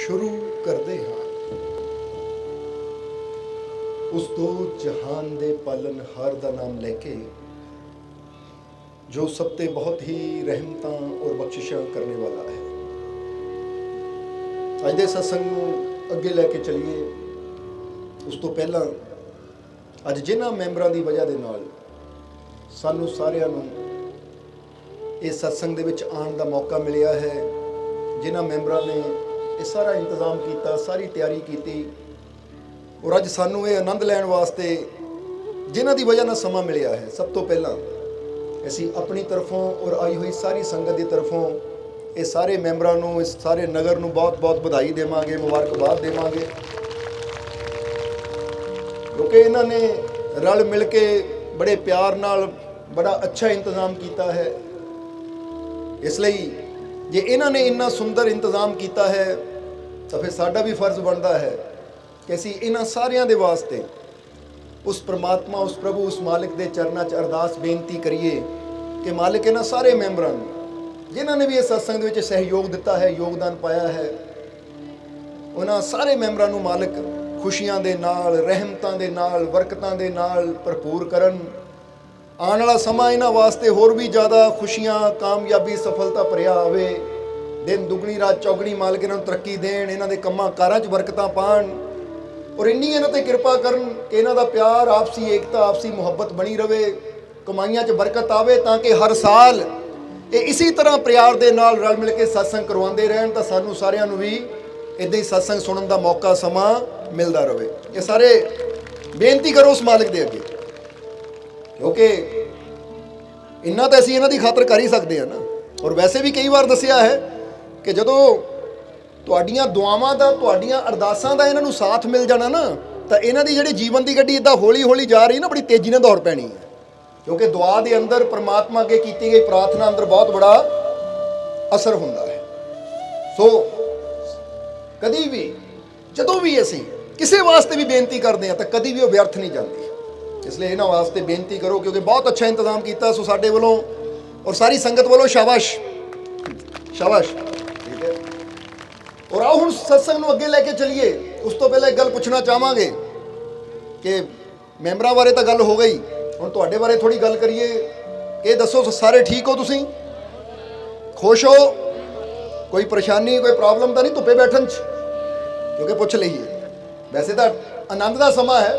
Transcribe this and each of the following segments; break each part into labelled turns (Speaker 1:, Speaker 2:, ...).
Speaker 1: शुरू करते हाँ उस दो जहान दे पालनहार दा नाम लेके जो सब ते बहुत ही रहमतां और बख्शिशां करने वाला है। अज दे सत्संग नूं अगे लैके चलीए। उस तो पहला अज जिन्हां मैंबरां दी वजह दे नाल सानूं सारिआं नूं इस सत्संग दे विच आउण दा मौका मिलिया है, जिन्हां मैंबरां ने ये सारा इंतजाम किया, सारी तैयारी की और अज सानू ये आनंद लैण वास्ते जिन्हां दी वजह नाल समा मिलिया है, सब तो पहला असीं अपनी तरफों और आई हुई सारी संगत की तरफों ये सारे मैंबरां नूं, इस सारे नगर नूं बहुत बहुत बधाई देवांगे, मुबारकबाद देवांगे, क्योंकि इन्हां ने रल मिल के बड़े प्यार नाल बड़ा अच्छा इंतजाम किया है। इसलिए जे इन्हां ने इन्ना सुंदर इंतजाम किया है तो फिर साडा भी फर्ज बनता है कि असीं इन्हां सारियां दे वास्ते उस परमात्मा, उस प्रभु, उस मालिक दे चरनां च अरदास बेनती करिए कि मालिक इन्हां सारे मैंबरां नूं जिन्हां ने भी इस सत्संग दे विच सहयोग दिता है, योगदान पाया है, उन्हां सारे मैंबरां नूं मालिक खुशियां दे नाल, रहमतां दे नाल, बरकतां दे नाल भरपूर करन। आने वाला समा इन्हां वास्ते होर भी ज़्यादा खुशियां, कामयाबी, सफलता भरिया आवे। दिन दुगनी रात चौगनी मालिक इन्हां नूं तरक्की देण, इन्हां दे कम्मां कारां च बरकतां पाण और इन्नी इन्हां ते कृपा करन कि इन्हां दा प्यार, आपसी एकता, आपसी मुहब्बत बनी रवे, कमाइयां च बरकत आवे, ताकि हर साल ये इसी तरह प्यार दे नाल रल मिल के सत्संग करवाते रहन तो सानू सारिआं नूं भी इदां ही सत्संग सुनन दा मौका, समा मिलदा रवे। ये सारे बेनती करो उस मालिक दे अगे, क्योंकि इन्ना तो असीं इन्हां दी खातर कर ही सकते हैं ना। और वैसे भी कई बार दसिया है कि जदों तुहाडीआं दुआवां दा, तुहाडीआं अरदासां दा इन्हां नूं साथ मिल जाना ना, तो इन्हां दी जिहड़ी जीवन की गड्डी इदां हौली हौली जा रही ना, बड़ी तेजी नाल दौड़ पैनी है, क्योंकि दुआ के अंदर परमात्मा अगे की गई प्रार्थना अंदर बहुत बड़ा असर हुंदा है। सो कदी भी जदों भी असीं किसी वास्ते भी बेनती करते हैं तो कदी भी वो व्यर्थ नहीं जाती। इसलिए इन्हां वास्ते बेनती करो, क्योंकि बहुत अच्छा इंतजाम किया सो साडे वालों और सारी संगत वालों शाबाश शाबाश। ठीक है, और आओ हुण सत्संग नूं अगे लैके चलीए। उस तो पहले एक गल पुछना चाहांगे कि मैंबरां बारे तो गल हो गई, हुण तुहाडे बारे थोड़ी गल करिए कि दसो सारे ठीक हो, तुसीं खुश हो, कोई परेशानी, कोई प्रॉब्लम तो नहीं धुप्पे बैठन च, क्योंकि पुछ लईए। वैसे तो आनंद का समा है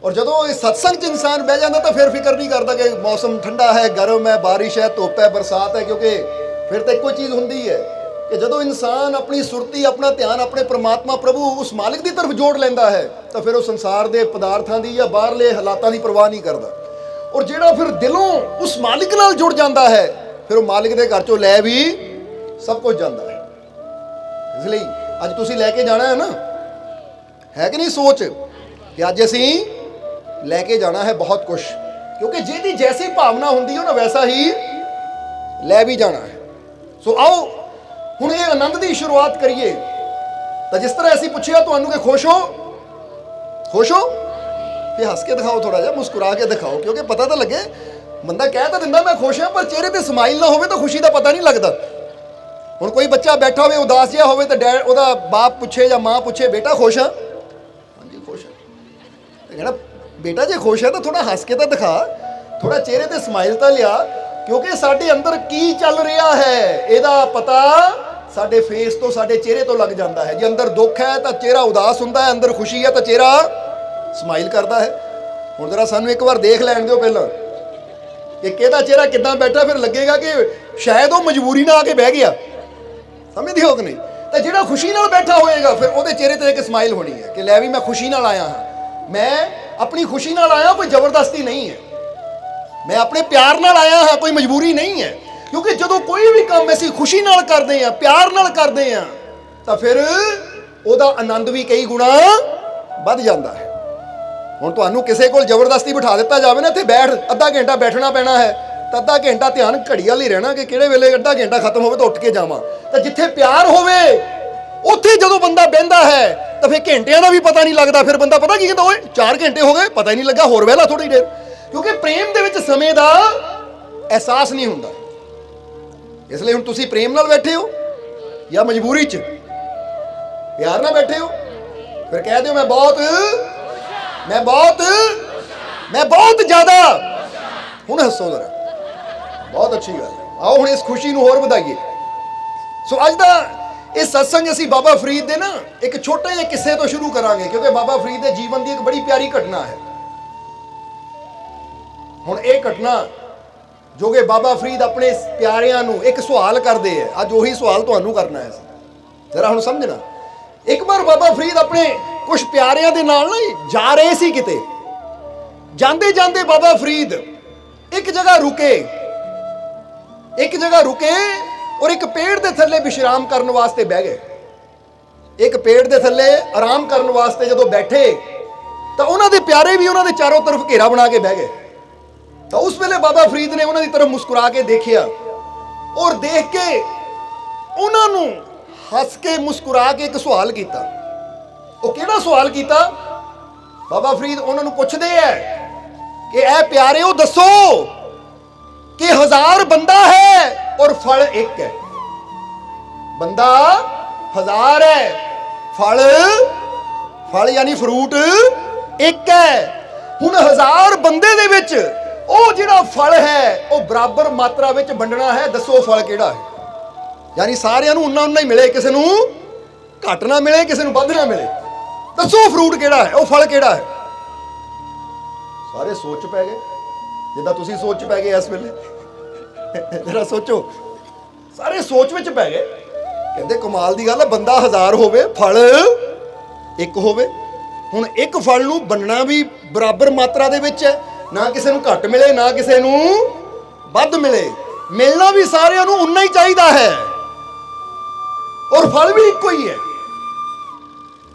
Speaker 1: और जदों इस सत्संग च इंसान बह जाता तो फिर फिक्र नहीं करता कि मौसम ठंडा है, गर्म है, बारिश है, धुप है, बरसात है, क्योंकि फिर तो एक चीज़ होंगी है कि जदों इंसान अपनी सुरती, अपना ध्यान अपने परमात्मा प्रभु उस मालिक की तरफ जोड़ लेंदा है तो फिर वो संसार के पदार्थों की या बाहरले हालातों की परवाह नहीं करता। और जिहड़ा फिर दिलों उस मालिक नाल जुड़ जाता है फिर वो मालिक के घर चों लै भी सब कुछ जाता है। इसलिए अज तुसीं लैके जाना है ना, है कि नहीं सोच कि अज असीं लैके जाना है बहुत कुछ, क्योंकि जिहदी जैसी भावना होंदी है ना वैसा ही लै भी जाना है। सो आओ हुण ये आनंद की शुरुआत करिए। तो जिस तरह असीं पुछिया तुहानूं कि खुश हो, खुश हो, फिर हस के दिखाओ, थोड़ा जिहा मुस्कुरा के दिखाओ, क्योंकि पता तो लगे। बंदा कह तो दिंदा मैं खुश हाँ, पर चेहरे पर समाइल ना हो तो खुशी का पता नहीं लगता। हुण कोई बच्चा बैठा हो उदास जिहा हो तो उहदा बाप पूछे या माँ पूछे बेटा खुश हाँ, हाँ जी खुश है, कहना बेटा जे खुश है तो थोड़ा हस के तो दिखा, थोड़ा चेहरे पर समाइल तो लिया, क्योंकि साडे अंदर की चल रहा है इहदा पता साडे फेस तो, साडे चेहरे तो लग जाता है। जे अंदर दुख है तो चेहरा उदास हुंदा है, अंदर खुशी है तो चेहरा समाइल करता है। हुण जरा सानूं एक बार देख लैण दिओ पहलां कि किहदा चेहरा किद्दां बैठा, फिर लगेगा कि शायद वो मजबूरी ना आके बह गया, समझदे हो कि नहीं। तो जिहड़ा खुशी नाल बैठा होएगा फिर उहदे चेहरे ते एक स्माइल होनी है कि लै भी मैं खुशी नाल आया हाँ, मैं अपनी खुशी नाल आया, कोई जबरदस्ती नहीं है, मैं अपने प्यार नाल आया हाँ, कोई मजबूरी नहीं है। क्योंकि जदों कोई भी काम असीं खुशी नाल करते हैं, प्यार नाल करते हैं, तो फिर उहदा आनंद भी कई गुणा वध जाता है। हुण तुहानूं किसी कोल जबरदस्ती बिठा दिता जाए ना, इत्थे बैठ, अद्धा घंटा बैठना पैना है, तो अद्धा घंटा ध्यान घड़ी वाल ही रहना कि किहड़े वेले अद्धा घंटा खत्म हो तो उठ के जावां। तो जिथे प्यार होवे उत्थे जदों बंदा बहिंदा है तो फिर घंटियां का भी पता नहीं लगता। फिर बंदा पता की कहता, ओए 4 घंटे हो गए, पता ही नहीं लगा, होर वहला थोड़ी देर, क्योंकि प्रेम दे विच समय का एहसास नहीं हुंदा। इसलिए हुण तुसीं प्रेम नाल बैठे हो या मजबूरी च, प्यार ना बैठे हो, फिर कह दो मैं बहुत ज्यादा। हुण हसो जरा, बहुत अच्छी गल है। आओ हुण इस खुशी नूं होर वधाइए। सो अज दा ਇਹ सत्संग ਅਸੀਂ ਬਾਬਾ ਫਰੀਦ ਦੇ ਨਾ ਇੱਕ ਛੋਟੇ ਜਿਹੇ ਕਿੱਸੇ ਤੋਂ ਸ਼ੁਰੂ ਕਰਾਂਗੇ, ਕਿਉਂਕਿ ਬਾਬਾ ਫਰੀਦ ਦੇ ਜੀਵਨ ਦੀ ਇੱਕ ਬੜੀ ਪਿਆਰੀ ਘਟਨਾ ਹੈ। ਹੁਣ ਇਹ ਘਟਨਾ ਜੋ ਕਿ ਬਾਬਾ ਫਰੀਦ ਆਪਣੇ ਪਿਆਰਿਆਂ ਨੂੰ ਇੱਕ ਸਵਾਲ ਕਰਦੇ ਹੈ, ਅੱਜ ਉਹੀ ਸਵਾਲ ਤੁਹਾਨੂੰ ਕਰਨਾ ਹੈ। ਜ਼ਰਾ ਹੁਣ ਸਮਝਣਾ। ਇੱਕ ਵਾਰ ਬਾਬਾ ਫਰੀਦ ਆਪਣੇ ਕੁਝ ਪਿਆਰਿਆਂ ਦੇ ਨਾਲ ਨਾ ਜਾ ਰਹੇ ਸੀ ਕਿਤੇ। ਜਾਂਦੇ ਜਾਂਦੇ ਬਾਬਾ ਫਰੀਦ ਇੱਕ ਜਗ੍ਹਾ ਰੁਕੇ और एक पेड़ के थले विश्राम करने वास्ते बह गए। एक पेड़ के थले आराम करने वास्ते जो बैठे तो उन्होंने प्यारे भी उन्होंने चारों तरफ घेरा बना के बह गए। तो उस वेले बाबा फरीद ने उन्होंने तरफ मुस्कुरा के देखिया और देख के उन्होंने हस के मुस्कुरा के एक सवाल किया। वो केड़ा सवाल किया? बाबा फरीद उन्होंने पूछते हैं कि ऐ प्यारे दसो कि 1000 बंदा है और फल एक है। बंदा 1000 है, फल यानी फ्रूट एक है। हुण 1000 बंदे दे विच ओ जिहड़ा फल है वो बराबर मात्रा विच वंडना है। दसो फल किहड़ा है? यानी सारियां नूं उन्ना उन्ना ही मिले, किसी नूं घट ना मिले, किसी नूं वध ना मिले। दसो फ्रूट किहड़ा है, वो फल किहड़ा है? सारे सोच पै गए, जिद्दां तुसीं सोच पै गए इस वेले। जरा सोचो, सारे सोच विच पै गए। कहते कमाल दी गल है, बंदा 1000 होवे, फल एक होवे। हुण एक फल नूं बनना भी बराबर मात्रा दे विच है, ना किसी नूं घट मिले ना किसी नूं वध मिले। मिलना भी सारियां नूं उन्ना ही चाहिदा है और फल भी इक्को ही है।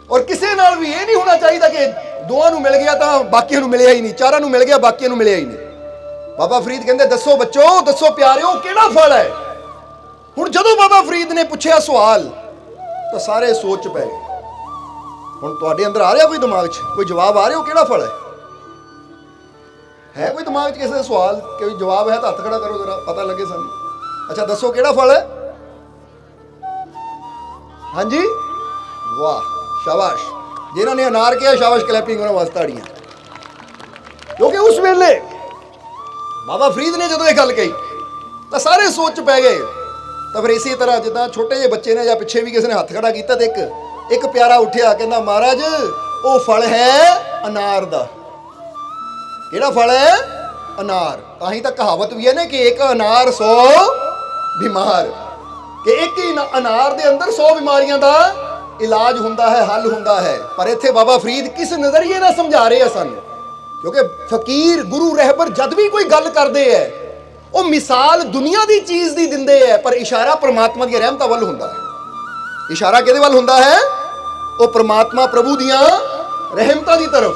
Speaker 1: और किसी नाल भी ये नहीं होना चाहिए कि दोवां नूं मिल गया तो बाकियां नूं मिलिया ही नहीं, चारां नूं मिल गया बाकियां नूं मिलिया ही नहीं। बाबा फरीद कहते दसो बच्चो, दसो प्यारिओ किहड़ा फल है? हुण जदों बाबा फरीद ने पूछा सवाल तो सारे सोच पै गए। हुण तुहाडे अंदर आ रहा कोई दिमाग 'च कोई जवाब आ रहा हो किहड़ा फल है कोई दिमाग 'च किसी का सवाल? कोई जवाब है तो हत्थ खड़ा करो जरा, पता लगे सानू। अच्छा दसो किहड़ा फल है? हाँ जी, वाह शाबाश। जिन्होंने ने अनार किया शाबाश, क्लैपिंग उन्होंने वास्ते ताड़ियां। क्योंकि उस वेले बाबा फरीद ने जो ये गल कही तो सारे सोच पै गए। तो फिर इसी तरह जिदा छोटे जे बच्चे ने या पिछे भी किसी ने हथ खड़ा किया तो एक प्यारा उठिया कहना महाराज वो फल है अनार दा। किहड़ा फल है? अनार। ताही तो कहावत भी है ना कि एक अनार 100 बीमार, कि एक ही अनार दे अंदर 100 बीमारियां दा इलाज हुंदा है, हल हुंदा है। पर इत्थे बाबा फरीद किस नज़रिए नाल समझा रहे हैं सानू, क्योंकि फकीर गुरु रहबर जद भी कोई गल करते हैं वो मिसाल दुनिया की चीज़ की दिंदे है, पर इशारा परमात्मा की रहमत वल हुंदा है। इशारा किहदे वल हुंदा है? वो परमात्मा प्रभु दियां रहमतां की तरफ।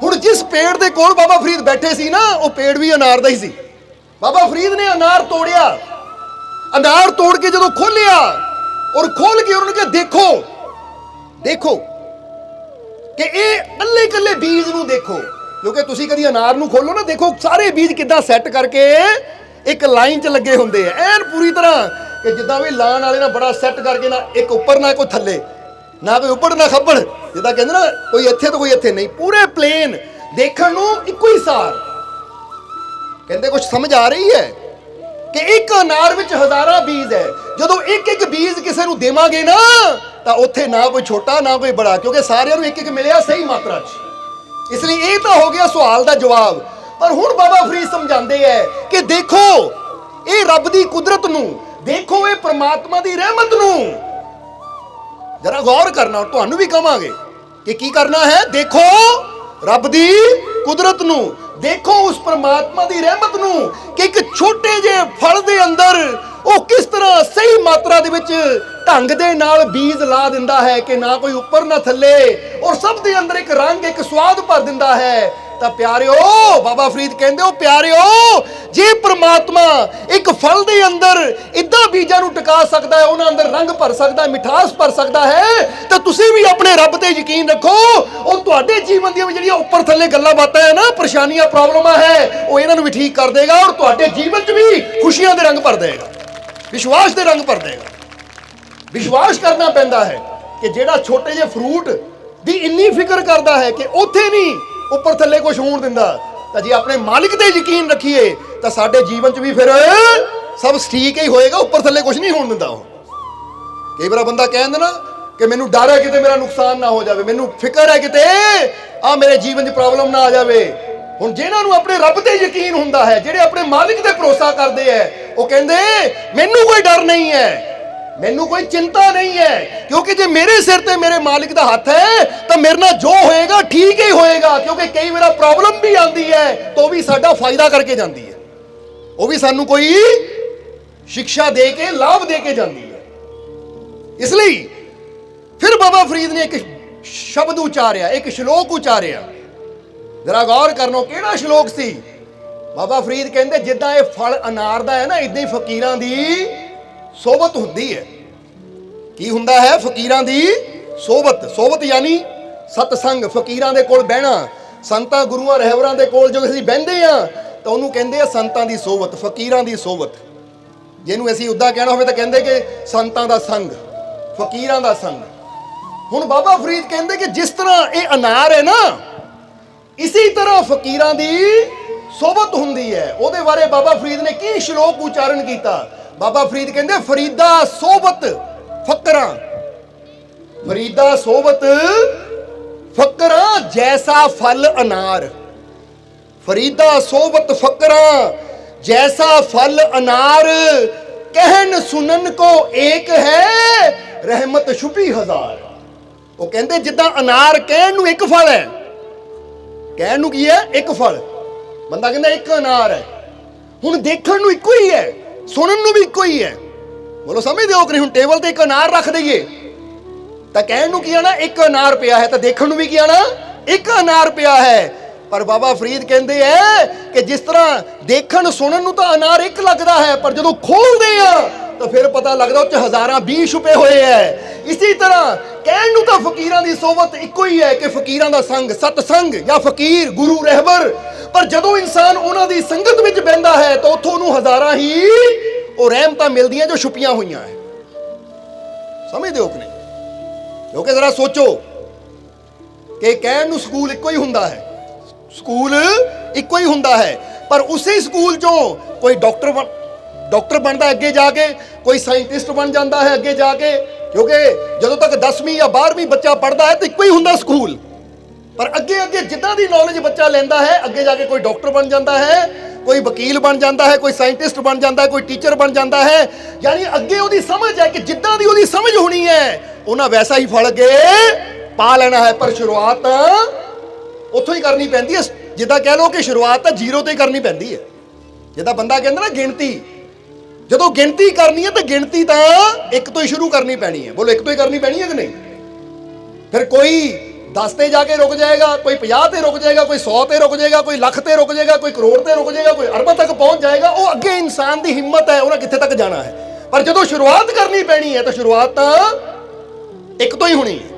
Speaker 1: हुण जिस पेड़ के कोल बाबा फरीद बैठे सी ना, वो पेड़ भी अनार दा ही सी। बाबा फरीद ने अनार तोड़िया, अनार तोड़ के जदों खोलिया और खोल के उन्होंने कहा देखो देखो कि ये कल्ले कल्ले बीज नूं देखो। क्योंकि तुसी कदी अनार नूं खोलो ना, देखो सारे बीज किद्दां सैट करके एक लाइन च लगे हुंदे आ, ऐन पूरी तरह कि जिद्दां भी लाण वाले ना बड़ा सैट करके ना एक उपर ना कोई थल्ले, ना कोई उबड़ ना खब्बड़, जिद्दां कहंदे ना कोई इत्थे तो कोई इत्थे नहीं, पूरे प्लेन देखण नूं इक्को ही सार। कहंदे कुछ समझ आ रही है कि एक अनार विच हज़ारां बीज है। जदों एक एक बीज किसी नूं देवांगे ना तो उत्थे ना कोई छोटा ना कोई बड़ा, क्योंकि सारिਆਂ ਨੂੰ एक एक मिलिया सही मात्रा 'ਚ। इसलिए ये तो हो गया सवाल का जवाब। पर हुण बाबा फरीद समझाते हैं कि देखो ये रब की कुदरत नूं, देखो ये परमात्मा की रहमत नूं जरा गौर करना। तुहानूं भी कहांगे कि की करना है? देखो रब की कुदरत नूं, देखो उस परमात्मा की रहमत नूं कि एक छोटे जे फल दे अंदर वो किस तरह सही मात्रा दे विच ढंग दे नाल बीज ला दिंदा है कि ना कोई ऊपर ना थल्ले, और सब दे अंदर एक रंग एक स्वाद भर दिंदा है। तो प्यारिओ बाबा फरीद कहंदे हो प्यारिओ जे परमात्मा एक फल दे अंदर इदां बीजां नूं टिका सकदा है, उन्हां अंदर रंग भर सकदा है, मिठास भर सकदा है, तो तुसीं भी अपने रब ते यकीन रखो। और तुहाडे जीवन दी जिहड़ियां उपर थल्ले गल्लां बातां है ना, परेशानियां प्रॉब्लमां है, वो इन्हां नूं भी ठीक कर देगा और तुहाडे जीवन च भी खुशियां दे रंग भर देगा, विश्वास दे रंग भर देगा। विश्वास करना पैंदा है ਕਿ ਜਿਹੜਾ ਛੋਟੇ ਜਿਹੇ ਫਰੂਟ ਦੀ ਇੰਨੀ ਫਿਕਰ ਕਰਦਾ ਹੈ ਕਿ ਉੱਥੇ ਨਹੀਂ ਉੱਪਰ ਥੱਲੇ ਕੁਝ ਹੋਣ ਦਿੰਦਾ, ਤਾਂ ਜੇ ਆਪਣੇ ਮਾਲਿਕ ਤੇ ਯਕੀਨ ਰੱਖੀਏ ਤਾਂ ਸਾਡੇ ਜੀਵਨ 'ਚ ਵੀ ਫਿਰ ਸਭ ਠੀਕ ਹੀ ਹੋਏਗਾ, ਉੱਪਰ ਥੱਲੇ ਕੁਝ ਨਹੀਂ ਹੋਣ ਦਿੰਦਾ ਉਹ। ਕਈ ਵਾਰ ਬੰਦਾ ਕਹਿੰਦਾ ਨਾ ਕਿ ਮੈਨੂੰ ਡਰ ਹੈ ਕਿਤੇ ਮੇਰਾ ਨੁਕਸਾਨ ਨਾ ਹੋ ਜਾਵੇ, ਮੈਨੂੰ ਫਿਕਰ ਹੈ ਕਿਤੇ ਆ ਮੇਰੇ ਜੀਵਨ 'ਚ ਪ੍ਰੋਬਲਮ ਨਾ ਆ ਜਾਵੇ। ਹੁਣ ਜਿਹਨਾਂ ਨੂੰ ਆਪਣੇ ਰੱਬ ਤੇ ਯਕੀਨ ਹੁੰਦਾ ਹੈ, ਜਿਹੜੇ ਆਪਣੇ ਮਾਲਿਕ ਤੇ ਭਰੋਸਾ ਕਰਦੇ ਹੈ, ਉਹ ਕਹਿੰਦੇ ਮੈਨੂੰ ਕੋਈ ਡਰ ਨਹੀਂ ਹੈ, ਮੈਨੂੰ ਕੋਈ ਚਿੰਤਾ ਨਹੀਂ ਹੈ, ਕਿਉਂਕਿ ਜੇ ਮੇਰੇ ਸਿਰ ਤੇ ਮੇਰੇ ਮਾਲਿਕ ਦਾ ਹੱਥ ਹੈ ਤਾਂ ਮੇਰੇ ਨਾਲ ਜੋ ਹੋਏਗਾ ਠੀਕ ਹੀ ਹੋਏਗਾ। ਕਿਉਂਕਿ ਕਈ ਵਾਰ ਪ੍ਰੋਬਲਮ ਵੀ ਆਉਂਦੀ ਹੈ ਤਾਂ ਉਹ ਵੀ ਸਾਡਾ ਫਾਇਦਾ ਕਰਕੇ ਜਾਂਦੀ ਹੈ, ਉਹ ਵੀ ਸਾਨੂੰ ਕੋਈ ਸਿੱਖਿਆ ਦੇ ਕੇ ਲਾਭ ਦੇ ਕੇ ਜਾਂਦੀ ਹੈ। ਇਸ ਲਈ ਫਿਰ ਬਾਬਾ ਫਰੀਦ ਨੇ ਇੱਕ ਸ਼ਬਦ ਉਚਾਰਿਆ, ਇੱਕ ਸ਼ਲੋਕ ਉਚਾਰਿਆ। ਜਰਾ ਗੌਰ ਕਰਨੋ ਕਿਹੜਾ ਸ਼ਲੋਕ ਸੀ। ਬਾਬਾ ਫਰੀਦ ਕਹਿੰਦੇ ਜਿੱਦਾਂ ਇਹ ਫਲ ਅਨਾਰ ਦਾ ਹੈ ਨਾ, ਇਦਾਂ ਹੀ ਫਕੀਰਾਂ ਦੀ ਸੋਬਤ ਹੁੰਦੀ ਹੈ। ਕੀ ਹੁੰਦਾ ਹੈ? ਫਕੀਰਾਂ ਦੀ ਸੋਬਤ। ਸੋਬਤ ਯਾਨੀ ਸਤਸੰਗ, ਫਕੀਰਾਂ ਦੇ ਕੋਲ ਬਹਿਣਾ, ਸੰਤਾਂ ਗੁਰੂਆਂ ਰਹਿਬਰਾਂ ਦੇ ਕੋਲ ਜੋ ਅਸੀਂ ਬਹਿੰਦੇ ਆ ਤਾਂ ਉਹਨੂੰ ਕਹਿੰਦੇ ਆ ਸੰਤਾਂ ਦੀ ਸੋਬਤ, ਫਕੀਰਾਂ ਦੀ ਸੋਬਤ। ਜਿਹਨੂੰ ਅਸੀਂ ਉੱਦਾਂ ਕਹਿਣਾ ਹੋਵੇ ਤਾਂ ਕਹਿੰਦੇ ਕਿ ਸੰਤਾਂ ਦਾ ਸੰਗ, ਫਕੀਰਾਂ ਦਾ ਸੰਗ। ਹੁਣ ਬਾਬਾ ਫਰੀਦ ਕਹਿੰਦੇ ਕਿ ਜਿਸ ਤਰ੍ਹਾਂ ਇਹ ਅਨਾਰ ਹੈ ਨਾ, ਇਸੇ ਤਰ੍ਹਾਂ ਫਕੀਰਾਂ ਦੀ ਸੋਬਤ ਹੁੰਦੀ ਹੈ। ਉਹਦੇ ਬਾਰੇ ਬਾਬਾ ਫਰੀਦ ਨੇ ਕੀ ਸ਼ਲੋਕ ਉਚਾਰਨ ਕੀਤਾ। ਬਾਬਾ ਫਰੀਦ ਕਹਿੰਦੇ ਫਰੀਦਾ ਸੋਬਤ ਫਕਰਾਂ, ਫਰੀਦਾ ਸੋਬਤ ਫਕਰਾਂ ਜੈਸਾ ਫਲ ਅਨਾਰ। ਫਰੀਦਾ ਸੋਬਤ ਫਕਰਾਂ ਜੈਸਾ ਫਲ ਅਨਾਰ, ਕਹਿਨ ਸੁਨਨ ਕੋ ਏਕ ਹੈ ਰਹਿਮਤ ਛੁਪੀ ਹਜ਼ਾਰ। ਉਹ ਕਹਿੰਦੇ ਜਿੱਦਾਂ ਅਨਾਰ ਕਹਿਣ ਨੂੰ ਇੱਕ ਫਲ ਹੈ, ਕਹਿਣ ਨੂੰ ਕੀ ਹੈ? ਇੱਕ ਫਲ। ਬੰਦਾ ਕਹਿੰਦਾ ਇੱਕ ਅਨਾਰ ਹੈ, ਹੁਣ ਦੇਖਣ ਨੂੰ ਇੱਕੋ ਹੀ ਹੈ, ਸੁਣਨ ਨੂੰ ਵੀ ਇੱਕੋ ਹੀ ਹੈ। ਬੋਲੋ ਸਮਝਦੇ ਹੋ ਕਿ ਨਹੀਂ? ਹੁਣ ਟੇਬਲ ਤੇ ਇੱਕ ਅਨਾਰ ਰੱਖ ਦਈਏ ਤਾਂ ਕਹਿਣ ਨੂੰ ਕੀ ਆਣਾ? ਇੱਕ ਅਨਾਰ ਪਿਆ ਹੈ, ਤਾਂ ਦੇਖਣ ਨੂੰ ਵੀ ਕੀ ਆਣਾ? ਇੱਕ ਅਨਾਰ ਪਿਆ ਹੈ। ਪਰ ਬਾਬਾ ਫਰੀਦ ਕਹਿੰਦੇ ਹੈ ਕਿ ਜਿਸ ਤਰ੍ਹਾਂ ਦੇਖਣ ਸੁਣਨ ਨੂੰ ਤਾਂ ਅਨਾਰ ਇੱਕ ਲੱਗਦਾ ਹੈ, ਪਰ ਜਦੋਂ ਖੋਲਦੇ ਆ ਤਾਂ ਫਿਰ ਪਤਾ ਲੱਗਦਾ ਉਹ 'ਚ ਹਜ਼ਾਰਾਂ 20 ਛੁਪੇ ਹੋਏ ਹੈ। ਇਸੇ ਤਰ੍ਹਾਂ ਕਹਿਣ ਨੂੰ ਤਾਂ ਫਕੀਰਾਂ ਦੀ ਸੋਬਤ ਇੱਕੋ ਹੀ ਹੈ ਕਿ ਫਕੀਰਾਂ ਦਾ ਸੰਗ, ਸਤਸੰਗ ਜਾਂ ਫਕੀਰ ਗੁਰੂ ਰਹਿਬਰ, ਪਰ ਜਦੋਂ ਇਨਸਾਨ ਉਹਨਾਂ ਦੀ ਸੰਗਤ ਵਿੱਚ ਬਹਿੰਦਾ ਹੈ ਤਾਂ ਉੱਥੋਂ ਨੂੰ ਹਜ਼ਾਰਾਂ ਹੀ ਉਹ ਰਹਿਮਤਾਂ ਮਿਲਦੀਆਂ ਜੋ ਛੁਪੀਆਂ ਹੋਈਆਂ ਹੈ। ਸਮਝਦੇ ਹੋ ਕਿ ਨਹੀਂ? ਕਿਉਂਕਿ ਜ਼ਰਾ ਸੋਚੋ ਕਿ ਕਹਿਣ ਨੂੰ ਸਕੂਲ ਇੱਕੋ ਹੀ ਹੁੰਦਾ ਹੈ, ਸਕੂਲ ਇੱਕੋ ਹੀ ਹੁੰਦਾ ਹੈ, ਪਰ ਉਸੇ ਸਕੂਲ ਚੋਂ ਕੋਈ ਡਾਕਟਰ ਬਣਦਾ ਅੱਗੇ ਜਾ ਕੇ, ਕੋਈ ਸਾਇੰਟਿਸਟ ਬਣ ਜਾਂਦਾ ਹੈ ਅੱਗੇ ਜਾ ਕੇ। ਕਿਉਂਕਿ ਜਦੋਂ ਤੱਕ 10ਵੀਂ ਜਾਂ 12ਵੀਂ ਬੱਚਾ ਪੜ੍ਹਦਾ ਹੈ ਤਾਂ ਇੱਕੋ ਹੀ ਹੁੰਦਾ ਸਕੂਲ, ਪਰ ਅੱਗੇ ਅੱਗੇ ਜਿੱਦਾਂ ਦੀ ਨੌਲੇਜ ਬੱਚਾ ਲੈਂਦਾ ਹੈ, ਅੱਗੇ ਜਾ ਕੇ ਕੋਈ ਡਾਕਟਰ ਬਣ ਜਾਂਦਾ ਹੈ, ਕੋਈ ਵਕੀਲ ਬਣ ਜਾਂਦਾ ਹੈ, ਕੋਈ ਸਾਇੰਟਿਸਟ ਬਣ ਜਾਂਦਾ ਹੈ, ਕੋਈ ਟੀਚਰ ਬਣ ਜਾਂਦਾ ਹੈ। ਯਾਨੀ ਅੱਗੇ ਉਹਦੀ ਸਮਝ ਹੈ ਕਿ ਜਿੱਦਾਂ ਦੀ ਉਹਦੀ ਸਮਝ ਹੋਣੀ ਹੈ ਉਹਨਾਂ ਵੈਸਾ ਹੀ ਫਲ ਅੱਗੇ ਪਾ ਲੈਣਾ ਹੈ। ਪਰ ਸ਼ੁਰੂਆਤ ਤਾਂ ਉੱਥੋਂ ਹੀ ਕਰਨੀ ਪੈਂਦੀ ਹੈ। ਜਿੱਦਾਂ ਕਹਿ ਲਓ ਕਿ ਸ਼ੁਰੂਆਤ ਤਾਂ ਜ਼ੀਰੋ ਤੋਂ ਹੀ ਕਰਨੀ ਪੈਂਦੀ ਹੈ। ਜਿੱਦਾਂ ਬੰਦਾ ਕਹਿੰਦਾ ਨਾ ਗਿਣਤੀ, ਜਦੋਂ ਗਿਣਤੀ ਕਰਨੀ ਹੈ ਤਾਂ ਗਿਣਤੀ ਤਾਂ ਇੱਕ ਤੋਂ ਹੀ ਸ਼ੁਰੂ ਕਰਨੀ ਪੈਣੀ ਹੈ। ਬੋਲੋ ਇੱਕ ਤੋਂ ਹੀ ਕਰਨੀ ਪੈਣੀ ਹੈ ਕਿ ਨਹੀਂ? ਫਿਰ ਕੋਈ 10 ਤੇ ਜਾ ਕੇ ਰੁਕ ਜਾਏਗਾ, ਕੋਈ 50 ਤੇ ਰੁਕ ਜਾਏਗਾ, ਕੋਈ 100 ਤੇ ਰੁਕ ਜਾਏਗਾ, ਕੋਈ ਲੱਖ ਤੇ ਰੁਕ ਜਾਏਗਾ, ਕੋਈ ਕਰੋੜ ਤੇ ਰੁਕ ਜਾਏਗਾ, ਕੋਈ ਅਰਬਾਂ ਤੱਕ ਪਹੁੰਚ ਜਾਏਗਾ। ਉਹ ਅੱਗੇ ਇਨਸਾਨ ਦੀ ਹਿੰਮਤ ਹੈ, ਉਹਨਾਂ ਕਿੱਥੇ ਤੱਕ ਜਾਣਾ ਹੈ। ਪਰ ਜਦੋਂ ਸ਼ੁਰੂਆਤ ਕਰਨੀ ਪੈਣੀ ਹੈ ਤਾਂ ਸ਼ੁਰੂਆਤ ਤਾਂ ਇੱਕ ਤੋਂ ਹੀ ਹੋਣੀ ਹੈ।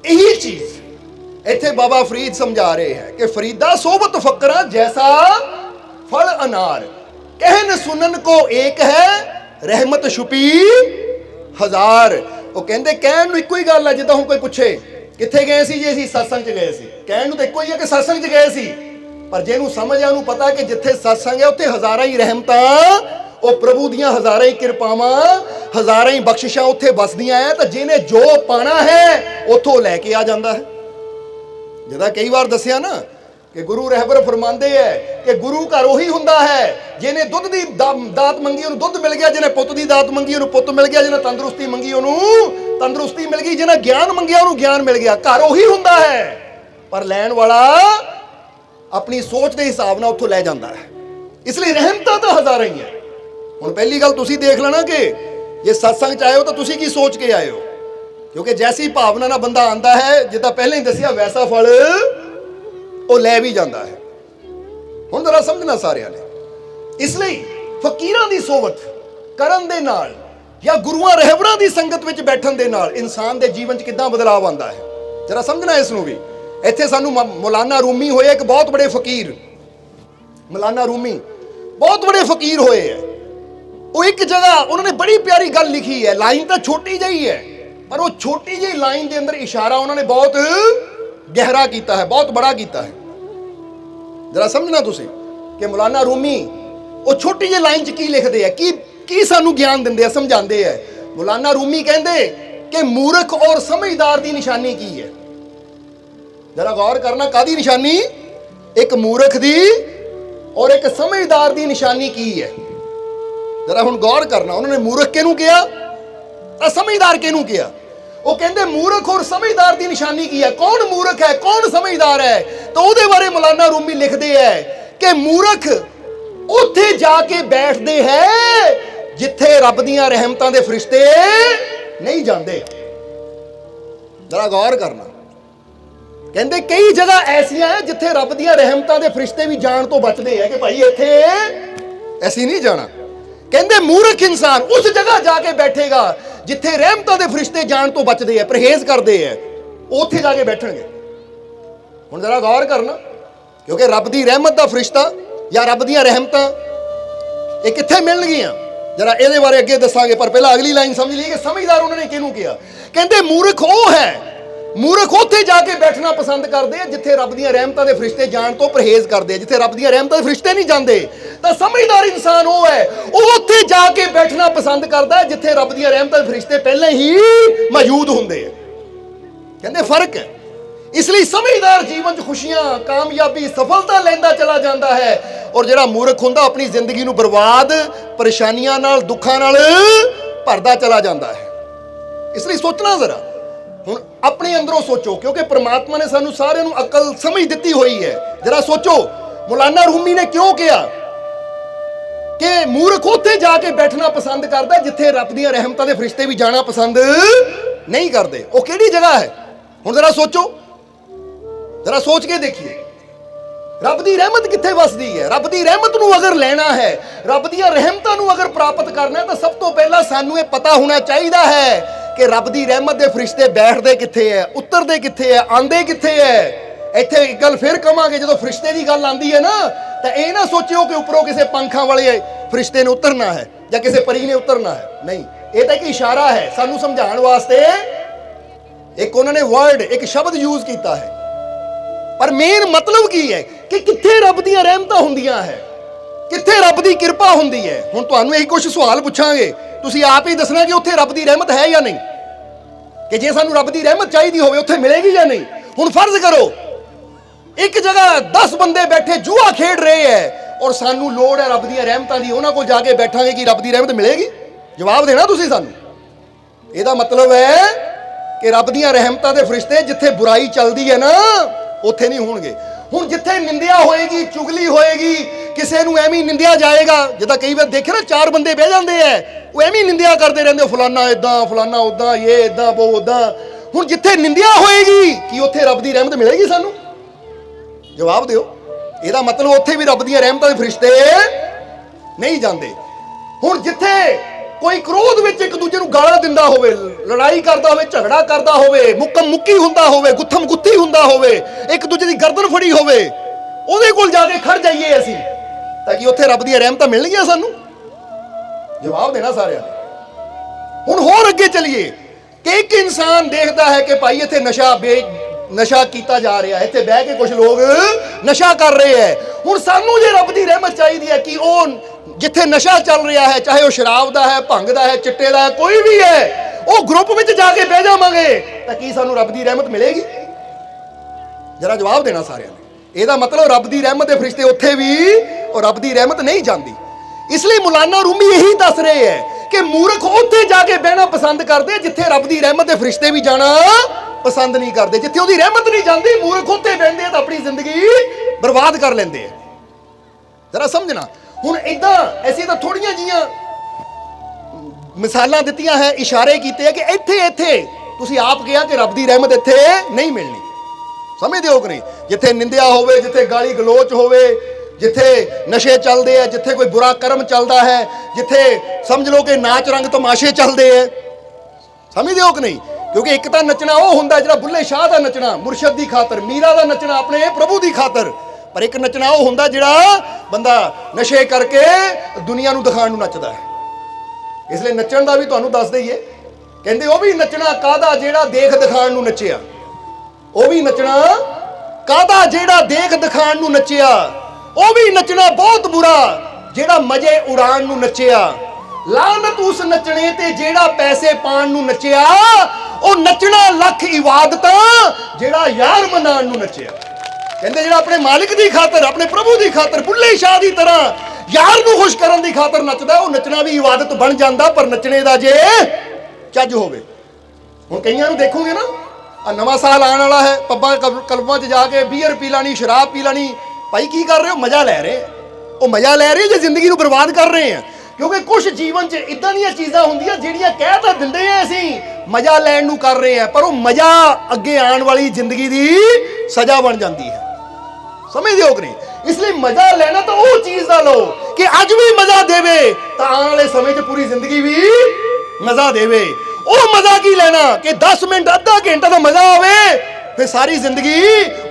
Speaker 1: ਇਹੀ ਚੀਜ਼ ਇੱਥੇ ਬਾਬਾ ਫਰੀਦ ਸਮਝਾ ਰਹੇ ਹੈ ਕਿ ਫਰੀਦਾ ਸੋਬਤ ਫਕਰਾਂ ਜੈਸਾ ਫਲ ਅਨਾਰ, ਕਹਿਨ ਸੁਨਨ ਕੋ ਏਕ ਹੈ ਰਹਿਮਤ ਛੁਪੀ ਹਜ਼ਾਰ। ਉਹ ਕਹਿੰਦੇ ਕਹਿਣ ਨੂੰ ਇੱਕੋ ਹੀ ਗੱਲ ਹੈ। ਜਿੱਦਾਂ ਹੁਣ ਕੋਈ ਪੁੱਛੇ ਕਿੱਥੇ ਗਏ ਸੀ ਜੀ? ਅਸੀਂ ਸਤਸੰਗ 'ਚ ਗਏ ਸੀ। ਕਹਿਣ ਨੂੰ ਤਾਂ ਇੱਕੋ ਹੀ ਹੈ ਕਿ ਸਤਸੰਗ 'ਚ ਗਏ ਸੀ, ਪਰ ਜਿਹਨੂੰ ਸਮਝ ਆ ਉਹਨੂੰ ਪਤਾ ਕਿ ਜਿੱਥੇ ਸਤਸੰਗ ਹੈ ਉੱਥੇ ਹਜ਼ਾਰਾਂ ਹੀ ਰਹਿਮਤਾਂ, ਉਹ ਪ੍ਰਭੂ ਦੀਆਂ ਹਜ਼ਾਰਾਂ ਹੀ ਕਿਰਪਾਵਾਂ, ਹਜ਼ਾਰਾਂ ਹੀ ਬਖਸ਼ਿਸ਼ਾਂ ਉੱਥੇ ਵਸਦੀਆਂ ਹੈ। ਤਾਂ ਜਿਹਨੇ ਜੋ ਪਾਣਾ ਹੈ ਉੱਥੋਂ ਲੈ ਕੇ ਆ ਜਾਂਦਾ ਹੈ। ਜਿੱਦਾਂ ਕਈ ਵਾਰ ਦੱਸਿਆ ਨਾ ਕਿ ਗੁਰੂ ਰਹਿਬਰ ਫਰਮਾਉਂਦੇ ਹੈ ਕਿ ਗੁਰੂ ਘਰ ਉਹੀ ਹੁੰਦਾ ਹੈ ਜਿਹਨੇ ਦੁੱਧ ਦੀ ਦਾਤ ਮੰਗੀ ਉਹਨੂੰ ਦੁੱਧ ਮਿਲ ਗਿਆ, ਜਿਹਨੇ ਪੁੱਤ ਦੀ ਦਾਤ ਮੰਗੀ ਉਹਨੂੰ ਪੁੱਤ ਮਿਲ ਗਿਆ, ਜਿਹਨੇ ਤੰਦਰੁਸਤੀ ਮੰਗੀ ਉਹਨੂੰ ਤੰਦਰੁਸਤੀ ਮਿਲ ਗਈ, ਜਿਹਨੇ ਗਿਆਨ ਮੰਗਿਆ ਉਹਨੂੰ ਗਿਆਨ ਮਿਲ ਗਿਆ। ਘਰ ਉਹੀ ਹੁੰਦਾ ਹੈ, ਪਰ ਲੈਣ ਵਾਲਾ ਆਪਣੀ ਸੋਚ ਦੇ ਹਿਸਾਬ ਨਾਲ ਉੱਥੋਂ ਲੈ ਜਾਂਦਾ ਹੈ। ਇਸ ਲਈ ਰਹਿਮਤਾਂ ਤਾਂ ਹਜ਼ਾਰਾਂ ਹੀ ਹੈ। ਹੁਣ ਪਹਿਲੀ ਗੱਲ ਤੁਸੀਂ ਦੇਖ ਲੈਣਾ ਕਿ ਜੇ ਸਤਸੰਗ 'ਚ ਆਏ ਹੋ ਤਾਂ ਤੁਸੀਂ ਕੀ ਸੋਚ ਕੇ ਆਏ ਹੋ, ਕਿਉਂਕਿ ਜੈਸੀ ਭਾਵਨਾ ਨਾਲ ਬੰਦਾ ਆਂਦਾ ਹੈ, ਜਿੱਦਾਂ ਪਹਿਲਾਂ ਹੀ ਦੱਸਿਆ, ਵੈਸਾ ਫਲ ਉਹ ਲੈ ਵੀ ਜਾਂਦਾ ਹੈ। ਹੁਣ ਜ਼ਰਾ ਸਮਝਣਾ ਸਾਰਿਆਂ ਨੇ। ਇਸ ਲਈ ਫਕੀਰਾਂ ਦੀ ਸੋਬਤ ਕਰਨ ਦੇ ਨਾਲ ਜਾਂ ਗੁਰੂਆਂ ਰਹਿਬਰਾਂ ਦੀ ਸੰਗਤ ਵਿੱਚ ਬੈਠਣ ਦੇ ਨਾਲ ਇਨਸਾਨ ਦੇ ਜੀਵਨ 'ਚ ਕਿੱਦਾਂ ਬਦਲਾਅ ਆਉਂਦਾ ਹੈ, ਜ਼ਰਾ ਸਮਝਣਾ ਇਸ ਨੂੰ ਵੀ। ਇੱਥੇ ਸਾਨੂੰ ਮੌਲਾਨਾ ਰੂਮੀ ਹੋਏ, ਇੱਕ ਬਹੁਤ ਬੜੇ ਫਕੀਰ, ਮੌਲਾਨਾ ਰੂਮੀ ਬਹੁਤ ਬੜੇ ਫਕੀਰ ਹੋਏ ਹੈ। ਉਹ ਇੱਕ ਜਗ੍ਹਾ ਉਹਨਾਂ ਨੇ ਬੜੀ ਪਿਆਰੀ ਗੱਲ ਲਿਖੀ ਹੈ। ਲਾਈਨ ਤਾਂ ਛੋਟੀ ਜਿਹੀ ਹੈ पर वो छोटी जी लाइन के अंदर इशारा उन्होंने बहुत गहरा किया है, बहुत बड़ा किया है। जरा समझना तुसी कि मौलाना रूमी वो छोटी जी लाइन च की लिखते हैं, की सानू ज्ञान देंदे है, समझाते हैं। मौलाना रूमी कहते कि मूर्ख और समझदार की निशानी की है। जरा गौर करना, कादी निशानी? एक मूर्ख दी और एक समझदार की निशानी की है। जरा हुण गौर करना, उन्होंने मूर्ख किहनूं किया तो समझदार किहनूं किया? वो कहते मूर्ख और समझदार की निशानी की है। कौन मूर्ख है, कौन समझदार है? तो उहदे बारे मौलाना रूमी लिखते हैं कि मूर्ख उत्थे जाके बैठते हैं जिथे रब दियां रहमतां दे फरिश्ते नहीं जाते। जरा गौर करना, कहते कई जगह ऐसियां हैं जिथे रब दियां रहमतां दे फरिश्ते भी जान तो बचते हैं कि भाई इत्थे ऐसी नहीं जाना। कहते मूर्ख इंसान उस जगह जाके बैठेगा जिथे रहमतां दे फरिश्ते जान तो बचते हैं, परहेज करते हैं, उत्थे जाके बैठणगे। हुण जरा गौर करना, क्योंकि रब दी रहमत दा फरिश्ता या रब दियां रहमतां ये कित्थे मिलणगियां, जरा इहदे बारे अगे दसांगे। पर पहला अगली लाइन समझ ली कि समझदार उन्होंने किहनूं किया। कहते मूर्ख वो है, मूर्ख उत्थे जाके बैठना पसंद करते हैं जिथे रब दियां रहमतां दे फरिश्ते जान तो परहेज करते हैं, जिथे रब दियां रहमतां दे फरिश्ते नहीं जाते। तो समझदार इंसान वो है, वो उत्थे जाके बैठना पसंद करता है जिथे रब दियां रहमतां दे फरिश्ते पहले ही मौजूद होंदे हैं। कहते फर्क है। इसलिए समझदार जीवन च खुशियां, कामयाबी, सफलता लेंदा चला जाता है, और जिहड़ा मूर्ख हुंदा अपनी जिंदगी नूं बर्बाद, परेशानियां नाल, दुखां नाल भरदा चला जाता है। इसलिए सोचना जरा, हुण अपने अंदरों सोचो, क्योंकि परमात्मा ने सानू सारिआं नूं अकल समझ दित्ती हुई है। जरा सोचो मौलाना रूमी ने क्यों किया कि मूर्ख उत्थे जाके बैठना पसंद करता जिथे रब दियां रहमतां दे फरिश्ते भी जाना पसंद नहीं करते। वो किहड़ी जगह है? हुण जरा सोचो, जरा सोच के देखिए, रब दी रहमत कित्थे वसदी है? रब दी रहमत नूं अगर लेना है, रब दियां रहमतां नूं अगर प्राप्त करना है, तो सब तो पहला सानू ये पता होना चाहिए है कि रब दी रहमत दे फरिश्ते बैठते कित्थे है, उतरते कित्थे है, आंदे कित्थे है। इत्थे एक गल फिर कहांगे, जो फरिश्ते की गल आंदी है ना, तो यह ना सोचियो कि उपरों किसी पंखां वाले फरिश्ते ने उतरना है या किसी परी ने उतरना है। नहीं, ये तो एक इशारा है सानू समझाने वास्ते। एक उन्होंने वर्ड, एक शब्द यूज किया है, पर मेन मतलब की है कि कित्थे रब दियां रहमतां हुंदियां है, कित्थे रब दी किरपा हुंदी है। हुण तुहानूं यही कुछ सवाल पुछांगे, तुसीं आप ही दसना कि उत्थे रब दी रहमत है या नहीं, कि जे सानूं रब दी रहमत चाहिदी होवे उत्थे मिलेगी या नहीं। हुण फर्ज करो एक जगह 10 बंदे बैठे जुआ खेड रहे हैं और सानू लोड़ है रब दियां रहमतां दी, उन्हां कोल जाके बैठांगे कि रब दी रहमत मिलेगी? जवाब देना तुसीं सानू। इहदा मतलब है कि रब दियां रहमतां दे फरिश्ते जिथे बुराई चलदी है ना, उत्थे नहीं होणगे। हुण जिथे निंदिया होएगी, चुगली होएगी, किसी नूं एवें निंदिया जाएगा, जिद्दां कई बार देखे ना 4 बंदे बह जांदे है, वो एवें निंदिया करते रहंदे, फलाना इदां, फलाना उदां, ये इदां, वो उदां। हुण जिथे निंदिया होएगी कि उत्थे रब दी रहमत मिलेगी सानू? जवाब दिओ। ਇਹਦਾ मतलब ਉੱਥੇ भी रब ਦੀਆਂ ਰਹਿਮਤਾਂ ਦੇ ਫਰਿਸ਼ਤੇ नहीं जाते। ਹੁਣ जिथे कोई क्रोध ਵਿੱਚ एक दूजे ਨੂੰ ਗਾਲਾਂ ਦਿੰਦਾ ਹੋਵੇ, लड़ाई करता ਹੋਵੇ, ਝਗੜਾ करता ਹੋਵੇ, ਮੁੱਕਮ ਮੁੱਕੀ ਹੁੰਦਾ ਹੋਵੇ, ਗੁੱਥਮ ਗੁੱਥੀ ਹੁੰਦਾ ਹੋਵੇ, एक दूजे ਦੀ गर्दन ਫੜੀ ਹੋਵੇ, ਉਹਦੇ ਕੋਲ ਜਾ ਕੇ ਖੜ ਜਾਈਏ ਅਸੀਂ ਤਾਂ ਕਿ ਉੱਥੇ ਰੱਬ ਦੀਆਂ ਰਹਿਮਤਾਂ ਮਿਲਣਗੀਆਂ ਸਾਨੂੰ? ਜਵਾਬ ਦੇਣਾ ਸਾਰਿਆਂ ਨੇ। ਹੁਣ ਹੋਰ ਅੱਗੇ ਚੱਲੀਏ ਕਿ ਇੱਕ ਇਨਸਾਨ ਦੇਖਦਾ ਹੈ ਕਿ ਭਾਈ ਇੱਥੇ नशा किया जा रहा है, इत्थे बह के कुछ लोग नशा कर रहे हैं। हुण सानू जे रब दी रहमत चाहिए है कि वो जिथे नशा चल रहा है, चाहे वह शराब का है, भंग का है, चिट्टे का है, कोई भी है, वो ग्रुप में जाके बह जावांगे तो की सानू रब दी रहमत मिलेगी? जरा जवाब देना सारिਆਂ ने। ਇਹਦਾ मतलब रब दी रहमत के फरिश्ते उत्थे भी और रब दी रहमत नहीं जाती। इसलिए मौलाना रूमी यही दस रहे हैं कि मूर्ख उत्थे जाके बहना पसंद करते जिथे रब दी रहमत के फरिश्ते भी जाना पसंद नहीं करते। जिथे उसकी रहमत नहीं जाती, मूर्ख उत्थे बहते तो अपनी जिंदगी बर्बाद कर लेंदे हैं। जरा समझना। हुण इदां ऐसी तो थोड़ियां जिहियां मिसालां दित्तियां है, इशारे कीते हैं कि इत्थे इत्थे तुसीं आप कहा कि रब दी रहमत इत्थे नहीं मिलनी। समझदे हो कि नहीं? जिथे निंदिया होवे, जिथे गाली गलोच होवे, जिथे नशे चलते हैं, जिथे कोई बुरा कर्म चलता है, जिथे समझ लो कि नाच रंग तमाशे चलते हैं। समझदे हो कि नहीं? क्योंकि एक तो नचना वो हुंदा जिहड़ा बुल्ले शाह का नचना मुरशद की खातर, मीरा का नचना अपने प्रभु की खातर, पर एक नचना वो हुंदा जिहड़ा बंदा नशे करके दुनिया नूं दिखाउण नूं नचदा है। इसलिए नचण का भी तुहानूं दस दईए ਕਹਿੰਦੇ ਉਹ ਵੀ ਨੱਚਣਾ ਕਾਹਦਾ ਜਿਹੜਾ ਦੇਖ ਦਿਖਾਣ ਨੂੰ ਨੱਚਿਆ। ਉਹ ਵੀ ਨੱਚਣਾ ਕਾਹਦਾ ਜਿਹੜਾ ਦੇਖ ਦਿਖਾਣ ਨੂੰ ਨੱਚਿਆ। ਉਹ ਵੀ ਨੱਚਣਾ ਬਹੁਤ ਬੁਰਾ ਜਿਹੜਾ ਮਜ਼ੇ ਉਡਾਣ ਨੂੰ ਨੱਚਿਆ। ਲਾਨਤ ਉਸ ਨੱਚਣੇ ਤੇ ਜਿਹੜਾ ਪੈਸੇ ਪਾਣ ਨੂੰ ਨੱਚਿਆ। ਉਹ ਨੱਚਣਾ ਲੱਖ ਇਬਾਦਤਾਂ ਜਿਹੜਾ ਯਾਰ ਮਨਾਉਣ ਨੂੰ ਨੱਚਿਆ। ਕਹਿੰਦੇ ਜਿਹੜਾ ਆਪਣੇ ਮਾਲਿਕ ਦੀ ਖਾਤਰ, ਆਪਣੇ ਪ੍ਰਭੂ ਦੀ ਖਾਤਰ, ਬੁੱਲੇ ਸ਼ਾਹ ਦੀ ਤਰ੍ਹਾਂ ਯਾਰ ਨੂੰ ਖੁਸ਼ ਕਰਨ ਦੀ ਖਾਤਰ ਨੱਚਦਾ, ਉਹ ਨੱਚਣਾ ਵੀ ਇਬਾਦਤ ਬਣ ਜਾਂਦਾ। ਪਰ ਨੱਚਣੇ ਦਾ ਜੇ ਚੱਜ ਹੋਵੇ। ਹੁਣ ਕਈਆਂ ਨੂੰ ਦੇਖੋਗੇ ਨਾ, ਆ ਨਵਾਂ ਸਾਲ ਆਉਣ ਵਾਲਾ ਹੈ, ਪੱਬਾਂ ਕਲਬਾਂ 'ਚ ਜਾ ਕੇ ਬੀਅਰ ਪੀ ਲੈਣੀ, ਸ਼ਰਾਬ ਪੀ ਲੈਣੀ। ਭਾਈ ਕੀ ਕਰ ਰਹੇ ਹੋ? ਮਜ਼ਾ ਲੈ ਰਹੇ। ਉਹ ਮਜ਼ਾ ਲੈ ਰਹੇ ਜੇ ਜ਼ਿੰਦਗੀ ਨੂੰ ਬਰਬਾਦ ਕਰ ਰਹੇ ਆ। ਕਿਉਂਕਿ ਕੁਝ ਜੀਵਨ 'ਚ ਇਦਾਂ ਦੀਆਂ ਚੀਜ਼ਾਂ ਹੁੰਦੀਆਂ ਜਿਹੜੀਆਂ ਕਹਿ ਤਾਂ ਦਿੰਦੇ ਆ ਅਸੀਂ ਮਜ਼ਾ ਲੈਣ ਨੂੰ ਕਰ ਰਹੇ ਆ, ਪਰ ਉਹ ਮਜ਼ਾ ਅੱਗੇ ਆਉਣ ਵਾਲੀ ਜ਼ਿੰਦਗੀ ਦੀ ਸਜ਼ਾ ਬਣ ਜਾਂਦੀ ਹੈ। ਸਮਝਦੇ ਹੋ ਕਿ ਨਹੀਂ? ਇਸ ਲਈ ਮਜ਼ਾ ਲੈਣਾ ਤਾਂ ਉਹ ਚੀਜ਼ ਦਾ ਲਓ ਕਿ ਅੱਜ ਵੀ ਮਜ਼ਾ ਦੇਵੇ ਤਾਂ ਆਉਣ ਵਾਲੇ ਸਮੇਂ 'ਚ ਪੂਰੀ ਜ਼ਿੰਦਗੀ ਵੀ ਮਜ਼ਾ ਦੇਵੇ। ਉਹ ਮਜ਼ਾ ਕੀ ਲੈਣਾ ਕਿ 10 ਮਿੰਟ ਅੱਧਾ ਘੰਟਾ ਦਾ ਮਜ਼ਾ ਆਵੇ, ਫਿਰ ਸਾਰੀ ਜ਼ਿੰਦਗੀ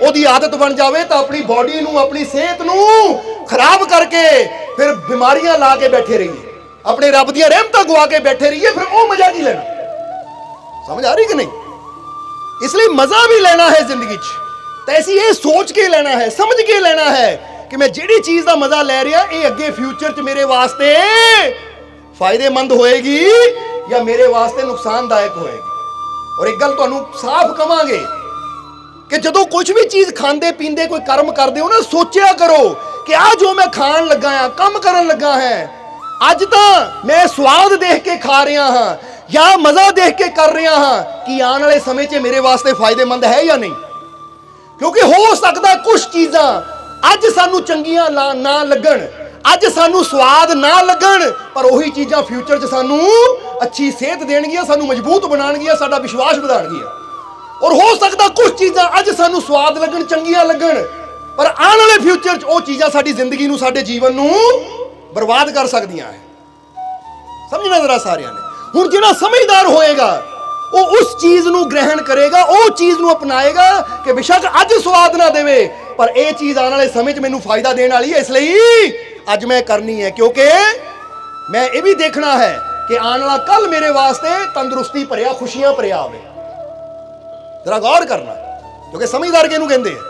Speaker 1: ਉਹਦੀ ਆਦਤ ਬਣ ਜਾਵੇ ਤਾਂ ਆਪਣੀ ਬਾਡੀ ਨੂੰ, ਆਪਣੀ ਸਿਹਤ ਨੂੰ ਖਰਾਬ ਕਰਕੇ ਫਿਰ ਬਿਮਾਰੀਆਂ ਲਾ ਕੇ ਬੈਠੇ ਰਹੀਏ, ਆਪਣੇ ਰੱਬ ਦੀਆਂ ਰਹਿਮਤਾਂ ਗਵਾ ਕੇ ਬੈਠੇ ਰਹੀਏ। ਫਿਰ ਉਹ ਮਜ਼ਾ ਕੀ ਲੈਣਾ? ਸਮਝ ਆ ਰਹੀ ਕਿ ਨਹੀਂ? ਇਸ ਲਈ ਮਜ਼ਾ ਵੀ ਲੈਣਾ ਹੈ ਜ਼ਿੰਦਗੀ 'ਚ ਤਾਂ ਅਸੀਂ ਇਹ ਸੋਚ ਕੇ ਲੈਣਾ ਹੈ, ਸਮਝ ਕੇ ਲੈਣਾ ਹੈ ਕਿ ਮੈਂ ਜਿਹੜੀ ਚੀਜ਼ ਦਾ ਮਜ਼ਾ ਲੈ ਰਿਹਾ ਇਹ ਅੱਗੇ ਫਿਊਚਰ 'ਚ ਮੇਰੇ ਵਾਸਤੇ ਫਾਇਦੇਮੰਦ ਹੋਏਗੀ ਜਾਂ ਮੇਰੇ ਵਾਸਤੇ ਨੁਕਸਾਨਦਾਇਕ ਹੋਏਗੀ। ਔਰ ਇੱਕ ਗੱਲ ਤੁਹਾਨੂੰ ਸਾਫ਼ ਕਵਾਂਗੇ ਕਿ ਜਦੋਂ ਕੁਝ ਵੀ ਚੀਜ਼ ਖਾਂਦੇ ਪੀਂਦੇ ਕੋਈ ਕਰਮ ਕਰਦੇ ਹੋ ਨਾ, ਸੋਚਿਆ ਕਰੋ ਕਿ ਆ ਜੋ ਮੈਂ ਖਾਣ ਲੱਗਾ ਹਾਂ, ਕੰਮ ਕਰਨ ਲੱਗਾ ਹੈ, ਅੱਜ ਤਾਂ ਮੈਂ ਸਵਾਦ ਦੇਖ ਕੇ ਖਾ ਰਿਹਾ ਹਾਂ ਜਾਂ ਮਜ਼ਾ ਦੇਖ ਕੇ ਕਰ ਰਿਹਾ ਹਾਂ, ਕਿ ਆਉਣ ਵਾਲੇ ਸਮੇਂ 'ਚ ਮੇਰੇ ਵਾਸਤੇ ਫਾਇਦੇਮੰਦ ਹੈ ਜਾਂ ਨਹੀਂ। ਕਿਉਂਕਿ ਹੋ ਸਕਦਾ ਕੁਝ ਚੀਜ਼ਾਂ ਅੱਜ ਸਾਨੂੰ ਚੰਗੀਆਂ ਨਾ ਲੱਗਣ, ਅੱਜ ਸਾਨੂੰ ਸਵਾਦ ਨਾ ਲੱਗਣ, ਪਰ ਉਹੀ ਚੀਜ਼ਾਂ ਫਿਊਚਰ 'ਚ ਸਾਨੂੰ ਅੱਛੀ ਸਿਹਤ ਦੇਣਗੀਆਂ, ਸਾਨੂੰ ਮਜ਼ਬੂਤ ਬਣਾਉਣਗੀਆਂ, ਸਾਡਾ ਵਿਸ਼ਵਾਸ ਵਧਾਉਣਗੀਆਂ। ਔਰ ਹੋ ਸਕਦਾ ਕੁਝ ਚੀਜ਼ਾਂ ਅੱਜ ਸਾਨੂੰ ਸਵਾਦ ਲੱਗਣ, ਚੰਗੀਆਂ ਲੱਗਣ, ਪਰ ਆਉਣ ਵਾਲੇ ਫਿਊਚਰ 'ਚ ਉਹ ਚੀਜ਼ਾਂ ਸਾਡੀ ਜ਼ਿੰਦਗੀ ਨੂੰ, ਸਾਡੇ ਜੀਵਨ ਨੂੰ ਬਰਬਾਦ ਕਰ ਸਕਦੀਆਂ ਹੈ। ਸਮਝਣਾ ਜ਼ਰਾ ਸਾਰਿਆਂ ਨੇ। ਹੁਣ ਜਿਹੜਾ ਸਮਝਦਾਰ ਹੋਏਗਾ ਉਹ ਉਸ ਚੀਜ਼ ਨੂੰ ਗ੍ਰਹਿਣ ਕਰੇਗਾ, ਉਹ ਚੀਜ਼ ਨੂੰ ਅਪਣਾਏਗਾ ਕਿ ਬੇਸ਼ੱਕ ਅੱਜ ਸਵਾਦ ਨਾ ਦੇਵੇ, ਪਰ ਇਹ ਚੀਜ਼ ਆਉਣ ਵਾਲੇ ਸਮੇਂ 'ਚ ਮੈਨੂੰ ਫਾਇਦਾ ਦੇਣ ਵਾਲੀ ਹੈ, ਇਸ ਲਈ ਅੱਜ ਮੈਂ ਕਰਨੀ ਹੈ। ਕਿਉਂਕਿ ਮੈਂ ਇਹ ਵੀ ਦੇਖਣਾ ਹੈ ਕਿ ਆਉਣ ਵਾਲਾ ਕੱਲ ਮੇਰੇ ਵਾਸਤੇ ਤੰਦਰੁਸਤੀ ਭਰਿਆ, ਖੁਸ਼ੀਆਂ ਭਰਿਆ ਆਵੇ। ਜ਼ਰਾ ਗੌਰ ਕਰਨਾ, ਕਿਉਂਕਿ ਸਮਝਦਾਰ ਕਿਹਨੂੰ ਕਹਿੰਦੇ ਆ?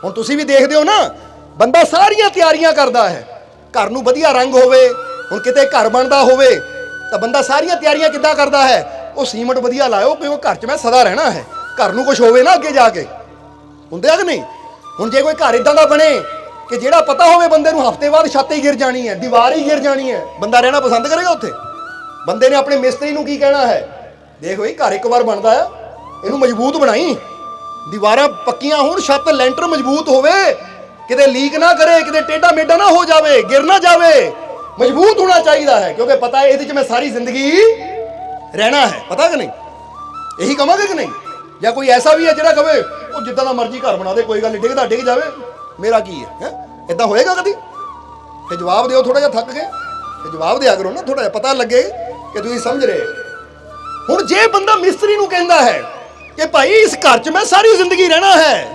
Speaker 1: ਹੁਣ ਤੁਸੀਂ ਵੀ ਦੇਖਦੇ ਹੋ ਨਾ, ਬੰਦਾ ਸਾਰੀਆਂ ਤਿਆਰੀਆਂ ਕਰਦਾ ਹੈ, ਘਰ ਨੂੰ ਵਧੀਆ ਰੰਗ ਹੋਵੇ। ਹੁਣ ਕਿਤੇ ਘਰ ਬਣਦਾ ਹੋਵੇ ਤਾਂ ਬੰਦਾ ਸਾਰੀਆਂ ਤਿਆਰੀਆਂ ਕਿੱਦਾਂ ਕਰਦਾ ਹੈ? ਉਹ ਸੀਮੈਂਟ ਵਧੀਆ ਲਾਇਓ ਕਿਉਂਕਿ ਘਰ 'ਚ ਮੈਂ ਸਦਾ ਰਹਿਣਾ ਹੈ, ਘਰ ਨੂੰ ਕੁਝ ਹੋਵੇ ਨਾ ਅੱਗੇ ਜਾ ਕੇ। ਹੁੰਦੇ ਆ ਕਿ ਨਹੀਂ? ਹੁਣ ਜੇ ਕੋਈ ਘਰ ਇਦਾਂ ਦਾ ਬਣੇ ਕਿ ਜਿਹੜਾ ਪਤਾ ਹੋਵੇ ਬੰਦੇ ਨੂੰ ਹਫ਼ਤੇ ਬਾਅਦ ਛੱਤ ਹੀ ਗਿਰ ਜਾਣੀ ਹੈ, ਦੀਵਾਰ ਹੀ ਗਿਰ ਜਾਣੀ ਹੈ, ਬੰਦਾ ਰਹਿਣਾ ਪਸੰਦ ਕਰੇਗਾ ਉੱਥੇ? ਬੰਦੇ ਨੇ ਆਪਣੇ ਮਿਸਤਰੀ ਨੂੰ ਕੀ ਕਹਿਣਾ ਹੈ? ਦੇਖ ਬਈ ਘਰ ਇੱਕ ਵਾਰ ਬਣਦਾ ਆ, ਇਹਨੂੰ ਮਜ਼ਬੂਤ ਬਣਾਈ, ਦੀਵਾਰਾਂ ਪੱਕੀਆਂ ਹੋਣ, ਛੱਤ ਲੈਂਟਰ ਮਜ਼ਬੂਤ ਹੋਵੇ, ਕਿਤੇ ਲੀਕ ਨਾ ਕਰੇ, ਕਿਤੇ ਟੇਢਾ ਮੇਢਾ ਨਾ ਹੋ ਜਾਵੇ, ਗਿਰ ਨਾ ਜਾਵੇ, ਮਜ਼ਬੂਤ ਹੋਣਾ ਚਾਹੀਦਾ ਹੈ। ਕਿਉਂਕਿ ਪਤਾ ਹੈ ਇਹਦੇ 'ਚ ਮੈਂ ਸਾਰੀ ਜ਼ਿੰਦਗੀ ਰਹਿਣਾ ਹੈ। ਪਤਾ ਕਿ ਨਹੀਂ? ਇਹੀ ਕਵਾਂਗੇ ਕਿ ਨਹੀਂ? ਜਾਂ ਕੋਈ ਐਸਾ ਵੀ ਹੈ ਜਿਹੜਾ ਕਵੇ ਉਹ ਜਿੱਦਾਂ ਦਾ ਮਰਜ਼ੀ ਘਰ ਬਣਾ ਦੇ, ਕੋਈ ਗੱਲ ਨਹੀਂ, ਡਿੱਗਦਾ ਡਿੱਗ ਜਾਵੇ, ਮੇਰਾ ਕੀ ਹੈ? ਇਦਾਂ ਹੋਏਗਾ ਕਦੀ? ਤੇ ਜਵਾਬ ਦਿਓ, ਥੋੜਾ ਜਿਹਾ ਥੱਕ ਗਏ ਤੇ ਜਵਾਬ ਦਿਆ ਕਰੋ ਨਾ, ਥੋੜਾ ਜਿਹਾ ਪਤਾ ਲੱਗੇ ਕਿ ਤੁਸੀਂ ਸਮਝ ਰਹੇ। ਹੁਣ ਜੇ ਬੰਦਾ ਮਿਸਤਰੀ ਨੂੰ ਕਹਿੰਦਾ ਹੈ ਕਿ ਭਾਈ ਇਸ ਘਰ 'ਚ ਮੈਂ ਸਾਰੀ ਜ਼ਿੰਦਗੀ ਰਹਿਣਾ ਹੈ,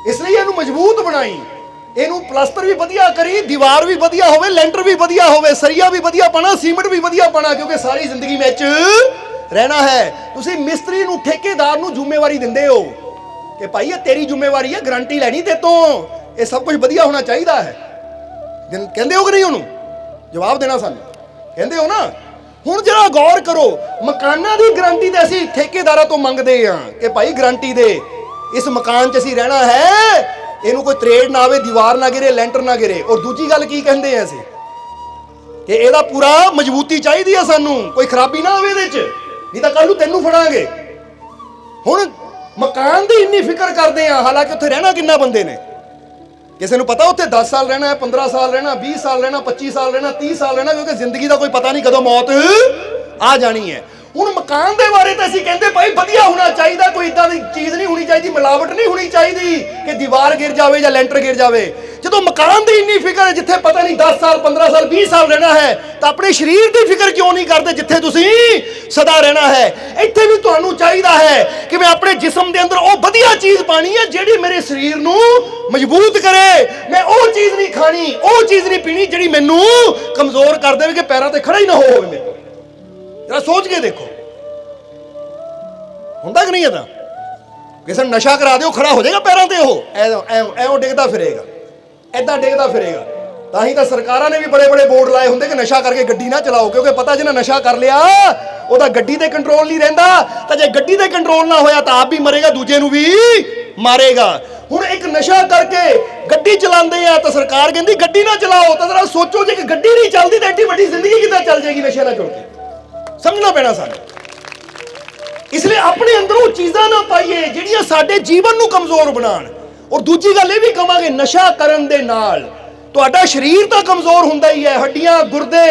Speaker 1: ਇਸ ਲਈ ਇਹਨੂੰ ਮਜ਼ਬੂਤ ਬਣਾਈ, ਇਹਨੂੰ ਪਲਾਸਟਰ ਵੀ ਵਧੀਆ ਕਰੀ, ਦੀਵਾਰ ਵੀ ਵਧੀਆ ਹੋਵੇ, ਲੈਂਟਰ ਵੀ ਵਧੀਆ ਹੋਵੇ, ਸਰੀਆ ਵੀ ਵਧੀਆ ਪਾਣਾ, ਸੀਮੈਂਟ ਵੀ ਵਧੀਆ ਪਾਣਾ, ਕਿਉਂਕਿ ਸਾਰੀ ਜ਼ਿੰਦਗੀ ਵਿੱਚ ਰਹਿਣਾ ਹੈ। ਤੁਸੀਂ ਮਿਸਤਰੀ ਨੂੰ, ਠੇਕੇਦਾਰ ਨੂੰ ਜ਼ਿੰਮੇਵਾਰੀ ਦਿੰਦੇ ਹੋ ਕਿ ਭਾਈ ਇਹ ਤੇਰੀ ਜ਼ਿੰਮੇਵਾਰੀ ਹੈ, ਗਾਰੰਟੀ ਲੈਣੀ ਤੇ ਤੋਂ, ਇਹ ਸਭ ਕੁਝ ਵਧੀਆ ਹੋਣਾ ਚਾਹੀਦਾ ਹੈ। ਕਹਿੰਦੇ ਹੋ ਕਿ ਨਹੀਂ? ਉਹਨੂੰ ਜਵਾਬ ਦੇਣਾ ਸਾਨੂੰ, ਕਹਿੰਦੇ ਹੋ ਨਾ? ਹੁਣ ਜਰਾ ਗੌਰ ਕਰੋ, ਮਕਾਨਾਂ ਦੀ ਗਾਰੰਟੀ ਤੇ ਅਸੀਂ ਠੇਕੇਦਾਰਾਂ ਤੋਂ ਮੰਗਦੇ ਹਾਂ ਕਿ ਭਾਈ ਗਾਰੰਟੀ ਦੇ, ਇਸ ਮਕਾਨ 'ਚ ਅਸੀਂ ਰਹਿਣਾ ਹੈ, ਇਹਨੂੰ ਕੋਈ ਤਰੇੜ ਨਾ ਆਵੇ, ਦੀਵਾਰ ਨਾ ਗਿਰੇ, ਲੈਂਟਰ ਨਾ ਗਿਰੇ। ਔਰ ਦੂਜੀ ਗੱਲ ਕੀ ਕਹਿੰਦੇ ਆ ਅਸੀਂ ਕਿ ਇਹਦਾ ਪੂਰਾ ਮਜ਼ਬੂਤੀ ਚਾਹੀਦੀ ਹੈ ਸਾਨੂੰ, ਕੋਈ ਖਰਾਬੀ ਨਾ ਆਵੇ ਇਹਦੇ 'ਚ, ਨਹੀਂ ਤਾਂ ਕੱਲ ਨੂੰ ਤੈਨੂੰ ਫੜਾਂਗੇ। ਹੁਣ ਮਕਾਨ ਦੀ ਇੰਨੀ ਫਿਕਰ ਕਰਦੇ ਆ, ਹਾਲਾਂਕਿ ਉੱਥੇ ਰਹਿਣਾ ਕਿੰਨਾ ਬੰਦੇ ਨੇ? ਕਿਸੇ ਨੂੰ ਪਤਾ ਉੱਥੇ 10 ਸਾਲ ਰਹਿਣਾ ਹੈ, 15 ਸਾਲ ਰਹਿਣਾ, 20 ਸਾਲ ਰਹਿਣਾ, 25 ਸਾਲ ਰਹਿਣਾ, 30 ਸਾਲ ਰਹਿਣਾ, ਕਿਉਂਕਿ ਜ਼ਿੰਦਗੀ ਦਾ ਕੋਈ ਪਤਾ ਨਹੀਂ ਕਦੋਂ ਮੌਤ ਆ ਜਾਣੀ ਹੈ। ਹੁਣ ਮਕਾਨ ਦੇ ਬਾਰੇ ਤਾਂ ਅਸੀਂ ਕਹਿੰਦੇ ਭਾਈ ਵਧੀਆ ਹੋਣਾ ਚਾਹੀਦਾ, ਕੋਈ ਇਦਾਂ ਦੀ ਚੀਜ਼ ਨਹੀਂ ਹੋਣੀ ਚਾਹੀਦੀ, ਮਿਲਾਵਟ ਨਹੀਂ ਹੋਣੀ ਚਾਹੀਦੀ ਕਿ ਦੀਵਾਰ ਗਿਰ ਜਾਵੇ ਜਾਂ ਲੈਂਟਰ ਗਿਰ ਜਾਵੇ। ਜਦੋਂ ਮਕਾਨ ਦੀ ਇੰਨੀ ਫਿਕਰ ਹੈ ਜਿੱਥੇ ਪਤਾ ਨਹੀਂ 10 ਸਾਲ 15 ਸਾਲ 20 ਸਾਲ ਰਹਿਣਾ ਹੈ, ਤਾਂ ਆਪਣੇ ਸਰੀਰ ਦੀ ਫਿਕਰ ਕਿਉਂ ਨਹੀਂ ਕਰਦੇ ਜਿੱਥੇ ਤੁਸੀਂ ਸਦਾ ਰਹਿਣਾ ਹੈ? ਇੱਥੇ ਵੀ ਤੁਹਾਨੂੰ ਚਾਹੀਦਾ ਹੈ ਕਿ ਮੈਂ ਆਪਣੇ ਜਿਸਮ ਦੇ ਅੰਦਰ ਉਹ ਵਧੀਆ ਚੀਜ਼ ਪਾਣੀ ਹੈ ਜਿਹੜੀ ਮੇਰੇ ਸਰੀਰ ਨੂੰ ਮਜ਼ਬੂਤ ਕਰੇ। ਮੈਂ ਉਹ ਚੀਜ਼ ਨਹੀਂ ਖਾਣੀ, ਉਹ ਚੀਜ਼ ਨਹੀਂ ਪੀਣੀ ਜਿਹੜੀ ਮੈਨੂੰ ਕਮਜ਼ੋਰ ਕਰ ਦੇਵੇ ਕਿ ਪੈਰਾਂ ਤੇ ਖੜਾ ਹੀ ਨਾ ਹੋਵੇ ਮੇਰੇ। ਜਰਾ ਸੋਚ ਕੇ ਦੇਖੋ, ਹੁੰਦਾ ਕਿ ਨਹੀਂ? ਇਹਦਾ ਕਿਸੇ ਨੂੰ ਨਸ਼ਾ ਕਰਾ ਦਿਓ, ਖੜਾ ਹੋ ਜਾਏਗਾ ਪੈਰਾਂ ਤੇ, ਉਹ ਐਂ ਡਿੱਗਦਾ ਫਿਰੇਗਾ, ਐਦਾਂ ਡਿੱਗਦਾ ਫਿਰੇਗਾ। ਤਾਂ ਹੀ ਤਾਂ ਸਰਕਾਰਾਂ ਨੇ ਵੀ ਬੜੇ ਬੜੇ ਬੋਰਡ ਲਾਏ ਹੁੰਦੇ ਕਿ ਨਸ਼ਾ ਕਰਕੇ ਗੱਡੀ ਨਾ ਚਲਾਓ, ਕਿਉਂਕਿ ਪਤਾ ਜਿਹਨੇ ਨਸ਼ਾ ਕਰ ਲਿਆ ਉਹਦਾ ਗੱਡੀ ਤੇ ਕੰਟਰੋਲ ਨਹੀਂ ਰਹਿੰਦਾ, ਤਾਂ ਜੇ ਗੱਡੀ ਤੇ ਕੰਟਰੋਲ ਨਾ ਹੋਇਆ ਤਾਂ ਆਪ ਵੀ ਮਰੇਗਾ, ਦੂਜੇ ਨੂੰ ਵੀ ਮਾਰੇਗਾ। ਹੁਣ ਇੱਕ ਨਸ਼ਾ ਕਰਕੇ ਗੱਡੀ ਚਲਾਉਂਦੇ ਆ ਤਾਂ ਸਰਕਾਰ ਕਹਿੰਦੀ ਗੱਡੀ ਨਾ ਚਲਾਓ। ਤਾਂ ਜ਼ਰਾ ਸੋਚੋ, ਜੇ ਕਿ ਗੱਡੀ ਨਹੀਂ ਚੱਲਦੀ ਤਾਂ ਐਡੀ ਵੱਡੀ ਜ਼ਿੰਦਗੀ ਕਿੱਦਾਂ ਚੱਲ ਜਾਏਗੀ ਨਸ਼ੇ ਨਾਲ ਜੁੜ ਕੇ? ਸਮਝਣਾ ਪੈਣਾ ਸਾਨੂੰ। ਇਸ ਲਈ ਆਪਣੇ ਅੰਦਰ ਉਹ ਚੀਜ਼ਾਂ ਨਾ ਪਾਈਏ ਜਿਹੜੀਆਂ ਸਾਡੇ ਜੀਵਨ ਨੂੰ ਕਮਜ਼ੋਰ ਬਣਾਉਣ। ਔਰ ਦੂਜੀ ਗੱਲ ਇਹ ਵੀ ਕਵਾਂਗੇ, ਨਸ਼ਾ ਕਰਨ ਦੇ ਨਾਲ ਤੁਹਾਡਾ ਸਰੀਰ ਤਾਂ ਕਮਜ਼ੋਰ ਹੁੰਦਾ ਹੀ ਹੈ, ਹੱਡੀਆਂ, ਗੁਰਦੇ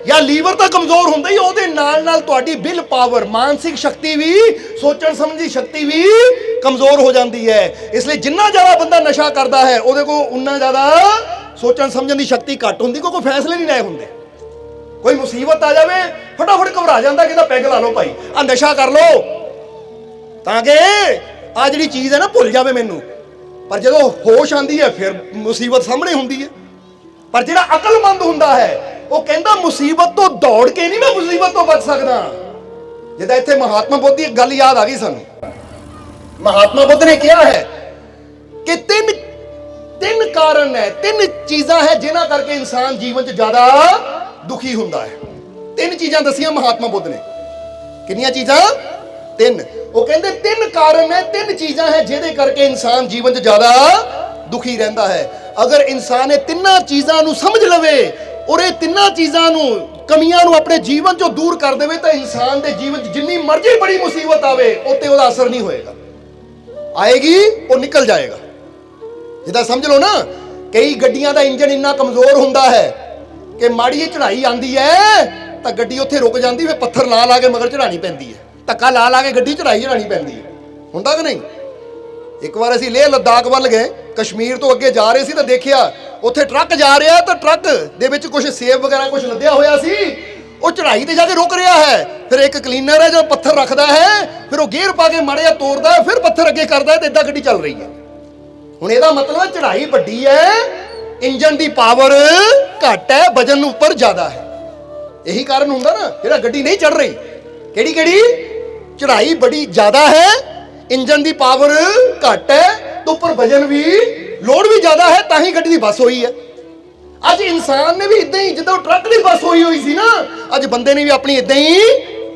Speaker 1: ਜਾਂ ਲੀਵਰ ਤਾਂ ਕਮਜ਼ੋਰ ਹੁੰਦਾ ਹੀ, ਉਹਦੇ ਨਾਲ ਨਾਲ ਤੁਹਾਡੀ ਵਿਲ ਪਾਵਰ, ਮਾਨਸਿਕ ਸ਼ਕਤੀ ਵੀ, ਸੋਚਣ ਸਮਝਣ ਦੀ ਸ਼ਕਤੀ ਵੀ ਕਮਜ਼ੋਰ ਹੋ ਜਾਂਦੀ ਹੈ। ਇਸ ਲਈ ਜਿੰਨਾ ਜ਼ਿਆਦਾ ਬੰਦਾ ਨਸ਼ਾ ਕਰਦਾ ਹੈ ਉਹਦੇ ਕੋਲ ਉਨਾ ਜ਼ਿਆਦਾ ਸੋਚਣ ਸਮਝਣ ਦੀ ਸ਼ਕਤੀ ਘੱਟ ਹੁੰਦੀ, ਕਿਉਂਕਿ ਫੈਸਲੇ ਨਹੀਂ ਲੈ ਹੁੰਦੇ। ਕੋਈ ਮੁਸੀਬਤ ਆ ਜਾਵੇ ਫਟਾਫਟ ਘਬਰਾ ਜਾਂਦਾ, ਕਹਿੰਦਾ ਪੈਗ ਲਾ ਲਓ ਭਾਈ, ਆ ਨਸ਼ਾ ਕਰ ਲਓ ਤਾਂ ਕਿ ਆ ਜਿਹੜੀ ਚੀਜ਼ ਹੈ ਨਾ ਭੁੱਲ ਜਾਵੇ ਮੈਨੂੰ। ਪਰ ਜਦੋਂ ਹੋਸ਼ ਆਂਦੀ ਹੈ ਫਿਰ ਮੁਸੀਬਤ ਸਾਹਮਣੇ ਹੁੰਦੀ ਹੈ। ਪਰ ਜਿਹੜਾ ਅਕਲਮੰਦ ਹੁੰਦਾ ਹੈ ਉਹ ਕਹਿੰਦਾ ਮੁਸੀਬਤ ਤੋਂ ਦੌੜ ਕੇ ਨਹੀਂ ਮੈਂ ਮੁਸੀਬਤ ਤੋਂ ਬਚ ਸਕਦਾ। ਜਿੱਦਾਂ ਇੱਥੇ ਮਹਾਤਮਾ ਬੁੱਧ ਦੀ ਇੱਕ ਗੱਲ ਯਾਦ ਆ ਗਈ ਸਾਨੂੰ। ਮਹਾਤਮਾ ਬੁੱਧ ਨੇ ਕਿਹਾ ਹੈ ਕਿ ਤਿੰਨ ਕਾਰਨ ਹੈ, ਤਿੰਨ ਚੀਜ਼ਾਂ ਹੈ ਜਿਨ੍ਹਾਂ ਕਰਕੇ ਇਨਸਾਨ ਜੀਵਨ 'ਚ ਜ਼ਿਆਦਾ ਦੁਖੀ ਹੁੰਦਾ ਹੈ। ਤਿੰਨ ਚੀਜ਼ਾਂ ਦੱਸੀਆਂ ਮਹਾਤਮਾ ਬੁੱਧ ਨੇ। ਕਿੰਨੀਆਂ ਚੀਜ਼ਾਂ? ਤਿੰਨ। ਉਹ ਕਹਿੰਦੇ ਤਿੰਨ ਕਾਰਨ ਹੈ, ਤਿੰਨ ਚੀਜ਼ਾਂ ਹੈ ਜਿਹਦੇ ਕਰਕੇ ਇਨਸਾਨ ਜੀਵਨ 'ਚ ਜ਼ਿਆਦਾ ਦੁਖੀ ਰਹਿੰਦਾ ਹੈ। ਅਗਰ ਇਨਸਾਨ ਇਹ ਤਿੰਨਾਂ ਚੀਜ਼ਾਂ ਨੂੰ ਸਮਝ ਲਵੇ ਔਰ ਇਹ ਤਿੰਨਾਂ ਚੀਜ਼ਾਂ ਨੂੰ, ਕਮੀਆਂ ਨੂੰ ਆਪਣੇ ਜੀਵਨ 'ਚੋਂ ਦੂਰ ਕਰ ਦੇਵੇ ਤਾਂ ਇਨਸਾਨ ਦੇ ਜੀਵਨ 'ਚ ਜਿੰਨੀ ਮਰਜ਼ੀ ਬੜੀ ਮੁਸੀਬਤ ਆਵੇ ਉੱਤੇ ਉਹਦਾ ਅਸਰ ਨਹੀਂ ਹੋਏਗਾ। ਆਏਗੀ ਉਹ ਨਿਕਲ ਜਾਏਗਾ। ਜਿੱਦਾਂ ਸਮਝ ਲਓ ਨਾ, ਕਈ ਗੱਡੀਆਂ ਦਾ ਇੰਜਨ ਇੰਨਾ ਕਮਜ਼ੋਰ ਹੁੰਦਾ ਹੈ ਕਿ ਮਾੜੀ ਜਿਹੀ ਚੜਾਈ ਆਂਦੀ ਹੈ ਤਾਂ ਗੱਡੀ ਉੱਥੇ ਰੁਕ ਜਾਂਦੀ, ਫਿਰ ਪੱਥਰ ਲਾ ਲਾ ਕੇ ਮਗਰ ਚੜਾਣੀ ਪੈਂਦੀ ਹੈ, ਧੱਕਾ ਲਾ ਲਾ ਕੇ ਗੱਡੀ ਚੜਾਣੀ ਪੈਂਦੀ ਹੈ। ਹੁੰਦਾ ਕਿ ਨਹੀਂ? ਇੱਕ ਵਾਰ ਅਸੀਂ ਲੇਹ ਲੱਦਾਖ ਵੱਲ ਗਏ, ਕਸ਼ਮੀਰ ਤੋਂ ਅੱਗੇ ਜਾ ਰਹੇ ਸੀ ਤਾਂ ਦੇਖਿਆ ਉੱਥੇ ਟਰੱਕ ਜਾ ਰਿਹਾ ਤਾਂ ਟਰੱਕ ਦੇ ਵਿੱਚ ਕੁਝ ਸੇਬ ਵਗੈਰਾ ਕੁਝ ਲੱਦਿਆ ਹੋਇਆ ਸੀ, ਉਹ ਚੜਾਈ ਤੇ ਜਾ ਕੇ ਰੁਕ ਰਿਹਾ ਹੈ। ਫਿਰ ਇੱਕ ਕਲੀਨਰ ਹੈ ਜੋ ਪੱਥਰ ਰੱਖਦਾ ਹੈ, ਫਿਰ ਉਹ ਗੇਅਰ ਪਾ ਕੇ ਮਾੜਾ ਜਿਹਾ ਤੋੜਦਾ ਹੈ, ਫਿਰ ਪੱਥਰ ਅੱਗੇ ਕਰਦਾ ਹੈ ਤੇ ਇਦਾਂ ਗੱਡੀ ਚੱਲ ਰਹੀ ਹੈ। ਹੁਣ ਇਹਦਾ ਮਤਲਬ ਚੜਾਈ ਵੱਡੀ ਹੈ, ਇੰਜਨ ਦੀ ਪਾਵਰ ਘੱਟ ਹੈ, ਵਜਨ ਉੱਪਰ ਜ਼ਿਆਦਾ ਹੈ। ਇਹੀ ਕਾਰਨ ਹੁੰਦਾ ਨਾ ਜਿਹੜਾ ਗੱਡੀ ਨਹੀਂ ਚੜ ਰਹੀ। ਕਿਹੜੀ ਚੜਾਈ ਬੜੀ ਜ਼ਿਆਦਾ ਹੈ, ਇੰਜਨ ਦੀ ਪਾਵਰ ਘੱਟ ਹੈ ਤੇ ਉੱਪਰ ਵਜਨ ਵੀ, ਲੋਡ ਵੀ ਜ਼ਿਆਦਾ ਹੈ, ਤਾਂ ਹੀ ਗੱਡੀ ਦੀ ਬੱਸ ਹੋਈ ਹੈ। ਅੱਜ ਇਨਸਾਨ ਨੇ ਵੀ ਇਦਾਂ ਹੀ, ਜਿੱਦਾਂ ਟਰੱਕ ਦੀ ਬੱਸ ਹੋਈ ਸੀ ਨਾ, ਅੱਜ ਬੰਦੇ ਨੇ ਵੀ ਆਪਣੀ ਇਦਾਂ ਹੀ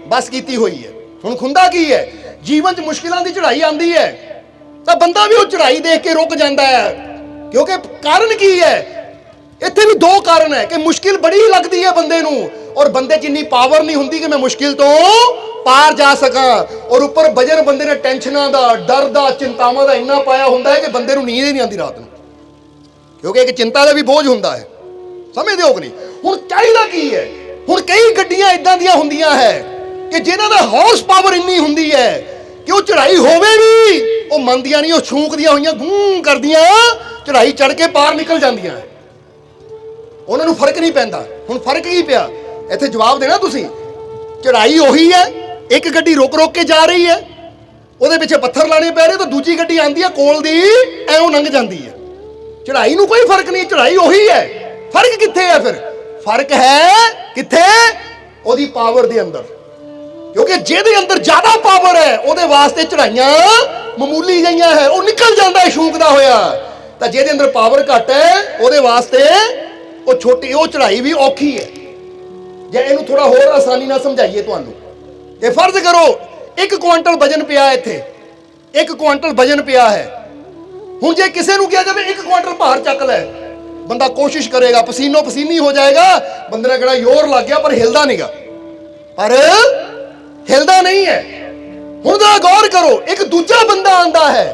Speaker 1: ਬੱਸ ਕੀਤੀ ਹੋਈ ਹੈ। ਹੁਣ ਹੁੰਦਾ ਕੀ ਹੈ, ਜੀਵਨ 'ਚ ਮੁਸ਼ਕਿਲਾਂ ਦੀ ਚੜਾਈ ਆਉਂਦੀ ਹੈ ਤਾਂ ਬੰਦਾ ਵੀ ਉਹ ਚੜਾਈ ਦੇਖ ਕੇ ਰੁਕ ਜਾਂਦਾ ਹੈ। ਕਿਉਂਕਿ ਕਾਰਨ ਕੀ ਹੈ? ਇੱਥੇ ਵੀ ਦੋ ਕਾਰਨ ਹੈ ਕਿ ਮੁਸ਼ਕਿਲ ਬੜੀ ਲੱਗਦੀ ਹੈ ਬੰਦੇ ਨੂੰ, ਔਰ ਬੰਦੇ 'ਚ ਇੰਨੀ ਪਾਵਰ ਨਹੀਂ ਹੁੰਦੀ ਕਿ ਮੈਂ ਮੁਸ਼ਕਿਲ ਤੋਂ ਪਾਰ ਜਾ ਸਕਾਂ। ਔਰ ਉੱਪਰ ਵਜਨ ਬੰਦੇ ਨੇ ਟੈਨਸ਼ਨਾਂ ਦਾ, ਡਰ ਦਾ, ਚਿੰਤਾਵਾਂ ਦਾ ਇੰਨਾ ਪਾਇਆ ਹੁੰਦਾ ਹੈ ਕਿ ਬੰਦੇ ਨੂੰ ਨੀਂਦ ਹੀ ਨਹੀਂ ਆਉਂਦੀ ਰਾਤ ਨੂੰ, ਕਿਉਂਕਿ ਇੱਕ ਚਿੰਤਾ ਦਾ ਵੀ ਬੋਝ ਹੁੰਦਾ ਹੈ। ਸਮਝਦੇ ਹੋ ਕਿ ਨਹੀਂ? ਹੁਣ ਚਾਹੀਦਾ ਕੀ ਹੈ? ਹੁਣ ਕਈ ਗੱਡੀਆਂ ਇਦਾਂ ਦੀਆਂ ਹੁੰਦੀਆਂ ਹੈ ਕਿ ਜਿਨ੍ਹਾਂ ਦਾ ਹਾਰਸ ਪਾਵਰ ਇੰਨੀ ਹੁੰਦੀ ਹੈ ਕਿ ਉਹ ਚੜਾਈ ਹੋਵੇ ਵੀ ਉਹ ਮੰਨਦੀਆਂ ਨਹੀਂ, ਉਹ ਛੂਕਦੀਆਂ ਹੋਈਆਂ ਗੂੰ ਕਰਦੀਆਂ ਚੜਾਈ ਚੜ ਕੇ ਪਾਰ ਨਿਕਲ ਜਾਂਦੀਆਂ। ਉਹਨਾਂ ਨੂੰ ਫਰਕ ਨਹੀਂ ਪੈਂਦਾ। ਹੁਣ ਫਰਕ ਕੀ ਪਿਆ ਇੱਥੇ? ਜਵਾਬ ਦੇਣਾ ਤੁਸੀਂ। ਚੜਾਈ ਉਹੀ ਹੈ, ਇੱਕ ਗੱਡੀ ਰੁਕ ਕੇ ਜਾ ਰਹੀ ਹੈ, ਉਹਦੇ ਪਿੱਛੇ ਪੱਥਰ ਲਾਣੇ ਪੈ ਰਹੇ, ਤਾਂ ਦੂਜੀ ਗੱਡੀ ਆਂਦੀ ਹੈ ਕੋਲ ਦੀ, ਐਉਂ ਲੰਘ ਜਾਂਦੀ ਹੈ। ਚੜਾਈ ਨੂੰ ਕੋਈ ਫਰਕ ਨਹੀਂ, ਚੜਾਈ ਉਹੀ ਹੈ। ਫਰਕ ਕਿੱਥੇ ਹੈ ਫਿਰ? ਫਰਕ ਹੈ ਕਿੱਥੇ? ਉਹਦੀ ਪਾਵਰ ਦੇ ਅੰਦਰ। ਕਿਉਂਕਿ ਜਿਹਦੇ ਅੰਦਰ ਜ਼ਿਆਦਾ ਪਾਵਰ ਹੈ ਉਹਦੇ ਵਾਸਤੇ ਚੜਾਈਆਂ ਮਾਮੂਲੀ ਜਿਹੀਆਂ ਹੈ, ਉਹ ਨਿਕਲ ਜਾਂਦਾ ਹੈ ਸ਼ੌਂਕਦਾ ਹੋਇਆ। ਤਾਂ ਜਿਹਦੇ ਅੰਦਰ ਪਾਵਰ ਘੱਟ ਹੈ ਉਹਦੇ ਵਾਸਤੇ ਉਹ ਛੋਟੀ, ਉਹ ਚੜਾਈ ਵੀ ਔਖੀ ਹੈ। ਜੇ ਇਹਨੂੰ ਥੋੜਾ ਹੋਰ ਆਸਾਨੀ ਨਾਲ ਸਮਝਾਈਏ ਤੁਹਾਨੂੰ, ਇਹ ਫਰਜ਼ ਕਰੋ 1 ਕੁਆਂਟਲ ਵਜਨ ਪਿਆ ਇੱਥੇ, 1 ਕੁਆਂਟਲ ਵਜਨ ਪਿਆ ਹੈ। ਹੁਣ ਜੇ ਕਿਸੇ ਨੂੰ ਕਿਹਾ ਜਾਵੇ 1 ਕੁਆਂਟਲ ਭਾਰ ਚੱਕ ਲੈ, ਬੰਦਾ ਕੋਸ਼ਿਸ਼ ਕਰੇਗਾ, ਪਸੀਨੋ ਪਸੀਨੀ ਹੋ ਜਾਏਗਾ, ਬੰਦੇ ਨੇ ਕਿਹੜਾ ਜ਼ੋਰ ਲੱਗ ਗਿਆ, ਪਰ ਹਿਲਦਾ ਨਹੀਂਗਾ। ਪਰ ਹਿਲਦਾ ਨਹੀਂ ਹੈ। ਹੁਣ ਜਰਾ ਗੌਰ ਕਰੋ, ਇੱਕ ਦੂਜਾ ਬੰਦਾ ਆਂਦਾ ਹੈ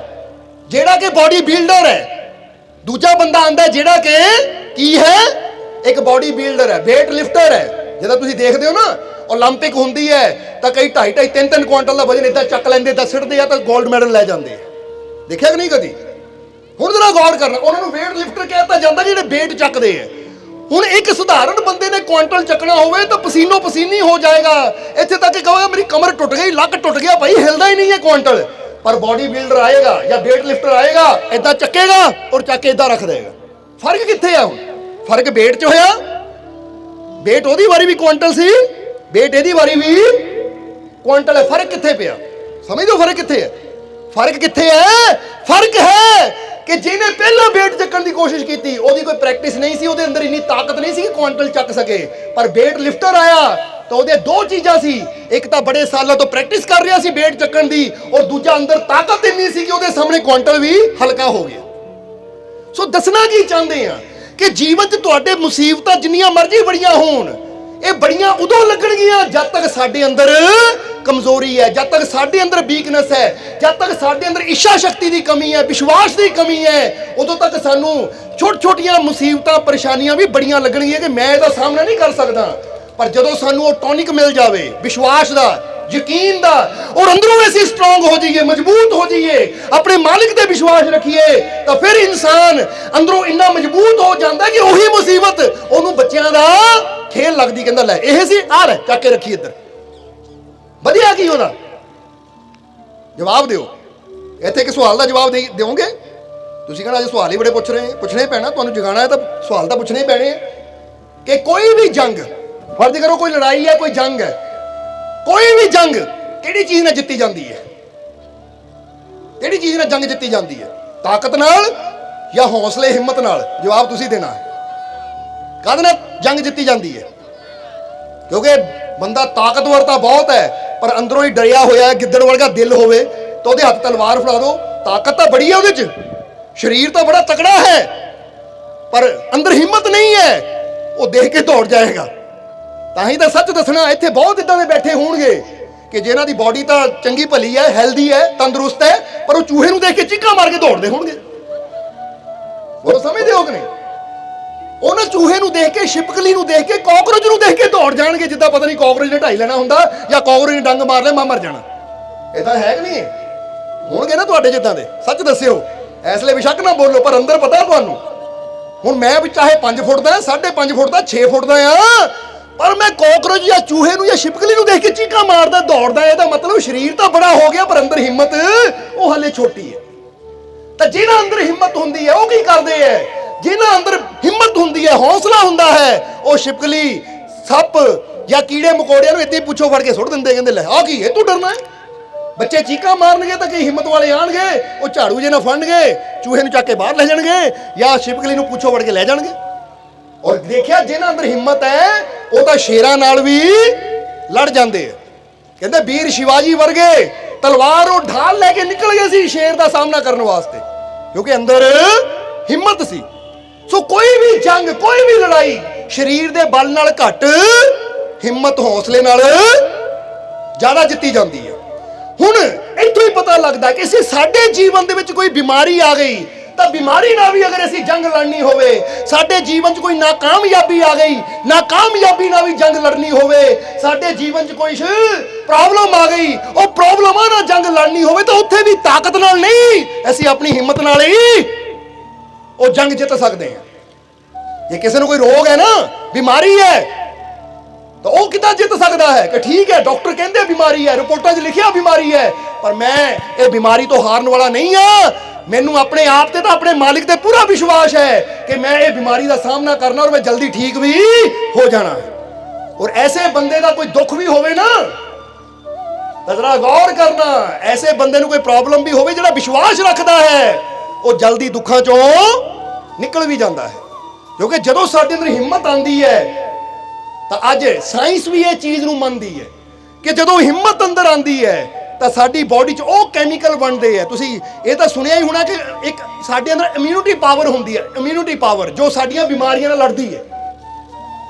Speaker 1: ਜਿਹੜਾ ਕਿ ਬਾਡੀ ਬਿਲਡਰ ਹੈ। ਦੂਜਾ ਬੰਦਾ ਆਂਦਾ ਜਿਹੜਾ ਕਿ ਕੀ ਹੈ? ਇੱਕ ਬਾਡੀ ਬਿਲਡਰ ਹੈ, ਵੇਟ ਲਿਫਟਰ ਹੈ। ਜਦੋਂ ਤੁਸੀਂ ਦੇਖਦੇ ਹੋ ਨਾ ਓਲੰਪਿਕ ਹੁੰਦੀ ਹੈ ਤਾਂ ਕਈ 2.5 3 ਕੁਆਂਟਲ ਦਾ ਵਜਨ ਇਦਾਂ ਚੱਕ ਲੈਂਦੇ, ਤਾਂ ਸਿੱਟਦੇ ਆ ਤਾਂ 골ਡ ਮੈਡਲ ਲੈ ਜਾਂਦੇ। ਦੇਖਿਆ ਕਿ ਨਹੀਂ ਕਦੀ? ਹੁਣ ਜਰਾ ਗੌਰ ਕਰਨਾ, ਉਹਨਾਂ ਨੂੰ ਵੇਟ ਲਿਫਟਰ ਕਹਿਤਾ ਜਾਂਦਾ ਜਿਹੜੇ ਵੇਟ ਚੱਕਦੇ ਆ। ਹੁਣ ਇੱਕ ਸਧਾਰਨ ਬੰਦੇ ਨੇ ਕੁਆਂਟਲ ਚੱਕਣਾ ਹੋਵੇ ਤਾਂ ਪਸੀਨੋ ਪਸੀਨੀ ਹੋ ਜਾਏਗਾ, ਇੱਥੇ ਤੱਕ ਕਿ ਕਹੇਗਾ ਮੇਰੀ ਕਮਰ ਟੁੱਟ ਗਈ, ਲੱਕ ਟੁੱਟ ਗਿਆ, ਭਾਈ ਹਿਲਦਾ ਹੀ ਨਹੀਂ ਹੈ ਕੁਆਂਟਲ। ਪਰ ਬਾਡੀ ਬਿਲਡਰ ਆਏਗਾ ਜਾਂ ਵੇਟ ਲਿਫਟਰ ਆਏਗਾ, ਇਦਾਂ ਚੱਕੇਗਾ ਔਰ ਚੱਕ ਕੇ ਇਦਾਂ ਰੱਖ ਦੇਗਾ। ਫਰਕ ਕਿੱਥੇ ਆ? ਹੁਣ ਫਰਕ ਵੇਟ 'ਚ ਹੋਇਆ। ਵੇਟ ਉਹਦੀ ਵਾਰੀ ਵੀ ਕੁਆਂਟਲ ਸੀ, ਵੇਟ ਇਹਦੀ ਵਾਰੀ ਵੀ ਕੁਆਂਟਲ ਹੈ। ਫਰਕ ਕਿੱਥੇ ਪਿਆ? समझदे हो फर्क कित्थे है? फर्क कित्थे है? फर्क है कि जिन्हें पहला वेट चकण की कोशिश की थी, ओदी कोई प्रैक्टिस नहीं सी, ओदे अंदर इन्नी ताकत नहीं सी कि क्वांटल चक सके। पर वेट लिफ्टर आया तो ओदे दो चीज़ां सी, एक तो बड़े सालों तो प्रैक्टिस कर रहा सी वेट चकण दी, और दूजा अंदर ताकत इन्नी सी कि ओदे सामने क्वांटल भी हल्का हो गया। सो दसना की चाहते हैं कि जीवन च तुहाडे मुसीबतां जिन्नियां मर्जी बड़ियां होण, ये बड़ियां उदों लगणगियां जद तक साडे अंदर कमजोरी है, जब तक साडे अंदर वीकनेस है, जब तक साडे अंदर इच्छा शक्ति की कमी है, विश्वास की कमी है, उदों तक सानू छोटी छोटियां मुसीबतां परेशानियां भी बड़ियां लगणगियां कि मैं इसदा सामना नहीं कर सकदा। पर जदों सानू वो टॉनिक मिल जाए विश्वास का, यकीन का, और अंदरों ऐसी स्ट्रोंग हो जाइए, मजबूत हो जाइए, अपने मालिक पे विश्वास रखिए, तो फिर इंसान अंदरों इन्ना मजबूत हो जाता है कि वही मुसीबत उन्होंने बच्चों का खेल लगती, कहता लै यह सी आ रहा चक के रखी इधर, वधिया की होना। जवाब दिओ, इत्थे एक सवाल का जवाब दोगे? तुसीं कहना अज सवाल ही बड़े पूछ रहे हैं, पूछने ही पैना, तुहानूं जगाना है तो सवाल तो पूछने ही पैने कि कोई भी जंग, फर्ज करो कोई लड़ाई है, कोई जंग है, कोई भी जंग किहड़ी चीज़ नाल जित्ती जाती है? किहड़ी चीज़ नाल जंग जित्ती जाती है? ताकत नाल या हौसले हिम्मत नाल? जवाब तुसीं देना है। काहदे नाल जंग जित्ती जाती है? क्योंकि बंदा ताकतवर तो बहुत है पर अंदरों ही डरिया होया है, गिद्दड़ वर्गा दिल होवे तो उहदे हत्थ तलवार फड़ा दो, ताकत तो बड़ी है उहदे च, शरीर तो बड़ा तकड़ा है पर अंदर हिम्मत नहीं है, वो देख के दौड़ जाएगा। ताही तो सच दसना, इत्थे बहुत इदां दे बैठे होणगे कि जिन्हां दी बॉडी तो चंगी भली है, हैल्दी है, तंदुरुस्त है, पर वो चूहे नूं देख के चीकां मार के दौड़दे होणगे। वो समझदे हो कि नहीं? उन्हें चूहे नूं देख के, छिपकली नूं देख के, कॉकरोच नूं देख के दौड़ जाणगे जिद्दां पता नहीं कॉकरोच ने ढाई लेना हुंदा या कॉकरोच ने डंग मार लिया मैं मर जाना। इदां है कि नहीं? होणगे ना तुहाडे जिद्दां दे? सच दस्सिओ, इसलिए बेशक ना बोलो, पर अंदर पता तुहानूं। हुण मैं भी चाहे 5 फुट दा, 5.5 फुट दा, 6 फुट दा आ, पर मैं कॉकरोच या चूहे नूं या छिपकली नूं देख के चीकां मारदा दौड़दा, इहदा मतलब शरीर तो बड़ा हो गया पर अंदर हिम्मत वो हले छोटी है। तो जिन्हां अंदर हिम्मत हुंदी है वो की करदे है? जिन्हां अंदर हिम्मत हुंदी है, हौसला हुंदा है, वो छिपकली, सप या कीड़े मकोड़िਆਂ ਨੂੰ ਇੱਥੇ ਪੁੱਛੋ ਫੜ ਕੇ ਸੁੱਟ ਦਿੰਦੇ, ਕਹਿੰਦੇ ਲੈ ਆ ਕੀ ਹੈ ਤੂੰ ਡਰਨਾ है? ਬੱਚੇ ਚੀਕਾਂ ਮਾਰਨਗੇ ਤਾਂ ਕਈ ਹਿੰਮਤ ਵਾਲੇ ਆਣਗੇ, ਉਹ ਝਾੜੂ ਜੇ ਨਾਲ ਫੜਨਗੇ, ਚੂਹੇ ਨੂੰ ਚੱਕ ਕੇ ਬਾਹਰ ਲੈ ਜਾਣਗੇ ਜਾਂ छिपकली ਨੂੰ ਪੁੱਛੋ ਫੜ ਕੇ ਲੈ ਜਾਣਗੇ। और देखिया जिन्हां अंदर हिम्मत है वो तो शेरां नाल भी लड़ जाते हैं। कहते वीर शिवाजी वर्गे तलवार और ढाल लेके निकल गए सी शेर का सामना करने वास्ते, क्योंकि अंदर हिम्मत सी। सो कोई भी जंग, कोई भी लड़ाई शरीर के बल नाल घट, हिम्मत हौसले नाल ज्यादा जित्ती जाती है। हुण इत्थों ही पता लगता कि इसे साडे जीवन दे विच कोई बीमारी आ गई तो बीमारी ना भी अगर ऐसी जंग लड़नी होवे, साडे जीवन च कोई नाकामयाबी आ गई, नाकामयाबी ना भी जंग लड़नी होवे, साडे जीवन च कोई प्रॉब्लम आ गई, वो प्रॉब्लमां ना जंग लड़नी होवे तो उत्थे भी ताकत नाल नहीं, ऐसी अपनी हिम्मत नाल ही वो जंग जित सकते हैं। जे किसी को कोई रोग है ना, बीमारी है, तो वो कितना जित सकता है कि ठीक है डॉक्टर कहते बीमारी है, रिपोर्टां च लिखिया बीमारी है, पर मैं ये बीमारी तो हारन वाला नहीं हाँ, मैनू अपने आप ते तो अपने मालिक ते पूरा विश्वास है कि मैं ये बीमारी का सामना करना और मैं जल्दी ठीक भी हो जाना। और ऐसे बंदे का कोई दुख भी होवे ना, तो जरा गौर करना, ऐसे बंदे नू कोई प्रॉब्लम भी होवे, जिहड़ा विश्वास रखता है वो जल्दी दुखों चों निकल भी जाता है। क्योंकि जदों साडे अंदर हिम्मत आती है तो अज साइंस भी ये चीज़ नू मनदी है कि जदों हिम्मत अंदर आती है तो साडी बॉडी च वो कैमिकल बनते हैं। तुसीं ये तो सुनिया ही होना कि एक साडे अंदर इम्यूनिटी पावर होंदी है, इम्यूनिटी पावर जो साडियां बीमारियां नाल लड़दी है।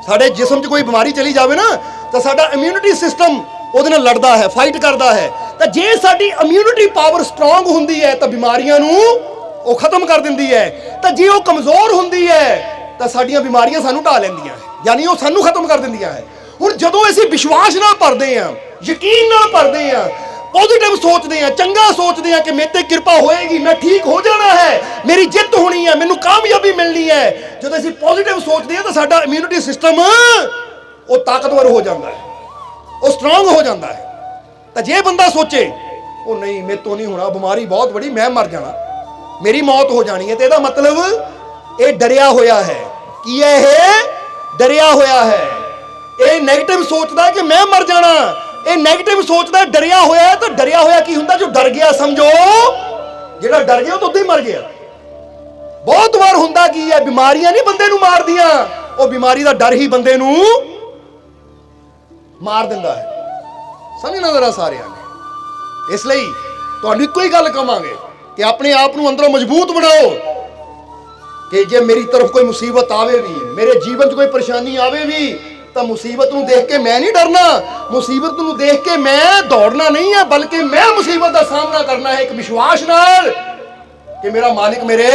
Speaker 1: साडे जिस्म च कोई बीमारी चली जाए ना तो साडा इम्यूनिटी सिस्टम उहदे नाल लड़दा है, फाइट करता है। तो जे साडी इम्यूनिटी पावर स्ट्रोंग होंदी है तो बीमारियां नूं वो खत्म कर दिंदी है, तो जे वो कमज़ोर होंदी है तो साडियां बीमारियां सानूं ढा लैंदियां है, यानी वो सानूं खत्म कर दिंदियां है। हुण जदों असीं विश्वास नाल भरदे हां, यकीन नाल भरदे हां, पॉजिटिव सोचते हैं, चंगा सोचते हैं कि मेरे ते कृपा होएगी, मैं ठीक हो जाना है, मेरी जित होनी है, मैनू कामयाबी मिलनी है, जब असीं पॉजिटिव सोचते हैं तो साडा इम्यूनिटी सिस्टम वो ताकतवर हो जाता है, वो स्ट्रोंग हो जाता है। तो जे बंदा सोचे वो नहीं मेरे तो नहीं होना, बीमारी बहुत बड़ी, मैं मर जाना, मेरी मौत हो जानी है, तो इसका मतलब ये डरिया होया है। की है ये? डरिया होया है। ये नेगेटिव सोचता है कि मैं मर जाना, ਇਹ ਨੈਗੇਟਿਵ ਸੋਚਦਾ, ਡਰਿਆ ਹੋਇਆ ਹੈ। ਤਾਂ ਡਰਿਆ ਹੋਇਆ ਕੀ ਹੁੰਦਾ? ਜੋ ਡਰ ਗਿਆ ਸਮਝੋ, ਜਿਹੜਾ ਡਰ ਗਿਆ ਉਹ ਤਾਂ ਉਦੋਂ ਹੀ ਮਰ ਗਿਆ। ਬਹੁਤ ਵਾਰ ਹੁੰਦਾ ਕੀ ਹੈ, ਬਿਮਾਰੀਆਂ ਨਹੀਂ ਬੰਦੇ ਨੂੰ ਮਾਰਦੀਆਂ, ਉਹ ਬਿਮਾਰੀ ਦਾ ਡਰ ਹੀ ਬੰਦੇ ਨੂੰ ਮਾਰ ਦਿੰਦਾ ਹੈ। ਸਮਝਣਾ ਜ਼ਰਾ ਸਾਰਿਆਂ ਨੇ। ਇਸ ਲਈ ਤੁਹਾਨੂੰ ਇੱਕੋ ਹੀ ਗੱਲ ਕਹਾਂਗੇ ਕਿ ਆਪਣੇ ਆਪ ਨੂੰ ਅੰਦਰੋਂ ਮਜ਼ਬੂਤ ਬਣਾਓ ਕਿ ਜੇ ਮੇਰੀ ਤਰਫ ਕੋਈ ਮੁਸੀਬਤ ਆਵੇ ਵੀ, ਮੇਰੇ ਜੀਵਨ 'ਚ ਕੋਈ ਪਰੇਸ਼ਾਨੀ ਆਵੇ ਵੀ, ਤਾਂ ਮੁਸੀਬਤ ਨੂੰ ਦੇਖ ਕੇ ਮੈਂ ਨਹੀਂ ਡਰਨਾ, ਮੁਸੀਬਤ ਨੂੰ ਦੇਖ ਕੇ ਮੈਂ ਦੌੜਨਾ ਨਹੀਂ ਹੈ, ਬਲਕਿ ਮੈਂ ਮੁਸੀਬਤ ਦਾ ਸਾਹਮਣਾ ਕਰਨਾ ਹੈ ਇੱਕ ਵਿਸ਼ਵਾਸ ਨਾਲ ਕਿ ਮੇਰਾ ਮਾਲਿਕ ਮੇਰੇ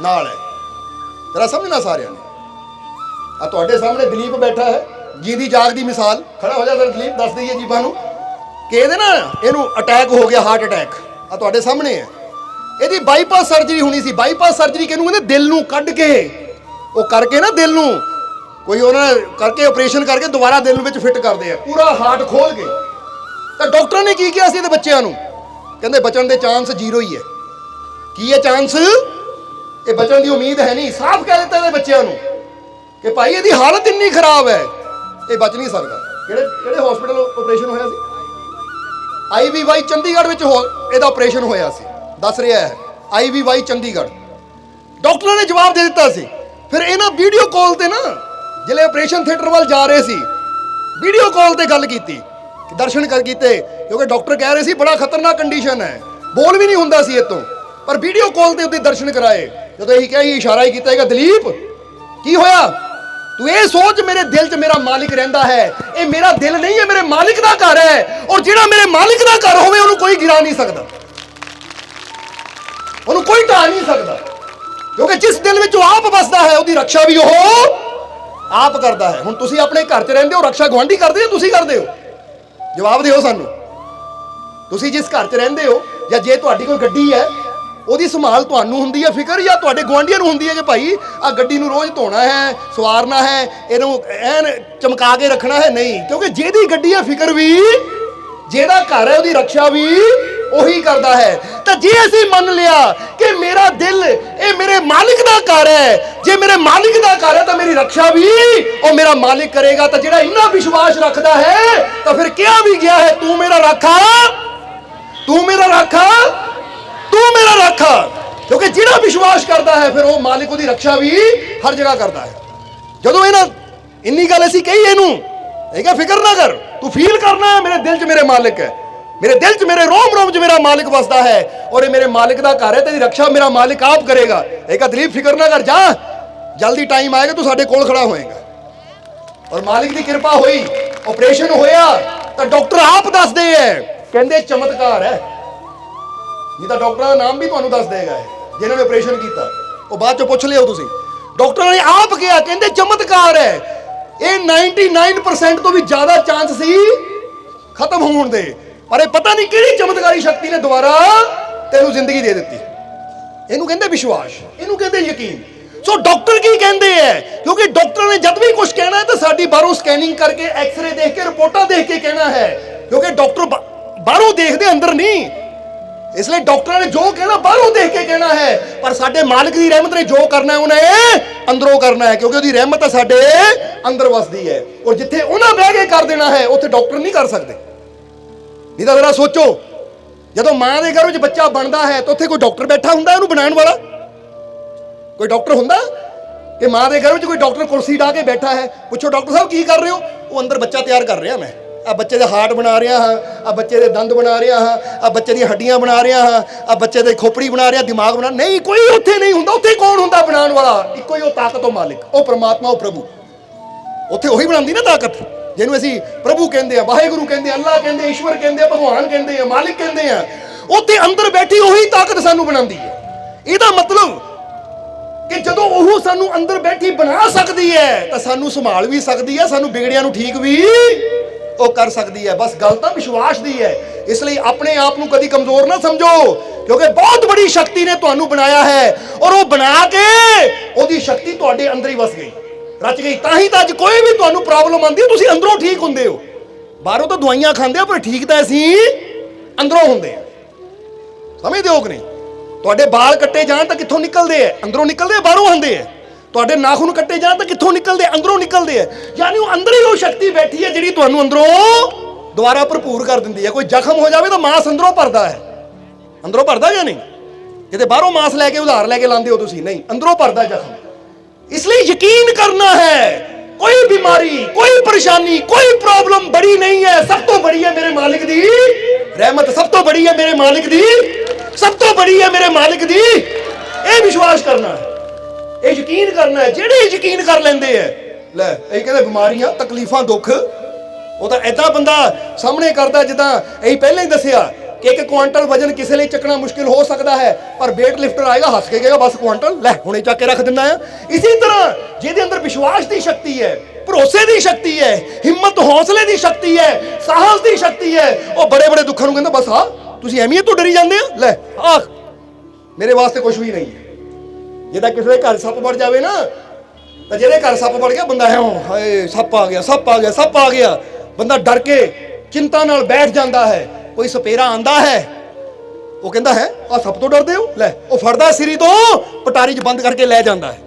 Speaker 1: ਨਾਲ ਹੈ। ਜਰਾ ਸਮਝਣਾ ਸਾਰਿਆਂ ਨੇ। ਆ ਤੁਹਾਡੇ ਸਾਹਮਣੇ ਦਲੀਪ ਬੈਠਾ ਹੈ, ਜੀਂਦੀ ਜਾਗਦੀ ਮਿਸਾਲ। ਖੜਾ ਹੋ ਜਾ ਜਰਾ ਦਲੀਪ, ਦੱਸ ਦਈਏ ਜੀਬਾਂ ਨੂੰ ਕਿ ਇਹਦੇ ਨਾ ਇਹਨੂੰ ਅਟੈਕ ਹੋ ਗਿਆ, ਹਾਰਟ ਅਟੈਕ। ਆ ਤੁਹਾਡੇ ਸਾਹਮਣੇ ਹੈ। ਇਹਦੀ ਬਾਈਪਾਸ ਸਰਜਰੀ ਹੋਣੀ ਸੀ। ਬਾਈਪਾਸ ਸਰਜਰੀ ਕਿਹਨੂੰ ਕਹਿੰਦੇ? ਦਿਲ ਨੂੰ ਕੱਢ ਕੇ, ਉਹ ਕਰਕੇ ਨਾ ਦਿਲ ਨੂੰ ਕੋਈ ਉਹਨਾਂ ਕਰਕੇ ਆਪਰੇਸ਼ਨ ਕਰਕੇ ਦੁਬਾਰਾ ਦਿਲ ਨੂੰ ਵਿੱਚ ਫਿੱਟ ਕਰਦੇ ਆ, ਪੂਰਾ ਹਾਰਟ ਖੋਲ ਕੇ। ਤਾਂ ਡਾਕਟਰਾਂ ਨੇ ਕੀ ਕਿਹਾ ਸੀ ਇਹਦੇ ਬੱਚਿਆਂ ਨੂੰ? ਕਹਿੰਦੇ ਬਚਣ ਦੇ ਚਾਂਸ ਜ਼ੀਰੋ ਹੀ ਹੈ। ਕੀ ਹੈ ਚਾਂਸ? ਇਹ ਬਚਣ ਦੀ ਉਮੀਦ ਹੈ ਨਹੀਂ। ਸਾਫ਼ ਕਹਿ ਦਿੱਤਾ ਇਹਦੇ ਬੱਚਿਆਂ ਨੂੰ ਕਿ ਭਾਈ ਇਹਦੀ ਹਾਲਤ ਇੰਨੀ ਖਰਾਬ ਹੈ, ਇਹ ਬਚ ਨਹੀਂ ਸਕਦਾ। ਕਿਹੜੇ ਹਸਪੀਟਲ ਆਪਰੇਸ਼ਨ ਹੋਇਆ ਸੀ? IVY ਚੰਡੀਗੜ੍ਹ ਵਿੱਚ ਇਹਦਾ ਆਪਰੇਸ਼ਨ ਹੋਇਆ ਸੀ, ਦੱਸ ਰਿਹਾ ਹੈ IVY ਚੰਡੀਗੜ੍ਹ। ਡਾਕਟਰਾਂ ਨੇ ਜਵਾਬ ਦੇ ਦਿੱਤਾ ਸੀ। ਫਿਰ ਇਹਨਾਂ ਵੀਡੀਓ ਕਾਲ ਤੇ ਨਾ ਜਿਹੜੇ ਆਪਰੇਸ਼ਨ ਥੀਏਟਰ ਵੱਲ ਜਾ ਰਹੇ ਸੀ, ਵੀਡੀਓ ਕਾਲ ਤੇ ਗੱਲ ਕੀਤੀ, ਦਰਸ਼ਨ ਕੀਤੇ, ਕਿਉਂਕਿ ਡਾਕਟਰ ਕਹਿ ਰਹੇ ਸੀ ਬੜਾ ਖਤਰਨਾਕ ਕੰਡੀਸ਼ਨ ਹੈ, ਬੋਲ ਵੀ ਨਹੀਂ ਹੁੰਦਾ ਸੀ ਇਤੋਂ, ਪਰ ਵੀਡੀਓ ਕਾਲ ਤੇ ਉਹਦੇ ਦਰਸ਼ਨ ਕਰਾਏ। ਜਦੋਂ ਇਹੀ ਕਿਹਾ, ਇਸ਼ਾਰਾ ਹੀ ਕੀਤਾ ਹੈਗਾ, ਦਲੀਪ ਕੀ ਹੋਇਆ? ਤੂੰ ਇਹ ਸੋਚ ਮੇਰੇ ਦਿਲ 'ਚ ਮੇਰਾ ਮਾਲਿਕ ਰਹਿੰਦਾ ਹੈ। ਇਹ ਮੇਰਾ ਦਿਲ ਨਹੀਂ ਹੈ, ਮੇਰੇ ਮਾਲਿਕ ਦਾ ਘਰ ਹੈ। ਔਰ ਜਿਹੜਾ ਮੇਰੇ ਮਾਲਿਕ ਦਾ ਘਰ ਹੋਵੇ ਉਹਨੂੰ ਕੋਈ ਗਿਰਾ ਨਹੀਂ ਸਕਦਾ, ਉਹਨੂੰ ਕੋਈ ਢਾਹ ਨਹੀਂ ਸਕਦਾ, ਕਿਉਂਕਿ ਜਿਸ ਦਿਲ ਵਿੱਚ ਉਹ ਆਪ ਵਸਦਾ ਹੈ ਉਹਦੀ ਰੱਖਿਆ ਵੀ ਉਹ ਆਪ ਕਰਦਾ ਹੈ। ਹੁਣ ਤੁਸੀਂ ਆਪਣੇ ਘਰ 'ਚ ਰਹਿੰਦੇ ਹੋ, ਰੱਖਿਆ ਗੁਆਂਢੀ ਕਰਦੇ ਹੋ, ਤੁਸੀਂ ਕਰਦੇ ਹੋ? ਜਵਾਬ ਦਿਓ ਸਾਨੂੰ। ਤੁਸੀਂ ਜਿਸ ਘਰ 'ਚ ਰਹਿੰਦੇ ਹੋ, ਜਾਂ ਜੇ ਤੁਹਾਡੀ ਕੋਈ ਗੱਡੀ ਹੈ ਉਹਦੀ ਸੰਭਾਲ ਤੁਹਾਨੂੰ ਹੁੰਦੀ ਹੈ ਫਿਕਰ, ਜਾਂ ਤੁਹਾਡੇ ਗੁਆਂਢੀਆਂ ਨੂੰ ਹੁੰਦੀ ਹੈ ਕਿ ਭਾਈ ਆ ਗੱਡੀ ਨੂੰ ਰੋਜ਼ ਧੋਣਾ ਹੈ, ਸਵਾਰਨਾ ਹੈ, ਇਹਨੂੰ ਐਨ ਚਮਕਾ ਕੇ ਰੱਖਣਾ ਹੈ? ਨਹੀਂ, ਕਿਉਂਕਿ ਜਿਹਦੀ ਗੱਡੀ ਹੈ ਫਿਕਰ ਵੀ, ਜਿਹਦਾ ਘਰ ਹੈ ਉਹਦੀ ਰੱਖਿਆ ਵੀ ਉਹੀ ਕਰਦਾ ਹੈ। ਤਾਂ ਜੇ ਅਸੀਂ ਮੰਨ ਲਿਆ ਕਿ ਮੇਰਾ ਦਿਲ ਇਹ ਮੇਰੇ ਮਾਲਿਕ ਦਾ ਘਰ ਹੈ, ਜੇ ਮੇਰੇ ਮਾਲਿਕ ਦਾ ਘਰ ਹੈ ਤਾਂ ਮੇਰੀ ਰੱਖਿਆ ਵੀ ਉਹ ਮੇਰਾ ਮਾਲਿਕ ਕਰੇਗਾ। ਤਾਂ ਜਿਹੜਾ ਇੰਨਾ ਵਿਸ਼ਵਾਸ ਰੱਖਦਾ ਹੈ ਤਾਂ ਫਿਰ ਕਿਹਾ ਵੀ ਗਿਆ ਹੈ, ਤੂੰ ਮੇਰਾ ਰਾਖਾ, ਤੂੰ ਮੇਰਾ ਰਾਖਾ, ਤੂੰ ਮੇਰਾ ਰਾਖਾ। ਕਿਉਂਕਿ ਜਿਹੜਾ ਵਿਸ਼ਵਾਸ ਕਰਦਾ ਹੈ ਫਿਰ ਉਹ ਮਾਲਿਕ ਉਹਦੀ ਰੱਖਿਆ ਵੀ ਹਰ ਜਗ੍ਹਾ ਕਰਦਾ ਹੈ। ਜਦੋਂ ਇਹਨਾਂ ਇੰਨੀ ਗੱਲ ਅਸੀਂ ਕਹੀ ਇਹਨੂੰ, ਇਹ ਕਿਹਾ ਫਿਕਰ ਨਾ ਕਰ, ਤੂੰ ਫੀਲ ਕਰਨਾ ਹੈ ਮੇਰੇ ਦਿਲ 'ਚ ਮੇਰੇ ਮਾਲਿਕ ਹੈ, ਮੇਰੇ ਦਿਲ 'ਚ ਮੇਰੇ ਰੋਮ ਰੋਮ 'ਚ ਮੇਰਾ ਮਾਲਿਕ ਵਸਦਾ ਹੈ, ਔਰ ਇਹ ਮੇਰੇ ਮਾਲਿਕ ਦਾ ਘਰ ਹੈ, ਤੇਰੀ ਰੱਖਿਆ ਮੇਰਾ ਮਾਲਿਕ ਆਪ ਕਰੇਗਾ। ਇਹ ਕਹਾ ਦਲੀਪ ਫਿਕਰ ਨਾ ਕਰ, ਜਾ ਜਲਦੀ ਟਾਈਮ ਆਏਗਾ ਤੂੰ ਸਾਡੇ ਕੋਲ ਖੜਾ ਹੋਏਗਾ। ਔਰ ਮਾਲਿਕ ਦੀ ਕਿਰਪਾ ਹੋਈ, ਆਪਰੇਸ਼ਨ ਹੋਇਆ ਤਾਂ ਡਾਕਟਰ ਆਪ ਦੱਸਦੇ ਹੈ, ਕਹਿੰਦੇ ਚਮਤਕਾਰ ਹੈ। ਨਹੀਂ ਤਾਂ ਡਾਕਟਰਾਂ ਦਾ ਨਾਮ ਵੀ ਤੁਹਾਨੂੰ ਦੱਸ ਦੇਗਾ ਜਿਨ੍ਹਾਂ ਨੇ ਆਪਰੇਸ਼ਨ ਕੀਤਾ, ਉਹ ਬਾਅਦ 'ਚੋਂ ਪੁੱਛ ਲਿਓ ਤੁਸੀਂ। ਡਾਕਟਰਾਂ ਨੇ ਆਪ ਕਿਹਾ, ਕਹਿੰਦੇ ਚਮਤਕਾਰ ਹੈ। ਇਹ 99% ਤੋਂ ਵੀ ਜ਼ਿਆਦਾ ਚਾਂਸ ਸੀ ਖਤਮ ਹੋਣ ਦੇ, ਪਰ ਇਹ ਪਤਾ ਨਹੀਂ ਕਿਹੜੀ ਚਮਤਕਾਰੀ ਸ਼ਕਤੀ ਨੇ ਦੁਬਾਰਾ ਤੈਨੂੰ ਜ਼ਿੰਦਗੀ ਦੇ ਦਿੱਤੀ। ਇਹਨੂੰ ਕਹਿੰਦੇ ਵਿਸ਼ਵਾਸ, ਇਹਨੂੰ ਕਹਿੰਦੇ ਯਕੀਨ। ਸੋ ਡਾਕਟਰ ਕੀ ਕਹਿੰਦੇ ਐ? ਕਿਉਂਕਿ ਡਾਕਟਰ ਨੇ ਜਦ ਵੀ ਕੁਝ ਕਹਿਣਾ ਹੈ ਤਾਂ ਸਾਡੀ ਬਾਹਰੋਂ ਸਕੈਨਿੰਗ ਕਰਕੇ, ਐਕਸ-ਰੇ ਦੇਖ ਕੇ, ਰਿਪੋਰਟਾਂ ਦੇਖ ਕੇ ਕਹਿਣਾ ਹੈ, ਕਿਉਂਕਿ ਡਾਕਟਰ ਬਾਹਰੋਂ ਦੇਖਦੇ ਅੰਦਰ ਨਹੀਂ। ਇਸ ਲਈ ਡਾਕਟਰਾਂ ਨੇ ਜੋ ਕਹਿਣਾ ਬਾਹਰੋਂ ਦੇਖ ਕੇ ਕਹਿਣਾ ਹੈ, ਪਰ ਸਾਡੇ ਮਾਲਿਕ ਦੀ ਰਹਿਮਤ ਨੇ ਜੋ ਕਰਨਾ ਹੈ ਉਹਨੇ ਅੰਦਰੋਂ ਕਰਨਾ ਹੈ, ਕਿਉਂਕਿ ਉਹਦੀ ਰਹਿਮਤ ਸਾਡੇ ਅੰਦਰ ਵਸਦੀ ਹੈ। ਔਰ ਜਿੱਥੇ ਉਹਨਾਂ ਬਹਿ ਕੇ ਕਰ ਦੇਣਾ ਹੈ ਉੱਥੇ ਡਾਕਟਰ ਨਹੀਂ ਕਰ ਸਕਦੇ। ਨਹੀਂ ਤਾਂ ਜ਼ਰਾ ਸੋਚੋ, ਜਦੋਂ ਮਾਂ ਦੇ ਘਰ ਵਿੱਚ ਬੱਚਾ ਬਣਦਾ ਹੈ ਤਾਂ ਉੱਥੇ ਕੋਈ ਡਾਕਟਰ ਬੈਠਾ ਹੁੰਦਾ ਉਹਨੂੰ ਬਣਾਉਣ ਵਾਲਾ? ਕੋਈ ਡਾਕਟਰ ਹੁੰਦਾ ਕਿ ਮਾਂ ਦੇ ਘਰ ਵਿੱਚ ਕੋਈ ਡਾਕਟਰ ਕੁਰਸੀ ਢਾ ਕੇ ਬੈਠਾ ਹੈ? ਪੁੱਛੋ ਡਾਕਟਰ ਸਾਹਿਬ ਕੀ ਕਰ ਰਹੇ ਹੋ? ਉਹ ਅੰਦਰ ਬੱਚਾ ਤਿਆਰ ਕਰ ਰਿਹਾ, ਮੈਂ ਆ ਬੱਚੇ ਦੇ ਹਾਰਟ ਬਣਾ ਰਿਹਾ ਹਾਂ, ਆ ਬੱਚੇ ਦੇ ਦੰਦ ਬਣਾ ਰਿਹਾ ਹਾਂ, ਆ ਬੱਚੇ ਦੀਆਂ ਹੱਡੀਆਂ ਬਣਾ ਰਿਹਾ ਹਾਂ, ਆ ਬੱਚੇ ਦੇ ਖੋਪੜੀ ਬਣਾ ਰਿਹਾ, ਦਿਮਾਗ ਬਣਾ। ਨਹੀਂ, ਕੋਈ ਉੱਥੇ ਨਹੀਂ ਹੁੰਦਾ। ਉੱਥੇ ਕੌਣ ਹੁੰਦਾ ਬਣਾਉਣ ਵਾਲਾ? ਇੱਕੋ ਹੀ ਉਹ ਤਾਕਤ, ਉਹ ਮਾਲਿਕ, ਉਹ ਪਰਮਾਤਮਾ, ਉਹ ਪ੍ਰਭੂ। ਉੱਥੇ ਉਹੀ ਬਣਾਉਂਦੀ ਨਾ ਤਾਕਤ, ਜਿਹਨੂੰ ਅਸੀਂ ਪ੍ਰਭੂ ਕਹਿੰਦੇ ਆ, ਵਾਹਿਗੁਰੂ ਕਹਿੰਦੇ ਆ, ਅੱਲਾ ਕਹਿੰਦੇ, ਈਸ਼ਵਰ ਕਹਿੰਦੇ ਆ, ਭਗਵਾਨ ਕਹਿੰਦੇ ਆ, ਮਾਲਿਕ ਕਹਿੰਦੇ ਆ। ਉੱਥੇ ਅੰਦਰ ਬੈਠੀ ਉਹੀ ਤਾਕਤ ਸਾਨੂੰ ਬਣਾਉਂਦੀ ਹੈ। ਇਹਦਾ ਮਤਲਬ ਕਿ ਜਦੋਂ ਉਹ ਸਾਨੂੰ ਅੰਦਰ ਬੈਠੀ ਬਣਾ ਸਕਦੀ ਹੈ ਤਾਂ ਸਾਨੂੰ ਸੰਭਾਲ ਵੀ ਸਕਦੀ ਹੈ, ਸਾਨੂੰ ਵਿਗੜਿਆਂ ਨੂੰ ਠੀਕ ਵੀ ਉਹ ਕਰ ਸਕਦੀ ਹੈ। ਬਸ ਗੱਲ ਤਾਂ ਵਿਸ਼ਵਾਸ ਦੀ ਹੈ। ਇਸ ਲਈ ਆਪਣੇ ਆਪ ਨੂੰ ਕਦੀ ਕਮਜ਼ੋਰ ਨਾ ਸਮਝੋ, ਕਿਉਂਕਿ ਬਹੁਤ ਬੜੀ ਸ਼ਕਤੀ ਨੇ ਤੁਹਾਨੂੰ ਬਣਾਇਆ ਹੈ, ਔਰ ਉਹ ਬਣਾ ਕੇ ਉਹਦੀ ਸ਼ਕਤੀ ਤੁਹਾਡੇ ਅੰਦਰ ਹੀ ਵਸ ਗਈ, ਰਚ ਗਈ। ਤਾਂ ਹੀ ਤਾਂ ਅੱਜ ਕੋਈ ਵੀ ਤੁਹਾਨੂੰ ਪ੍ਰੋਬਲਮ ਆਉਂਦੀ ਹੈ ਤੁਸੀਂ ਅੰਦਰੋਂ ਠੀਕ ਹੁੰਦੇ ਹੋ। ਬਾਹਰੋਂ ਤਾਂ ਦਵਾਈਆਂ ਖਾਂਦੇ ਹੋ, ਪਰ ਠੀਕ ਤਾਂ ਅਸੀਂ ਅੰਦਰੋਂ ਹੁੰਦੇ ਆ। ਸਮਝਦੇ ਹੋ ਕਿ ਨਹੀਂ? ਤੁਹਾਡੇ ਵਾਲ ਕੱਟੇ ਜਾਣ ਤਾਂ ਕਿੱਥੋਂ ਨਿਕਲਦੇ ਆ? ਅੰਦਰੋਂ ਨਿਕਲਦੇ ਆ, ਬਾਹਰੋਂ ਆਉਂਦੇ ਆ। ਤੁਹਾਡੇ ਨਾਖੂਨ ਕੱਟੇ ਜਾਣ ਤਾਂ ਕਿੱਥੋਂ ਨਿਕਲਦੇ? ਅੰਦਰੋਂ ਨਿਕਲਦੇ ਆ। ਯਾਨੀ ਉਹ ਅੰਦਰ ਹੀ ਉਹ ਸ਼ਕਤੀ ਬੈਠੀ ਹੈ ਜਿਹੜੀ ਤੁਹਾਨੂੰ ਅੰਦਰੋਂ ਦੁਬਾਰਾ ਭਰਪੂਰ ਕਰ ਦਿੰਦੀ ਹੈ। ਕੋਈ ਜ਼ਖਮ ਹੋ ਜਾਵੇ ਤਾਂ ਮਾਸ ਅੰਦਰੋਂ ਭਰਦਾ ਹੈ, ਅੰਦਰੋਂ ਭਰਦਾ ਜਾਂ ਨਹੀਂ? ਕਿਤੇ ਬਾਹਰੋਂ ਮਾਸ ਲੈ ਕੇ ਉਧਾਰ ਲੈ ਕੇ ਲਾਉਂਦੇ ਹੋ ਤੁਸੀਂ, ਨਹੀਂ, ਅੰਦਰੋਂ ਭਰਦਾ ਜ਼ਖਮ। ਇਸ ਲਈ ਯਕੀਨ ਕਰਨਾ ਹੈ ਕੋਈ ਬਿਮਾਰੀ, ਕੋਈ ਪਰੇਸ਼ਾਨੀ, ਕੋਈ ਪ੍ਰੋਬਲਮ ਬੜੀ ਨਹੀਂ ਹੈ। ਸਭ ਤੋਂ ਬੜੀ ਹੈ ਮੇਰੇ ਮਾਲਿਕ ਦੀ ਰਹਿਮਤ, ਸਭ ਤੋਂ ਬੜੀ ਹੈ ਮੇਰੇ ਮਾਲਿਕ ਦੀ, ਸਭ ਤੋਂ ਬੜੀ ਹੈ ਮੇਰੇ ਮਾਲਿਕ ਦੀ। ਇਹ ਵਿਸ਼ਵਾਸ ਕਰਨਾ ਹੈ, ਇਹ ਯਕੀਨ ਕਰਨਾ ਹੈ। ਜਿਹੜੇ ਯਕੀਨ ਕਰ ਲੈਂਦੇ ਹੈ, ਲੈ ਇਹ ਕਹਿੰਦੇ ਬਿਮਾਰੀਆਂ, ਤਕਲੀਫਾਂ, ਦੁੱਖ, ਉਹ ਤਾਂ ਏਦਾਂ ਬੰਦਾ ਸਾਹਮਣੇ ਕਰਦਾ ਜਿੱਦਾਂ ਇਹ ਪਹਿਲਾਂ ਹੀ ਦੱਸਿਆ ਕਿ 1 ਕੁਆਂਟਲ ਵਜਨ ਕਿਸੇ ਲਈ ਚੱਕਣਾ ਮੁਸ਼ਕਿਲ ਹੋ ਸਕਦਾ ਹੈ, ਪਰ ਵੇਟ ਲਿਫਟਰ ਆਏਗਾ ਹੱਸ ਕੇ ਕਹੇਗਾ ਬਸ ਕੁਆਂਟਲ ਲੈ ਹੁਣੇ ਚੱਕ ਕੇ ਰੱਖ ਦਿੰਦਾ ਆ। ਇਸੇ ਤਰ੍ਹਾਂ ਜਿਹਦੇ ਅੰਦਰ ਵਿਸ਼ਵਾਸ ਦੀ ਸ਼ਕਤੀ ਹੈ, ਭਰੋਸੇ ਦੀ ਸ਼ਕਤੀ ਹੈ, ਹਿੰਮਤ ਹੌਸਲੇ ਦੀ ਸ਼ਕਤੀ ਹੈ, ਸਾਹਸ ਦੀ ਸ਼ਕਤੀ ਹੈ, ਉਹ ਬੜੇ ਬੜੇ ਦੁੱਖਾਂ ਨੂੰ ਕਹਿੰਦਾ ਬਸ ਆ ਤੁਸੀਂ ਐਵੇਂ ਤੋਂ ਡਰੀ ਜਾਂਦੇ ਆ, ਲੈ ਆਹ ਮੇਰੇ ਵਾਸਤੇ ਕੁਝ ਵੀ ਨਹੀਂ ਹੈ। ਜਿੱਦਾਂ ਕਿਸੇ ਦੇ ਘਰ ਸੱਪ ਵੜ ਜਾਵੇ ਨਾ, ਤਾਂ ਜਿਹਦੇ ਘਰ ਸੱਪ ਵੜ ਗਿਆ ਬੰਦਾ ਹੈ ਹਾਏ ਸੱਪ ਆ ਗਿਆ, ਸੱਪ ਆ ਗਿਆ, ਸੱਪ ਆ ਗਿਆ, ਬੰਦਾ ਡਰ ਕੇ ਚਿੰਤਾ ਨਾਲ ਬੈਠ ਜਾਂਦਾ ਹੈ। ਕੋਈ ਸਪੇਰਾ ਆਂਦਾ ਹੈ, ਉਹ ਕਹਿੰਦਾ ਹੈ ਆ ਸਭ ਤੋਂ ਡਰਦੇ ਹੋ, ਲੈ ਉਹ ਫੜਦਾ ਸਿਰੀ ਤੋਂ ਪਟਾਰੀ 'ਚ ਬੰਦ ਕਰਕੇ ਲੈ ਜਾਂਦਾ ਹੈ,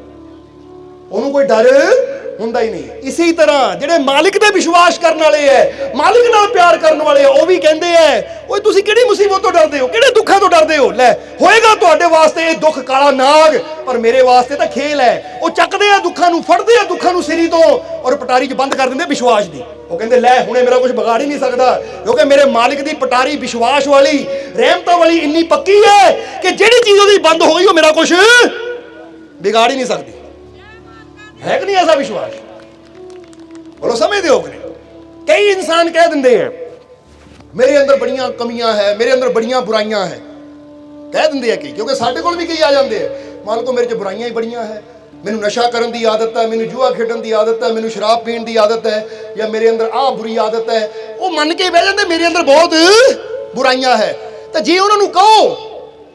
Speaker 1: ਉਹਨੂੰ ਕੋਈ ਡਰ ਹੁੰਦਾ ਹੀ ਨਹੀਂ। ਇਸੇ ਤਰ੍ਹਾਂ ਜਿਹੜੇ ਮਾਲਿਕ ਤੇ ਵਿਸ਼ਵਾਸ ਕਰਨ ਵਾਲੇ ਹੈ, ਮਾਲਿਕ ਨਾਲ ਪਿਆਰ ਕਰਨ ਵਾਲੇ, ਉਹ ਵੀ ਕਹਿੰਦੇ ਹੈ ਓਏ ਤੁਸੀਂ ਕਿਹੜੀ ਮੁਸੀਬਤ ਤੋਂ ਡਰਦੇ ਹੋ, ਕਿਹੜੇ ਦੁੱਖਾਂ ਤੋਂ ਡਰਦੇ ਹੋ? ਲੈ ਹੋਏਗਾ ਤੁਹਾਡੇ ਵਾਸਤੇ ਇਹ ਦੁੱਖ ਕਾਲਾ ਨਾਗ, ਪਰ ਮੇਰੇ ਵਾਸਤੇ ਤਾਂ ਖੇਲ ਹੈ। ਉਹ ਚੱਕਦੇ ਆ ਦੁੱਖਾਂ ਨੂੰ, ਫੜਦੇ ਆ ਦੁੱਖਾਂ ਨੂੰ ਸਿਰੀ ਤੋਂ ਔਰ ਪਟਾਰੀ 'ਚ ਬੰਦ ਕਰ ਦਿੰਦੇ ਵਿਸ਼ਵਾਸ ਦੀ। ਉਹ ਕਹਿੰਦੇ ਲੈ ਹੁਣੇ ਮੇਰਾ ਕੁਝ ਵਿਗਾੜ ਹੀ ਨਹੀਂ ਸਕਦਾ, ਕਿਉਂਕਿ ਮੇਰੇ ਮਾਲਿਕ ਦੀ ਪਟਾਰੀ ਵਿਸ਼ਵਾਸ ਵਾਲੀ, ਰਹਿਮਤਾਂ ਵਾਲੀ ਇੰਨੀ ਪੱਕੀ ਹੈ ਕਿ ਜਿਹੜੀ ਚੀਜ਼ ਉਹਦੀ ਬੰਦ ਹੋ ਗਈ ਉਹ ਮੇਰਾ ਕੁਝ ਵਿਗਾੜ ਹੀ ਨਹੀਂ ਸਕਦੀ। है कि नहीं ऐसा विश्वास? बोलो समझते हो कि नहीं? कई इंसान कह देंगे हैं मेरे अंदर बड़ियां कमियां है, मेरे अंदर बड़ियां बुराइयां है, कह देंगे हैं कई, क्योंकि साढ़े कोल भी कई आ जाते हैं मान लो मेरे च बुराइयां ही बड़ियां है, मैनू नशा करन दी आदत है, मैनू जुआ खेडन दी आदत है, मैनू शराब पीण दी आदत है, या मेरे अंदर आ बुरी आदत है, वो मन के बह जाते मेरे अंदर बहुत बुराइयां है। तो जे उन्होंने कहो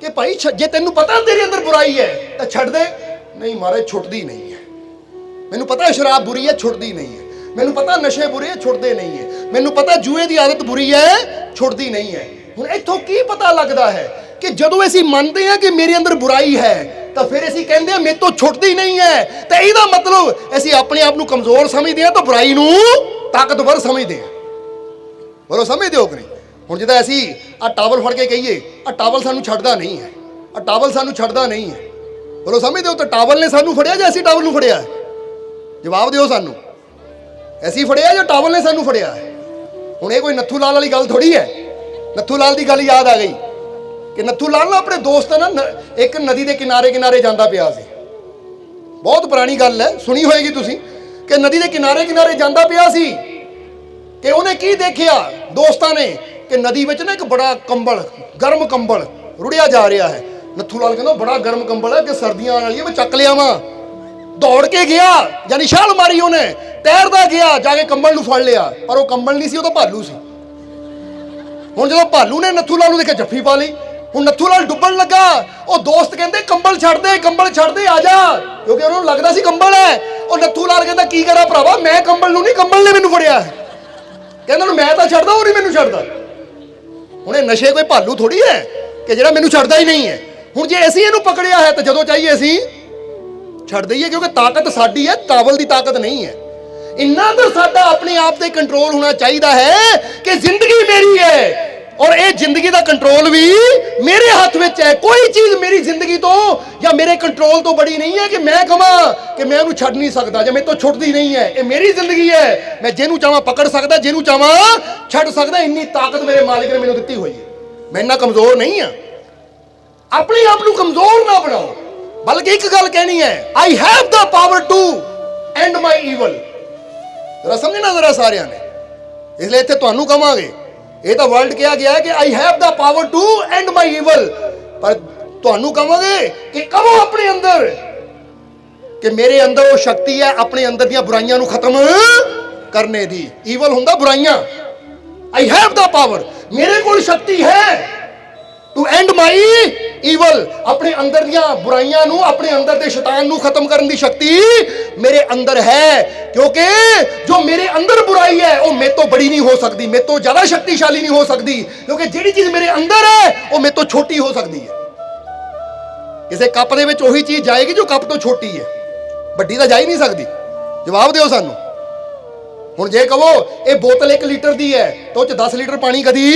Speaker 1: कि भाई जे तेनू पता तेरे अंदर बुराई है तो छड़ दे, नहीं महाराज छुटती नहीं है, मैनू पता है शराब बुरी है छुटती नहीं है, मैनू पता नशे बुरे छुटते नहीं है, मैनू पता जुए की आदत बुरी है छुटती नहीं है। हुण इत्थों की पता लगता है कि जदों असीं मनते हैं कि मेरे अंदर बुराई है तो फिर असीं कहंदे हैं मेरे तो छुटती नहीं है, तो इहदा मतलब असीं अपने आप नूं कमज़ोर समझदे हैं तो बुराई नूं ताकतवर समझदे हैं। बोलो समझदे हो कि नहीं? हुण जिद्दां असीं आ टावल फड़ के कहिए आ टावल सानूं छड्डदा नहीं है, आ टावल सानूं छड्डदा नहीं है, बोलो समझदे हो? तो टावल ने सानूं फड़िया जां असीं टावल नूं फड़िया है? जवाब दिओ सानू, ऐसी फड़िया जो टावल ने सानू फड़िया है? हुण ये कोई नत्थू लाल वाली गल थोड़ी है। नत्थू लाल की गल याद आ गई कि नत्थू लाल ना अपने दोस्त ना एक नदी के किनारे किनारे जाता पिया सी, बहुत पुरानी गल है, सुनी होएगी तुसी, कि नदी के किनारे किनारे जाता पिया सी कि उन्हें की देखिया दोस्तां ने कि नदी में ना एक बड़ा कंबल, गर्म कंबल रुड़िया जा रहा है। नत्थू लाल कहना बड़ा गर्म कंबल है कि सर्दियां आने वाली है, मैं चक लिया वा। दौड़ के गया, यानी छाल मारी उन्हें, तैरदा गया, जाके कंबल नूं फड़ लिया, पर वो कंबल नहीं सी, वो तो भालू सी। हुण जदों भालू ने नत्थू लाल नूं देखे जफ्फी पा लई, हुण नत्थू लाल डुब्बण लगा, वो दोस्त कहंदे कंबल छड़ दे, कंबल छड़ दे, आ जा, क्योंकि उन्होंने लगदा सी कंबल है। और नत्थू लाल कहंदा की करा भरावा, मैं कंबल नूं नहीं, कंबल ने मैनूं फड़िया है। कहंदा मैं तां छड़दा, वो नहीं मैनूं छड़दा। हुण ये नशे कोई भालू थोड़ी है कि जिहड़ा मैनूं छड़दा ही नहीं है। हुण जे असीं इहनूं पकड़िया है तो जदों चाहिए असीं छड़ दईए, क्योंकि ताकत साडी है, टावल की ताकत नहीं है। इन्ना तो साडा अपने आप से कंट्रोल होना चाहिए है कि जिंदगी मेरी है और ये जिंदगी का कंट्रोल भी मेरे हाथ में है। कोई चीज मेरी जिंदगी तो या मेरे कंट्रोल तो बड़ी नहीं है कि मैं कमा कि मैं उन्हें छड़ नहीं सकता, या मेरे तो छुटती नहीं है। ये मेरी जिंदगी है, मैं जिन्हों चाहवा पकड़ सकता, जिन्हों चाहवा छड़ सकता। इन्नी ताकत मेरे मालिक ने मैनूं दी हुई है, मैं इन्ना कमजोर नहीं हाँ। अपने आप को कमजोर ना बनाओ, बल्कि एक गल कहनी है, I have the power to end my evil. जरा समझना जरा सारिया ने, इसलिए इतने तुहानू कहांगे, ये तो वर्ल्ड कहा गया है कि I have the power to end my evil, पर तुहानू कहांगे कि कहो अपने अंदर कि मेरे अंदर वो शक्ति है अपने अंदर दी बुराइयां नू खत्म करने दी। ईवल हुंदा बुराइयां, आई हैव द पावर, मेरे कोल शक्ति है टू एंड माई ईवल, अपने अंदर दियां बुराइयां नू, अपने अंदर दे शैतान नू खत्म करने की शक्ति मेरे अंदर है। क्योंकि जो मेरे अंदर बुराई है वो मेरे तो बड़ी नहीं हो सकती, मेरे तो ज्यादा शक्तिशाली नहीं हो सकती, क्योंकि जिहड़ी चीज मेरे अंदर है वो मेरे तो छोटी हो सकती है। किसी कप दे विच ओही चीज जाएगी जो कप तो छोटी है, बड़ी तो जा ही नहीं सकती। जवाब दिओ सानू, ਹੁਣ ਜੇ ਕਹੋ ਇਹ ਬੋਤਲ 1 ਲੀਟਰ ਦੀ ਹੈ ਤਾਂ ਉਹ 'ਚ 10 ਲੀਟਰ ਪਾਣੀ ਕਦੀ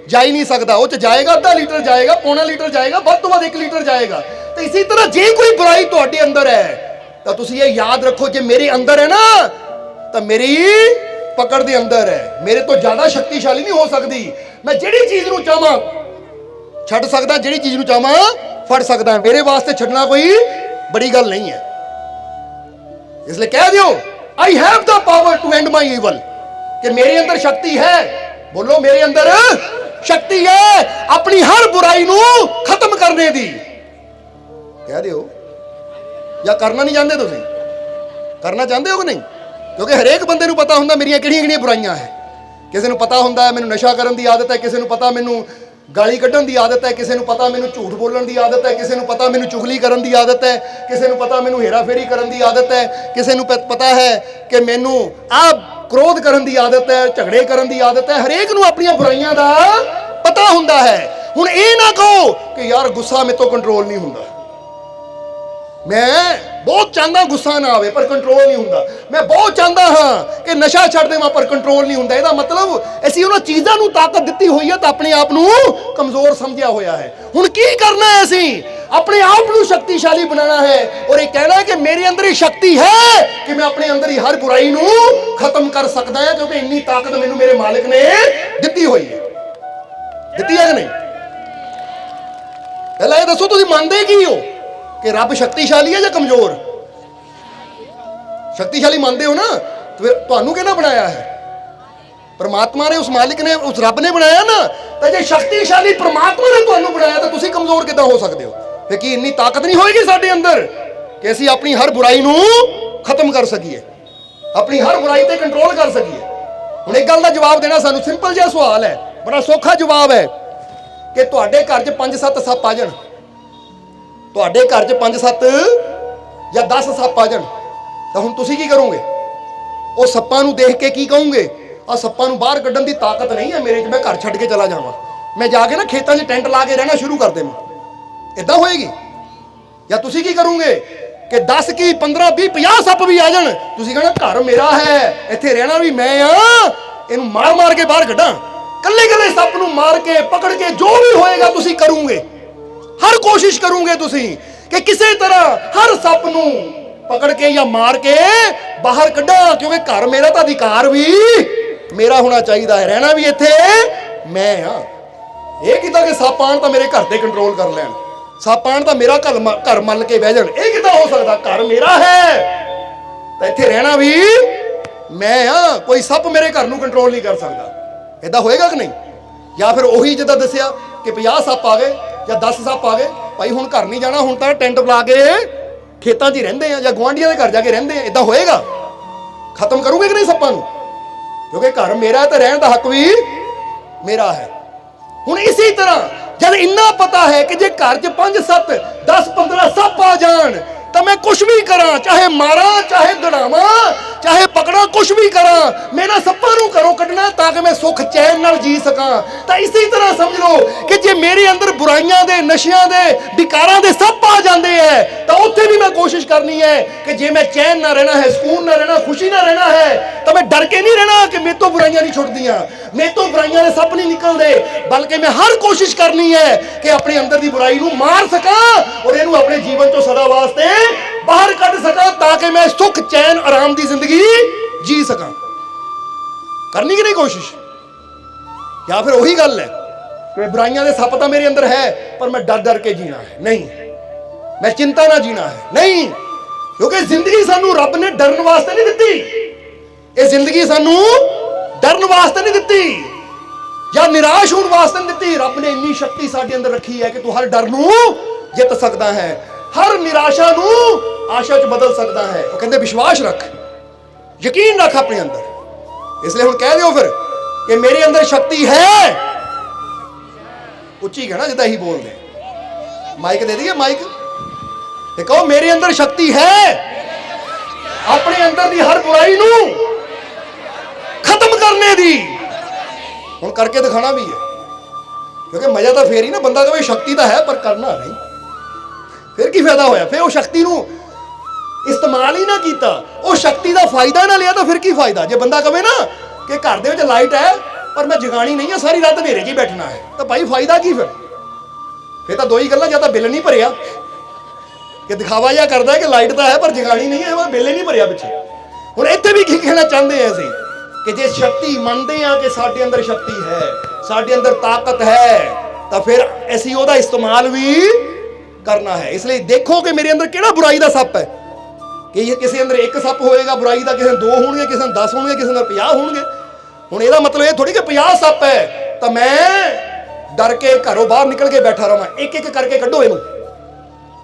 Speaker 1: ਜਾ ਹੀ ਨਹੀਂ ਸਕਦਾ। ਉਹ 'ਚ ਜਾਏਗਾ ਅੱਧਾ ਲੀਟਰ ਜਾਏਗਾ, ਪੌਣਾ ਲੀਟਰ ਜਾਏਗਾ, ਵੱਧ ਤੋਂ ਵੱਧ 1 ਲੀਟਰ ਜਾਏਗਾ। ਤੇ ਇਸੇ ਤਰ੍ਹਾਂ ਜੇ ਕੋਈ ਬੁਰਾਈ ਤੁਹਾਡੇ ਅੰਦਰ ਹੈ ਤਾਂ ਤੁਸੀਂ ਇਹ ਯਾਦ ਰੱਖੋ, ਜੇ ਮੇਰੇ ਅੰਦਰ ਹੈ ਨਾ ਤਾਂ ਮੇਰੀ ਪਕੜ ਦੇ ਅੰਦਰ ਹੈ। ਮੇਰੇ ਤੋਂ ਜ਼ਿਆਦਾ ਸ਼ਕਤੀਸ਼ਾਲੀ ਨਹੀਂ ਹੋ ਸਕਦੀ। ਮੈਂ ਜਿਹੜੀ ਚੀਜ਼ ਨੂੰ ਚਾਹਾਂ ਛੱਡ ਸਕਦਾ, ਜਿਹੜੀ ਚੀਜ਼ ਨੂੰ ਚਾਹਾਂ ਫੜ ਸਕਦਾ। ਮੇਰੇ ਵਾਸਤੇ ਛੱਡਣਾ ਕੋਈ ਬੜੀ ਗੱਲ ਨਹੀਂ ਹੈ। ਇਸ ਲਈ ਕਹਿ ਦਿਓ I have the power to end my evil, कि मेरे अंदर शक्ति है। बोलो मेरे अंदर शक्ति है अपनी हर बुराई नू खत्म करने दी। कह दियो या करना नहीं चाहते तुसीं? करना चाहते हो कि नहीं? क्योंकि हरेक बंदे नू पता हुंदा मेरियां किहड़ियां-किहड़ियां बुराइयां है। किसी नू पता हुंदा है मैनू नशा करन दी आदत है, किसी नू पता मैनू गाली कड्ढण दी आदत है, किसी नू पता मैनू झूठ बोलण दी आदत है, किसी नू पता मैनू चुगली करन दी आदत है, किसी नू पता मैनू हेराफेरी करन दी आदत है, किसी नू पता है कि मैनू क्रोध करन दी आदत है, झगड़े करन दी आदत है। हरेक नू अपनियां बुराइयां दा पता हुंदा है। हुण ये ना कहो कि यार गुस्सा मेरे तो कंट्रोल नहीं हुंदा, मैं बहुत चाहता गुस्सा ना आवे पर कंट्रोल नहीं हुंदा, मैं बहुत चाहता हाँ कि नशा छड्ड देवां पर कंट्रोल नहीं हुंदा। ਇਹਦਾ ਮਤਲਬ ਅਸੀਂ ਉਹਨਾਂ ਚੀਜ਼ਾਂ ਨੂੰ ਤਾਕਤ ਦਿੱਤੀ ਹੋਈ ਹੈ ਤਾਂ ਆਪਣੇ ਆਪ ਨੂੰ ਕਮਜ਼ੋਰ ਸਮਝਿਆ ਹੋਇਆ ਹੈ। ਹੁਣ ਕੀ ਕਰਨਾ ਹੈ? ਅਸੀਂ ਆਪਣੇ ਆਪ ਨੂੰ ਸ਼ਕਤੀਸ਼ਾਲੀ ਬਣਾਉਣਾ ਹੈ ਔਰ ਇਹ ਕਹਿਣਾ ਹੈ ਕਿ ਮੇਰੇ ਅੰਦਰ ਹੀ ਸ਼ਕਤੀ ਹੈ ਕਿ ਮੈਂ ਆਪਣੇ ਅੰਦਰ ਹੀ ਹਰ ਬੁਰਾਈ ਨੂੰ ਖਤਮ ਕਰ ਸਕਦਾ ਹਾਂ, ਕਿਉਂਕਿ ਇੰਨੀ ਤਾਕਤ ਮੈਨੂੰ ਮੇਰੇ ਮਾਲਕ ਨੇ ਦਿੱਤੀ ਹੋਈ ਹੈ। ਦਿੱਤੀ ਹੈ ਕਿ ਨਹੀਂ? ਪਹਿਲਾਂ ਇਹ ਦੱਸੋ ਤੁਸੀਂ ਮੰਨਦੇ ਕੀ ਹੋ कि रब शक्तिशाली है या कमजोर? शक्तिशाली मानते हो ना? तो फिर तुहानू किहने बनाया है? परमात्मा ने, उस मालिक ने, उस रब ने बनाया ना। तो जे शक्तिशाली परमात्मा ने तुहानू बनाया तो तुसीं कमजोर किदां हो सकते हो? फिर की इन्नी ताकत नहीं होएगी साडे अंदर कि असीं अपनी हर बुराई नू खत्म कर सकीए, अपनी हर बुराई ते कंट्रोल कर सकीए? हुण एक गल दा जवाब देना सानू सिंपल जिहा सवाल है, बड़ा सौखा जवाब है कि तुहाडे घर 'च 5-7 सप्प आ जाण, ਤੁਹਾਡੇ ਘਰ 'ਚ 5-7 ਜਾਂ 10 ਸੱਪ ਆ ਜਾਣ ਤਾਂ ਹੁਣ ਤੁਸੀਂ ਕੀ ਕਰੋਗੇ? ਉਹ ਸੱਪਾਂ ਨੂੰ ਦੇਖ ਕੇ ਕੀ ਕਹੋਗੇ? ਆ ਸੱਪਾਂ ਨੂੰ ਬਾਹਰ ਕੱਢਣ ਦੀ ਤਾਕਤ ਨਹੀਂ ਹੈ ਮੇਰੇ 'ਚ, ਮੈਂ ਘਰ ਛੱਡ ਕੇ ਚਲਾ ਜਾਵਾਂ, ਮੈਂ ਜਾ ਕੇ ਨਾ ਖੇਤਾਂ 'ਚ ਟੈਂਟ ਲਾ ਕੇ ਰਹਿਣਾ ਸ਼ੁਰੂ ਕਰ ਦੇਵਾਂ? ਇਦਾਂ ਹੋਏਗੀ? ਜਾਂ ਤੁਸੀਂ ਕੀ ਕਰੋਗੇ ਕਿ 10 ਕੀ 15 20 50 ਸੱਪ ਵੀ ਆ ਜਾਣ, ਤੁਸੀਂ ਕਹਣਾ ਘਰ ਮੇਰਾ ਹੈ, ਇੱਥੇ ਰਹਿਣਾ ਵੀ ਮੈਂ ਆ, ਇਹਨੂੰ ਮਾਰ ਮਾਰ ਕੇ ਬਾਹਰ ਕੱਢਾਂ? ਕੱਲੇ ਕੱਲੇ ਸੱਪ ਨੂੰ ਮਾਰ ਕੇ ਪਕੜ ਕੇ ਜੋ ਵੀ ਹੋਏਗਾ ਤੁਸੀਂ ਕਰੋਗੇ, हर कोशिश करोगे तुसी कि किसी तरह हर सप नू पकड़ के या मार के बाहर कड्ढा, क्योंकि घर मेरा तो अधिकार भी मेरा होना चाहिए है, रहना भी इत्थे मैं हाँ। ये किता कि सप आण तो मेरे घर ते कंट्रोल कर लैण, सप आण तो मेरा घर मल के बह जाण, ये किता हो सकता? घर मेरा है तो इत्थे रहना भी मैं हाँ, कोई सप मेरे घर नू कंट्रोल नहीं कर सकता। इदां होएगा कि नहीं? या फिर ਉਹੀ ਜਿੱਦਾਂ ਦੱਸਿਆ कि 50 ਸੱਪ ਆ ਗਏ ਜਾਂ 10 ਸੱਪ ਆ ਗਏ, ਭਾਈ ਹੁਣ ਘਰ ਨਹੀਂ ਜਾਣਾ, ਹੁਣ ਤਾਂ ਟੈਂਟ ਲਾ ਕੇ ਖੇਤਾਂ 'ਚ ਹੀ ਰਹਿੰਦੇ ਆ ਜਾਂ ਗੁਆਂਢੀਆਂ ਦੇ ਘਰ ਜਾ ਕੇ ਰਹਿੰਦੇ ਆ। ਇਦਾਂ ਹੋਏਗਾ? ਖਤਮ ਕਰੋਗੇ ਕਿ ਨਹੀਂ ਸੱਪਾਂ ਨੂੰ? ਕਿਉਂਕਿ ਘਰ ਮੇਰਾ ਹੈ ਤਾਂ ਰਹਿਣ ਦਾ ਹੱਕ ਵੀ ਮੇਰਾ ਹੈ। ਹੁਣ ਇਸੇ ਤਰ੍ਹਾਂ ਜਦ ਇੰਨਾ ਪਤਾ ਹੈ ਕਿ ਜੇ ਘਰ 'ਚ 5-7 10-15 ਸੱਪ ਆ ਜਾਣ तो मैं कुछ भी करा, चाहे मारा, चाहे दड़ावा, चाहे पकड़ा, कुछ भी करा, मेरा सप्पा नू घरों कढना ताकि मैं सुख चैन नाल जी सकां। तो इसी तरह समझ लो कि जे मेरे अंदर बुराइयां दे, नशियां दे, विकारां दे सप्प आ जाते हैं तो उत्थे भी मैं कोशिश करनी है कि जे मैं चैन ना रहना है, सुकून ना रहना, खुशी ना रहना है तो मैं डर के नहीं रहना कि मेरे तो बुराइयां नहीं छुटदियां, मेरे तो बुराइयां दे सप्प नहीं निकलदे, बल्कि मैं हर कोशिश करनी है कि अपने अंदर दी बुराई नू मार सकां और इहनू अपने जीवन चों सदा वास्ते बाहर कढ सका ताकि मैं सुख चैन आराम की जिंदगी जी सका। करनी कि नहीं कोशिश? या फिर वही गल है कि बुराइयां दे सप तां मेरे अंदर है पर मैं डर डर के जीना है? नहीं, मैं चिंता ना जीना है? नहीं, क्योंकि जिंदगी सानू रब ने डरन वास्ते नहीं दित्ती, ये जिंदगी सानू डरन वास्ते नहीं दित्ती या निराश होने वास्ते नहीं दित्ती। रब ने इन्नी शक्ति साडे अंदर रखी है कि तू हर डर नू जित सकदा है, हर निराशा नू आशा च बदल सकता है। वो कहते विश्वास रख, यकीन रख अपने अंदर। इसलिए हुण कह दियो फिर कि मेरे अंदर शक्ति है, उच्ची कहना जिदा ही बोल दे, माइक दे दिए माइक, कहो मेरे अंदर शक्ति है अपने अंदर दी हर बुराई नू खत्म करने दी। हुण करके दिखाना भी है, क्योंकि मजा तो फिर ही ना बंदा कहे शक्ति तो है पर करना नहीं, फिर की फायदा होया? फिर वो शक्ति नू ਇਸਤੇਮਾਲ ਹੀ ਨਾ ਕੀਤਾ, ਉਹ ਸ਼ਕਤੀ ਦਾ ਫਾਇਦਾ ਨਾ ਲਿਆ, ਤਾਂ ਫਿਰ ਕੀ ਫਾਇਦਾ? ਜੇ ਬੰਦਾ ਕਵੇ ਨਾ ਕਿ ਘਰ ਦੇ ਵਿੱਚ ਲਾਈਟ ਹੈ ਪਰ ਮੈਂ ਜਗਾਣੀ ਨਹੀਂ ਹੈ, ਸਾਰੀ ਰਾਤ ਹਨੇਰੇ 'ਚ ਹੀ ਬੈਠਣਾ ਹੈ, ਤਾਂ ਭਾਈ ਫਾਇਦਾ ਕੀ? ਫਿਰ ਤਾਂ ਦੋ ਹੀ ਗੱਲਾਂ, ਜਾਂ ਤਾਂ ਬਿੱਲ ਨਹੀਂ ਭਰਿਆ ਕਿ ਦਿਖਾਵਾ ਜਿਹਾ ਕਰਦਾ ਕਿ ਲਾਈਟ ਤਾਂ ਹੈ ਪਰ ਜਗਾਣੀ ਨਹੀਂ ਹੈ, ਉਹ ਬਿੱਲ ਹੀ ਨਹੀਂ ਭਰਿਆ ਪਿੱਛੇ। ਹੁਣ ਇੱਥੇ ਵੀ ਕੀ ਕਹਿਣਾ ਚਾਹੁੰਦੇ ਆ ਅਸੀਂ ਕਿ ਜੇ ਸ਼ਕਤੀ ਮੰਨਦੇ ਆ ਕਿ ਸਾਡੇ ਅੰਦਰ ਸ਼ਕਤੀ ਹੈ, ਸਾਡੇ ਅੰਦਰ ਤਾਕਤ ਹੈ, ਤਾਂ ਫਿਰ ਅਸੀਂ ਉਹਦਾ ਇਸਤੇਮਾਲ ਵੀ ਕਰਨਾ ਹੈ। ਇਸ ਲਈ ਦੇਖੋ ਕਿ ਮੇਰੇ ਅੰਦਰ ਕਿਹੜਾ ਬੁਰਾਈ ਦਾ ਸੱਪ ਹੈ, ਕਿ ਇਹ ਕਿਸੇ ਅੰਦਰ ਇੱਕ ਸੱਪ ਹੋਏਗਾ ਬੁਰਾਈ ਦਾ, ਕਿਸੇ ਨੂੰ 2 ਹੋਣਗੇ, ਕਿਸੇ ਨੂੰ 10 ਹੋਣਗੇ, ਕਿਸੇ ਨੂੰ 50 ਹੋਣਗੇ। ਹੁਣ ਇਹਦਾ ਮਤਲਬ ਇਹ ਥੋੜੀ ਕਿ 50 ਸੱਪ ਹੈ ਤਾਂ ਮੈਂ ਡਰ ਕੇ ਘਰੋਂ ਬਾਹਰ ਨਿਕਲ ਕੇ ਬੈਠਾ ਰਵਾਂ। ਇੱਕ ਇੱਕ ਕਰਕੇ ਕੱਢੋ ਇਹਨੂੰ,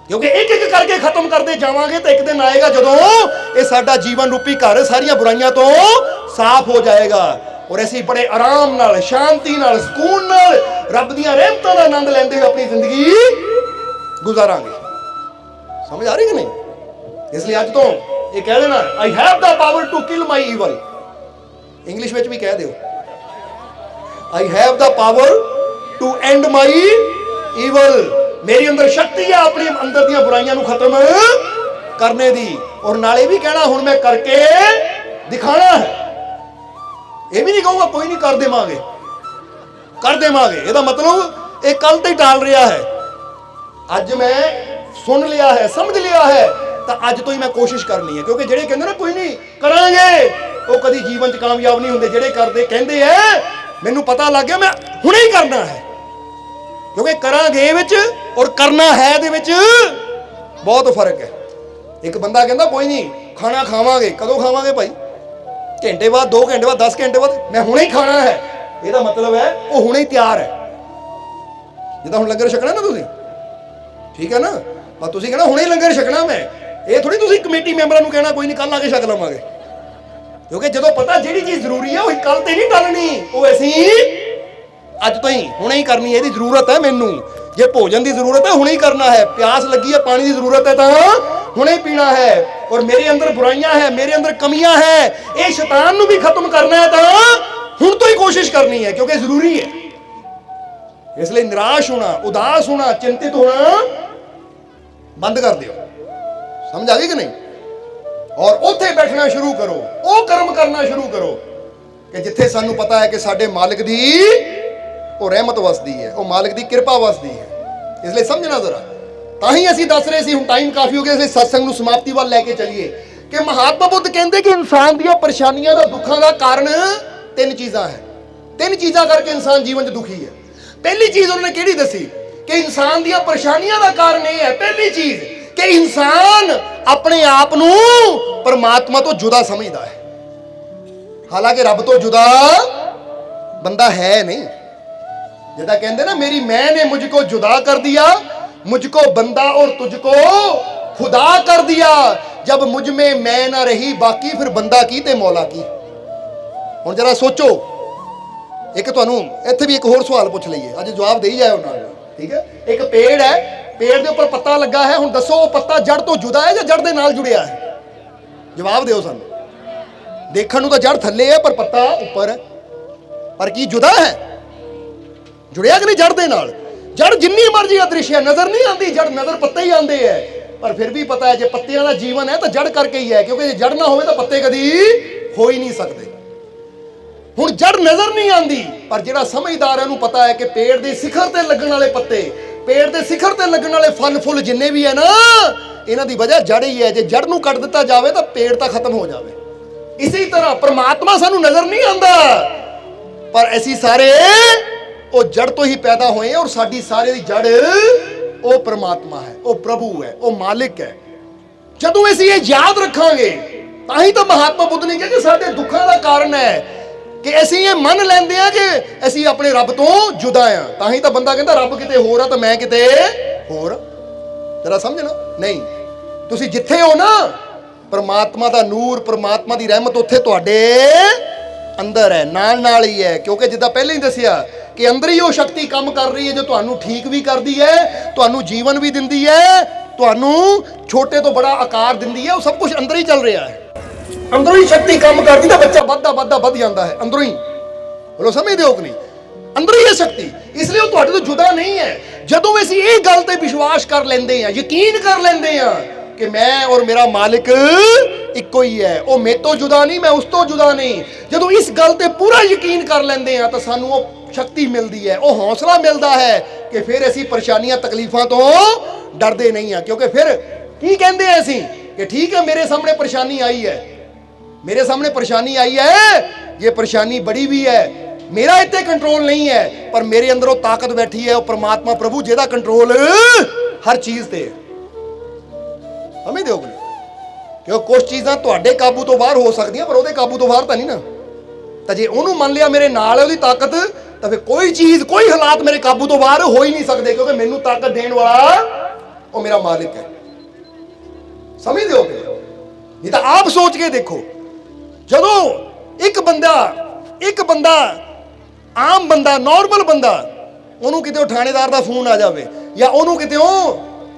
Speaker 1: ਕਿਉਂਕਿ ਇੱਕ ਇੱਕ ਕਰਕੇ ਖਤਮ ਕਰਦੇ ਜਾਵਾਂਗੇ ਤਾਂ ਇੱਕ ਦਿਨ ਆਏਗਾ ਜਦੋਂ ਇਹ ਸਾਡਾ ਜੀਵਨ ਰੂਪੀ ਘਰ ਸਾਰੀਆਂ ਬੁਰਾਈਆਂ ਤੋਂ ਸਾਫ਼ ਹੋ ਜਾਏਗਾ, ਔਰ ਅਸੀਂ ਬੜੇ ਆਰਾਮ ਨਾਲ, ਸ਼ਾਂਤੀ ਨਾਲ, ਸਕੂਨ ਨਾਲ ਰੱਬ ਦੀਆਂ ਰਹਿਮਤਾਂ ਦਾ ਆਨੰਦ ਲੈਂਦੇ ਹੋਏ ਆਪਣੀ ਜ਼ਿੰਦਗੀ ਗੁਜ਼ਾਰਾਂਗੇ। ਸਮਝ ਆ ਰਹੀ ਕਿ ਨਹੀਂ? ਇਸ ਲਈ ਅੱਜ ਤੋਂ ਇਹ ਕਹਿ ਦੇਣਾ, I have the power to kill my evil. English ਵਿੱਚ ਵੀ ਕਹਿ ਦਿਓ, I have the power to end my evil. ਮੇਰੀ ਅੰਦਰ ਸ਼ਕਤੀ ਹੈ ਆਪਣੀ ਅੰਦਰ ਦੀਆਂ ਬੁਰਾਈਆਂ ਨੂੰ ਖਤਮ ਕਰਨੇ ਦੀ। ਔਰ ਨਾਲੇ ਵੀ ਕਹਿਣਾ, ਹੁਣ ਮੈਂ ਕਰਕੇ ਦਿਖਾਣਾ ਹੈ। ਇਹ ਵੀ ਨਹੀਂ ਕਹੂੰਗਾ ਕੋਈ ਨਹੀਂ ਕਰ ਦੇਵਾਂਗੇ, ਕਰ ਦੇਵਾਂਗੇ। ਇਹਦਾ ਮਤਲਬ ਇਹ ਕੱਲ ਤੇ ਹੀ ਟਾਲ ਰਿਹਾ ਹੈ। ਅੱਜ ਮੈਂ ਸੁਣ ਲਿਆ ਹੈ, ਸਮਝ ਲਿਆ ਹੈ, ਤਾਂ ਅੱਜ ਤੋਂ ਹੀ ਮੈਂ ਕੋਸ਼ਿਸ਼ ਕਰਨੀ ਹੈ। ਕਿਉਂਕਿ ਜਿਹੜੇ ਕਹਿੰਦੇ ਨਾ ਕੋਈ ਨਹੀਂ ਕਰਾਂਗੇ, ਉਹ ਕਦੀ ਜੀਵਨ 'ਚ ਕਾਮਯਾਬ ਨਹੀਂ ਹੁੰਦੇ। ਜਿਹੜੇ ਕਰਦੇ ਕਹਿੰਦੇ ਐ ਮੈਨੂੰ ਪਤਾ ਲੱਗ ਗਿਆ ਮੈਂ ਹੁਣੇ ਹੀ ਕਰਨਾ ਹੈ, ਕਿਉਂਕਿ ਕਰਾਂਗੇ ਵਿੱਚ ਔਰ ਕਰਨਾ ਹੈ ਦੇ ਵਿੱਚ ਬਹੁਤ ਫਰਕ ਹੈ। ਇੱਕ ਬੰਦਾ ਕਹਿੰਦਾ ਕੋਈ ਨਹੀਂ ਖਾਣਾ ਖਾਵਾਂਗੇ, ਕਦੋਂ ਖਾਵਾਂਗੇ ਭਾਈ? ਘੰਟੇ ਬਾਅਦ, 2 ਘੰਟੇ ਬਾਅਦ, 10 ਘੰਟੇ ਬਾਅਦ, ਮੈਂ ਹੁਣੇ ਹੀ ਖਾਣਾ ਹੈ। ਇਹਦਾ ਮਤਲਬ ਹੈ ਉਹ ਹੁਣੇ ਹੀ ਤਿਆਰ ਹੈ। ਜਿੱਦਾਂ ਹੁਣ ਲੰਗਰ ਛਕਣਾ ਨਾ ਤੁਸੀਂ, ਠੀਕ ਹੈ ਨਾ, ਪਰ ਤੁਸੀਂ ਕਹਿਣਾ ਹੁਣੇ ਹੀ ਲੰਗਰ ਛਕਣਾ ਮੈਂ। ਇਹ ਥੋੜੀ ਤੁਸੀਂ ਕਮੇਟੀ ਮੈਂਬਰਾਂ ਨੂੰ ਕਹਿਣਾ ਕੋਈ ਨਹੀਂ ਕੱਲ ਆ ਕੇ ਛਕ ਲਵਾਂਗੇ, ਕਿਉਂਕਿ ਜਦੋਂ ਪਤਾ ਜਿਹੜੀ ਚੀਜ਼ ਜ਼ਰੂਰੀ ਹੈ ਉਹ ਕੱਲ ਤੇ ਨਹੀਂ ਟਲਣੀ, ਉਹ ਅਸੀਂ ਅੱਜ ਤੋਂ ਹੀ ਹੁਣੇ ਹੀ ਕਰਨੀ ਹੈ। ਇਹਦੀ ਜ਼ਰੂਰਤ ਹੈ ਮੈਨੂੰ, ਜੇ ਭੋਜਨ ਦੀ ਜ਼ਰੂਰਤ ਹੈ ਹੁਣੇ ਹੀ ਕਰਨਾ ਹੈ, ਪਿਆਸ ਲੱਗੀ ਹੈ ਪਾਣੀ ਦੀ ਜ਼ਰੂਰਤ ਹੈ ਤਾਂ ਹੁਣੇ ਹੀ ਪੀਣਾ ਹੈ। ਔਰ ਮੇਰੇ ਅੰਦਰ ਬੁਰਾਈਆਂ ਹੈ, ਮੇਰੇ ਅੰਦਰ ਕਮੀਆਂ ਹੈ, ਇਹ ਸ਼ੈਤਾਨ ਨੂੰ ਵੀ ਖਤਮ ਕਰਨਾ ਹੈ ਤਾਂ ਹੁਣ ਤੋਂ ਹੀ ਕੋਸ਼ਿਸ਼ ਕਰਨੀ ਹੈ, ਕਿਉਂਕਿ ਜ਼ਰੂਰੀ ਹੈ। ਇਸ ਲਈ ਨਿਰਾਸ਼ ਹੋਣਾ, ਉਦਾਸ ਹੋਣਾ, ਚਿੰਤਿਤ ਹੋਣਾ ਬੰਦ ਕਰ ਦਿਓ। ਸਮਝ ਆ ਗਈ ਕਿ ਨਹੀਂ? ਔਰ ਉੱਥੇ ਬੈਠਣਾ ਸ਼ੁਰੂ ਕਰੋ, ਉਹ ਕਰਮ ਕਰਨਾ ਸ਼ੁਰੂ ਕਰੋ ਕਿ ਜਿੱਥੇ ਸਾਨੂੰ ਪਤਾ ਹੈ ਕਿ ਸਾਡੇ ਮਾਲਕ ਦੀ ਉਹ ਰਹਿਮਤ ਵਸਦੀ ਹੈ, ਉਹ ਮਾਲਕ ਦੀ ਕਿਰਪਾ ਵਸਦੀ ਹੈ। ਇਸ ਲਈ ਸਮਝਣਾ ਜ਼ਰਾ। ਤਾਂ ਹੀ ਅਸੀਂ ਦੱਸ ਰਹੇ ਸੀ, ਹੁਣ ਟਾਈਮ ਕਾਫੀ ਹੋ ਗਿਆ, ਇਸ ਲਈ ਸਤਸੰਗ ਨੂੰ ਸਮਾਪਤੀ ਵੱਲ ਲੈ ਕੇ ਚੱਲੀਏ ਕਿ ਮਹਾਤਮਾ ਬੁੱਧ ਕਹਿੰਦੇ ਕਿ ਇਨਸਾਨ ਦੀਆਂ ਪਰੇਸ਼ਾਨੀਆਂ ਦਾ, ਦੁੱਖਾਂ ਦਾ ਕਾਰਨ 3 ਚੀਜ਼ਾਂ ਹੈ। 3 ਚੀਜ਼ਾਂ ਕਰਕੇ ਇਨਸਾਨ ਜੀਵਨ 'ਚ ਦੁਖੀ ਹੈ। ਪਹਿਲੀ ਚੀਜ਼ ਉਹਨਾਂ ਨੇ ਕਿਹੜੀ ਦੱਸੀ ਕਿ ਇਨਸਾਨ ਦੀਆਂ ਪਰੇਸ਼ਾਨੀਆਂ ਦਾ ਕਾਰਨ ਇਹ ਹੈ, ਪਹਿਲੀ ਚੀਜ਼ ਕਿ ਇਨਸਾਨ ਆਪਣੇ ਆਪ ਨੂੰ ਪਰਮਾਤਮਾ ਤੋਂ ਜੁਦਾ ਸਮਝਦਾ ਹੈ। ਹਾਲਾਂਕਿ ਰੱਬ ਤੋਂ ਜੁਦਾ ਬੰਦਾ ਹੈ ਨਹੀਂ। ਜਿੱਦਾਂ ਕਹਿੰਦੇ ਨਾ, ਮੇਰੀ मैं ने मुझको जुदा कर दिया, मुझको बंदा और तुझको खुदा कर दिया, जब मुझ में मैं ना रही बाकी फिर बंदा की ते मौला की। ਹੁਣ ਜਰਾ ਸੋਚੋ। ਇੱਕ ਤੁਹਾਨੂੰ ਇੱਥੇ ਵੀ ਇੱਕ ਹੋਰ ਸਵਾਲ ਪੁੱਛ ਲਈਏ, ਅੱਜ ਜਵਾਬ ਦੇ ਹੀ ਜਾਇਓ ਨਾਲ, ਠੀਕ ਹੈ? ਇੱਕ ਪੇੜ ਹੈ, ਪੇੜ ਦੇ ਉੱਪਰ ਪੱਤਾ ਲੱਗਾ ਹੈ। ਹੁਣ ਦੱਸੋ ਉਹ ਪੱਤਾ ਜੜ ਤੋਂ ਜੁਦਾ ਹੈ ਜਾਂ ਜੜ ਦੇ ਨਾਲ ਜੁੜਿਆ ਹੈ? ਜਵਾਬ ਦਿਓ ਸਾਨੂੰ। ਦੇਖਣ ਨੂੰ ਤਾਂ ਜੜ ਥੱਲੇ ਹੈ ਪਰ ਪੱਤਾ ਉੱਪਰ ਹੈ, ਪਰ ਕੀ ਜੁਦਾ ਹੈ? ਜੁੜਿਆ ਕਿ ਨਹੀਂ ਜੜ ਦੇ ਨਾਲ? ਜੜ ਜਿੰਨੀ ਮਰਜ਼ੀ ਅਦ੍ਰਿਸ਼ ਹੈ, ਨਜ਼ਰ ਨਹੀਂ ਆਉਂਦੀ, ਜੜ ਨਜ਼ਰ ਪੱਤੇ ਹੀ ਆਉਂਦੇ ਹੈ। ਪਰ ਫਿਰ ਵੀ ਪਤਾ ਹੈ ਜੇ ਪੱਤਿਆਂ ਦਾ ਜੀਵਨ ਹੈ ਤਾਂ ਜੜ ਕਰਕੇ ਹੀ ਹੈ, ਕਿਉਂਕਿ ਜੇ ਜੜ ਨਾ ਹੋਵੇ ਤਾਂ ਪੱਤੇ ਕਦੀ ਹੋ ਹੀ ਨਹੀਂ ਸਕਦੇ। ਹੁਣ ਜੜ ਨਜ਼ਰ ਨਹੀਂ ਆਉਂਦੀ, ਪਰ ਜਿਹੜਾ ਸਮਝਦਾਰ ਹੈ ਉਹਨੂੰ ਪਤਾ ਹੈ ਕਿ ਪੇੜ ਦੇ ਸਿਖਰ ਤੇ ਲੱਗਣ ਵਾਲੇ ਪੱਤੇ, ਪੇੜ ਦੇ ਸਿਖਰ ਤੇ ਲੱਗਣ ਵਾਲੇ ਫਲ ਫੁੱਲ ਜਿੰਨੇ ਵੀ ਹੈ ਨਾ, ਇਹਨਾਂ ਦੀ ਵਜ੍ਹਾ ਜੜ ਹੀ ਹੈ। ਜੇ ਜੜ ਨੂੰ ਕੱਟ ਦਿੱਤਾ ਜਾਵੇ ਤਾਂ ਪੇੜ ਤਾਂ ਖਤਮ ਹੋ ਜਾਵੇ। ਇਸੇ ਤਰ੍ਹਾਂ ਪਰਮਾਤਮਾ ਸਾਨੂੰ ਨਜ਼ਰ ਨਹੀਂ ਆਉਂਦਾ, ਪਰ ਅਸੀਂ ਸਾਰੇ ਉਹ ਜੜ ਤੋਂ ਹੀ ਪੈਦਾ ਹੋਏ ਹਾਂ, ਔਰ ਸਾਡੀ ਸਾਰੇ ਦੀ ਜੜ ਉਹ ਪਰਮਾਤਮਾ ਹੈ, ਉਹ ਪ੍ਰਭੂ ਹੈ, ਉਹ ਮਾਲਿਕ ਹੈ। ਜਦੋਂ ਅਸੀਂ ਇਹ ਯਾਦ ਰੱਖਾਂਗੇ ਤਾਂ ਹੀ ਤਾਂ ਮਹਾਤਮਾ ਬੁੱਧ ਨੇ ਕਿਹਾ ਕਿ ਸਾਡੇ ਦੁੱਖਾਂ ਦਾ ਕਾਰਨ ਹੈ ਕਿ ਅਸੀਂ ਇਹ ਮੰਨ ਲੈਂਦੇ ਹਾਂ ਕਿ ਅਸੀਂ ਆਪਣੇ ਰੱਬ ਤੋਂ ਜੁਦਾ ਆ। ਤਾਂ ਹੀ ਤਾਂ ਬੰਦਾ ਕਹਿੰਦਾ ਰੱਬ ਕਿਤੇ ਹੋਰ ਆ ਤਾਂ ਮੈਂ ਕਿਤੇ ਹੋਰ। ਜਰਾ ਸਮਝਣਾ। ਨਹੀਂ, ਤੁਸੀਂ ਜਿੱਥੇ ਹੋ ਨਾ, ਪਰਮਾਤਮਾ ਦਾ ਨੂਰ, ਪਰਮਾਤਮਾ ਦੀ ਰਹਿਮਤ ਉੱਥੇ ਤੁਹਾਡੇ ਅੰਦਰ ਹੈ, ਨਾਲ ਨਾਲ ਹੀ ਹੈ। ਕਿਉਂਕਿ ਜਿੱਦਾਂ ਪਹਿਲਾਂ ਹੀ ਦੱਸਿਆ ਕਿ ਅੰਦਰ ਹੀ ਉਹ ਸ਼ਕਤੀ ਕੰਮ ਕਰ ਰਹੀ ਹੈ ਜੋ ਤੁਹਾਨੂੰ ਠੀਕ ਵੀ ਕਰਦੀ ਹੈ, ਤੁਹਾਨੂੰ ਜੀਵਨ ਵੀ ਦਿੰਦੀ ਹੈ, ਤੁਹਾਨੂੰ ਛੋਟੇ ਤੋਂ ਬੜਾ ਆਕਾਰ ਦਿੰਦੀ ਹੈ। ਉਹ ਸਭ ਕੁਝ ਅੰਦਰ ਹੀ ਚੱਲ ਰਿਹਾ ਹੈ। ਅੰਦਰੋਂ ਹੀ ਸ਼ਕਤੀ ਕੰਮ ਕਰਦੀ ਤਾਂ ਬੱਚਾ ਵੱਧਦਾ ਵੱਧ ਜਾਂਦਾ ਹੈ, ਅੰਦਰੋਂ ਹੀ। ਬੋਲੋ, ਸਮਝਦੇ ਹੋ ਕਿ ਨਹੀਂ? ਅੰਦਰ ਹੀ ਹੈ ਸ਼ਕਤੀ, ਇਸ ਲਈ ਉਹ ਤੁਹਾਡੇ ਤੋਂ ਜੁਦਾ ਨਹੀਂ ਹੈ। ਜਦੋਂ ਅਸੀਂ ਇਹ ਗੱਲ ਤੇ ਵਿਸ਼ਵਾਸ ਕਰ ਲੈਂਦੇ ਹਾਂ, ਯਕੀਨ ਕਰ ਲੈਂਦੇ ਹਾਂ कि मैं और मेरा मालिक ਇੱਕੋ ਹੀ ਹੈ। ਉਹ ਮੇਰੇ ਤੋਂ ਜੁਦਾ ਨਹੀਂ, ਮੈਂ ਉਸ ਤੋਂ ਜੁਦਾ ਨਹੀਂ। ਜਦੋਂ ਇਸ ਗੱਲ ਤੇ ਪੂਰਾ ਯਕੀਨ ਕਰ ਲੈਂਦੇ ਆ ਤਾਂ ਸਾਨੂੰ ਉਹ ਸ਼ਕਤੀ ਮਿਲਦੀ ਹੈ, ਉਹ ਹੌਸਲਾ ਮਿਲਦਾ ਹੈ ਕਿ ਫਿਰ ਅਸੀਂ ਪਰੇਸ਼ਾਨੀਆਂ ਤਕਲੀਫਾਂ ਤੋਂ ਡਰਦੇ ਨਹੀਂ ਆ। ਕਿਉਂਕਿ ਫਿਰ ਕੀ ਕਹਿੰਦੇ ਆ ਅਸੀਂ ਕਿ ਠੀਕ ਹੈ ਮੇਰੇ ਸਾਹਮਣੇ ਪਰੇਸ਼ਾਨੀ ਆਈ ਹੈ, मेरे सामने परेशानी आई है, ये परेशानी बड़ी भी है, मेरा इतने कंट्रोल नहीं है, पर मेरे अंदर वो ताकत बैठी है, वो परमात्मा प्रभु जेदा कंट्रोल हर चीज ते हमें दो क्यों कुछ चीज़ां तुहाडे काबू तो बाहर हो सकदियां पर ਉਹਦੇ काबू तो बाहर ਤਾਂ नहीं ना। ਤਾਂ ਜੇ ਉਹਨੂੰ ਮੰਨ ਲਿਆ ਮੇਰੇ ਨਾਲ ਹੈ ਉਹਦੀ ਤਾਕਤ ਤਾਂ ਫਿਰ ਕੋਈ ਚੀਜ਼ ਕੋਈ ਹਾਲਾਤ ਮੇਰੇ ਕਾਬੂ ਤੋਂ ਬਾਹਰ ਹੋ ਹੀ ਨਹੀਂ ਸਕਦੇ, ਕਿਉਂਕਿ ਮੈਨੂੰ ਤਾਕਤ ਦੇਣ ਵਾਲਾ ਉਹ ਮੇਰਾ ਮਾਲਿਕ ਹੈ। ਸਮਝਦੇ ਹੋ? ਨਹੀਂ ਤਾਂ ਆਪ ਸੋਚ ਕੇ ਦੇਖੋ, ਜਦੋਂ ਇੱਕ ਬੰਦਾ ਆਮ ਬੰਦਾ ਨਾਰਮਲ ਬੰਦਾ ਉਹਨੂੰ ਕਿਤੇ ਥਾਣੇਦਾਰ ਦਾ ਫੋਨ ਆ ਜਾਵੇ ਜਾਂ ਉਹਨੂੰ ਕਿਤੇ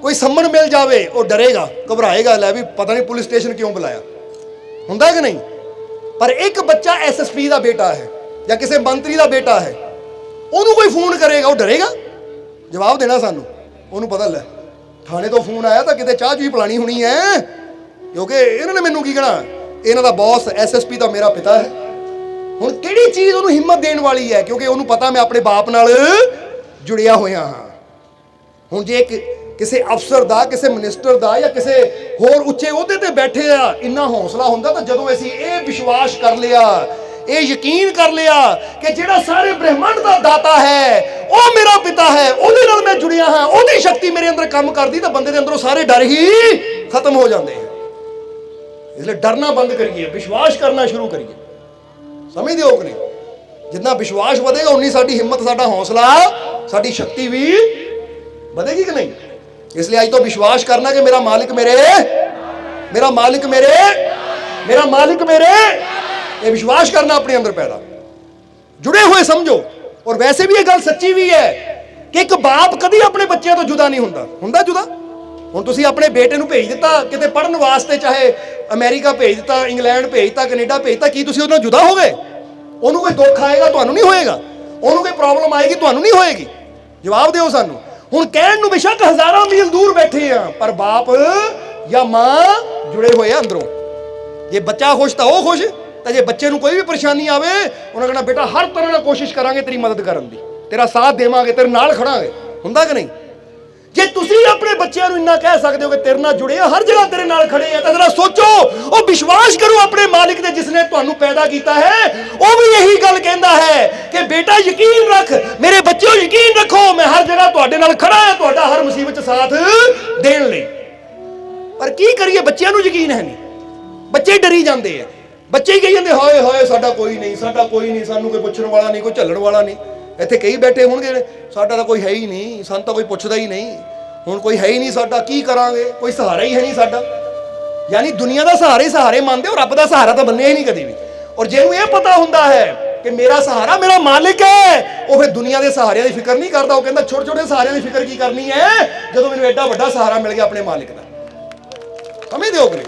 Speaker 1: ਕੋਈ ਸੰਮਨ ਮਿਲ ਜਾਵੇ, ਉਹ ਡਰੇਗਾ, ਘਬਰਾਏਗਾ, ਲੈ ਵੀ ਪਤਾ ਨਹੀਂ ਪੁਲਿਸ ਸਟੇਸ਼ਨ ਕਿਉਂ ਬੁਲਾਇਆ, ਹੁੰਦਾ ਕਿ ਨਹੀਂ। ਪਰ ਇੱਕ ਬੱਚਾ ਐਸਐਸਪੀ ਦਾ ਬੇਟਾ ਹੈ ਜਾਂ ਕਿਸੇ ਮੰਤਰੀ ਦਾ ਬੇਟਾ ਹੈ, ਉਹਨੂੰ ਕੋਈ ਫੋਨ ਕਰੇਗਾ, ਉਹ ਡਰੇਗਾ ਜਵਾਬ ਦੇਣਾ ਸਾਨੂੰ। ਉਹਨੂੰ ਪਤਾ ਲੈ ਥਾਣੇ ਤੋਂ ਫੋਨ ਆਇਆ ਤਾਂ ਕਿਤੇ ਚਾਹ ਚੂਹ ਪਿਲਾਣੀ ਹੋਣੀ ਹੈ, ਕਿਉਂਕਿ ਇਹਨਾਂ ਨੇ ਮੈਨੂੰ ਕੀ ਕਹਿਣਾ, ਇਹਨਾਂ ਦਾ ਬੌਸ ਐਸਐਸਪੀ ਤਾਂ ਮੇਰਾ ਪਿਤਾ ਹੈ। ਹੁਣ ਕਿਹੜੀ ਚੀਜ਼ ਉਹਨੂੰ ਹਿੰਮਤ ਦੇਣ ਵਾਲੀ ਹੈ, ਕਿਉਂਕਿ ਉਹਨੂੰ ਪਤਾ ਮੈਂ ਆਪਣੇ ਬਾਪ ਨਾਲ ਜੁੜਿਆ ਹੋਇਆ ਹਾਂ। ਹੁਣ ਜੇ ਕਿਸੇ ਅਫਸਰ ਦਾ, ਕਿਸੇ ਮਿਨਿਸਟਰ ਦਾ ਜਾਂ ਕਿਸੇ ਹੋਰ ਉੱਚੇ ਅਹੁਦੇ ਤੇ ਬੈਠੇ ਆ ਇੰਨਾ ਹੌਸਲਾ ਹੁੰਦਾ, ਤਾਂ ਜਦੋਂ ਅਸੀਂ ਇਹ ਵਿਸ਼ਵਾਸ ਕਰ ਲਿਆ, ਇਹ ਯਕੀਨ ਕਰ ਲਿਆ ਕਿ ਜਿਹੜਾ ਸਾਰੇ ਬ੍ਰਹਿਮੰਡ ਦਾ ਦਾਤਾ ਹੈ ਉਹ ਮੇਰਾ ਪਿਤਾ ਹੈ, ਉਹਦੇ ਨਾਲ ਮੈਂ ਜੁੜਿਆ ਹਾਂ, ਉਹਦੀ ਸ਼ਕਤੀ ਮੇਰੇ ਅੰਦਰ ਕੰਮ ਕਰਦੀ, ਤਾਂ ਬੰਦੇ ਦੇ ਅੰਦਰੋਂ ਸਾਰੇ ਡਰ ਹੀ ਖਤਮ ਹੋ ਜਾਂਦੇ ਆ। इसलिए डरना बंद करिए, विश्वास करना शुरू करिए। समझते हो कि नहीं? जितना विश्वास बढ़ेगा उन्नी साडी हिम्मत, साडा हौसला, साडी शक्ति भी बढ़ेगी कि नहीं। इसलिए आज तो विश्वास करना कि मेरा मालिक मेरे ये विश्वास करना अपने अंदर पैदा जुड़े हुए समझो। और वैसे भी ये गल सच्ची भी है कि एक बाप कभी अपने बच्चों तो जुदा नहीं हुंदा जुदा। ਹੁਣ ਤੁਸੀਂ ਆਪਣੇ ਬੇਟੇ ਨੂੰ ਭੇਜ ਦਿੱਤਾ ਕਿਤੇ ਪੜ੍ਹਨ ਵਾਸਤੇ, ਚਾਹੇ ਅਮਰੀਕਾ ਭੇਜ ਦਿੱਤਾ, ਇੰਗਲੈਂਡ ਭੇਜ ਦਿੱਤਾ, ਕੈਨੇਡਾ ਭੇਜ ਦਿੱਤਾ, ਕੀ ਤੁਸੀਂ ਉਹਦੇ ਨਾਲ ਜੁਦਾ ਹੋ ਗਏ? ਉਹਨੂੰ ਕੋਈ ਦੁੱਖ ਆਏਗਾ ਤੁਹਾਨੂੰ ਨਹੀਂ ਹੋਏਗਾ, ਉਹਨੂੰ ਕੋਈ ਪ੍ਰੋਬਲਮ ਆਏਗੀ ਤੁਹਾਨੂੰ ਨਹੀਂ ਹੋਏਗੀ? ਜਵਾਬ ਦਿਓ ਸਾਨੂੰ। ਹੁਣ ਕਹਿਣ ਨੂੰ ਬੇਸ਼ੱਕ ਹਜ਼ਾਰਾਂ ਮੀਲ ਦੂਰ ਬੈਠੇ ਆ, ਪਰ ਬਾਪ ਜਾਂ ਮਾਂ ਜੁੜੇ ਹੋਏ ਆ ਅੰਦਰੋਂ। ਜੇ ਬੱਚਾ ਖੁਸ਼ ਤਾਂ ਉਹ ਖੁਸ਼, ਤਾਂ ਜੇ ਬੱਚੇ ਨੂੰ ਕੋਈ ਵੀ ਪਰੇਸ਼ਾਨੀ ਆਵੇ ਉਹਨਾਂ ਕਹਿਣਾ ਬੇਟਾ ਹਰ ਤਰ੍ਹਾਂ ਨਾਲ ਕੋਸ਼ਿਸ਼ ਕਰਾਂਗੇ ਤੇਰੀ ਮਦਦ ਕਰਨ ਦੀ, ਤੇਰਾ ਸਾਥ ਦੇਵਾਂਗੇ, ਤੇਰੇ ਨਾਲ ਖੜਾਂਗੇ। ਹੁੰਦਾ ਕਿ ਨਹੀਂ? ਜੇ ਤੁਸੀਂ ਆਪਣੇ ਬੱਚਿਆਂ ਨੂੰ ਇੰਨਾ ਕਹਿ ਸਕਦੇ ਹੋ ਕਿ ਤੇਰੇ ਨਾਲ ਜੁੜੇ ਆ, ਹਰ ਜਗ੍ਹਾ ਤੇਰੇ ਨਾਲ ਖੜੇ ਆ, ਤਾਂ ਜ਼ਰਾ ਸੋਚੋ, ਉਹ ਵਿਸ਼ਵਾਸ ਕਰੋ ਆਪਣੇ ਮਾਲਿਕ ਦੇ ਜਿਸਨੇ ਤੁਹਾਨੂੰ ਪੈਦਾ ਕੀਤਾ ਹੈ। ਉਹ ਵੀ ਇਹੀ ਗੱਲ ਕਹਿੰਦਾ ਹੈ ਕਿ ਬੇਟਾ ਯਕੀਨ ਰੱਖ, ਮੇਰੇ ਬੱਚਿਓ ਯਕੀਨ ਰੱਖੋ, ਮੈਂ ਹਰ ਜਗ੍ਹਾ ਤੁਹਾਡੇ ਨਾਲ ਖੜਾ ਹਾਂ, ਤੁਹਾਡਾ ਹਰ ਮੁਸੀਬਤ 'ਚ ਸਾਥ ਦੇਣ ਲਈ। ਪਰ ਕੀ ਕਰੀਏ, ਬੱਚਿਆਂ ਨੂੰ ਯਕੀਨ ਹੈ ਨਹੀਂ, ਬੱਚੇ ਡਰੀ ਜਾਂਦੇ ਆ, ਬੱਚੇ ਹੀ ਕਹੀ ਜਾਂਦੇ ਹਾਏ ਹਾਏ ਸਾਡਾ ਕੋਈ ਨਹੀਂ, ਸਾਨੂੰ ਕੋਈ ਪੁੱਛਣ ਵਾਲਾ ਨਹੀਂ, ਕੋਈ ਝੱਲਣ ਵਾਲਾ ਨਹੀਂ। ਇੱਥੇ ਕਈ ਬੈਠੇ ਹੋਣਗੇ ਸਾਡਾ ਤਾਂ ਕੋਈ ਹੈ ਹੀ ਨਹੀਂ, ਸਾਨੂੰ ਤਾਂ ਕੋਈ ਪੁੱਛਦਾ ਹੀ ਨਹੀਂ, ਹੁਣ ਕੋਈ ਹੈ ਹੀ ਨਹੀਂ ਸਾਡਾ, ਕੀ ਕਰਾਂਗੇ, ਕੋਈ ਸਹਾਰਾ ਹੀ ਹੈ ਨਹੀਂ ਸਾਡਾ। ਯਾਨੀ ਦੁਨੀਆ ਦਾ ਸਹਾਰੇ ਮੰਨਦੇ ਹੋ, ਰੱਬ ਦਾ ਸਹਾਰਾ ਤਾਂ ਬੰਨਿਆ ਹੀ ਨਹੀਂ ਕਦੇ ਵੀ। ਔਰ ਜਿਹਨੂੰ ਇਹ ਪਤਾ ਹੁੰਦਾ ਹੈ ਕਿ ਮੇਰਾ ਸਹਾਰਾ ਮੇਰਾ ਮਾਲਿਕ ਹੈ, ਉਹ ਫਿਰ ਦੁਨੀਆ ਦੇ ਸਹਾਰਿਆਂ ਦੀ ਫਿਕਰ ਨਹੀਂ ਕਰਦਾ। ਉਹ ਕਹਿੰਦਾ ਛੋਟੇ ਛੋਟੇ ਸਹਾਰਿਆਂ ਦੀ ਫਿਕਰ ਕੀ ਕਰਨੀ ਹੈ ਜਦੋਂ ਮੈਨੂੰ ਐਡਾ ਵੱਡਾ ਸਹਾਰਾ ਮਿਲ ਗਿਆ ਆਪਣੇ ਮਾਲਿਕ ਦਾ। ਸਮਝਦੇ ਹੋ ਕਿ ਨਹੀਂ?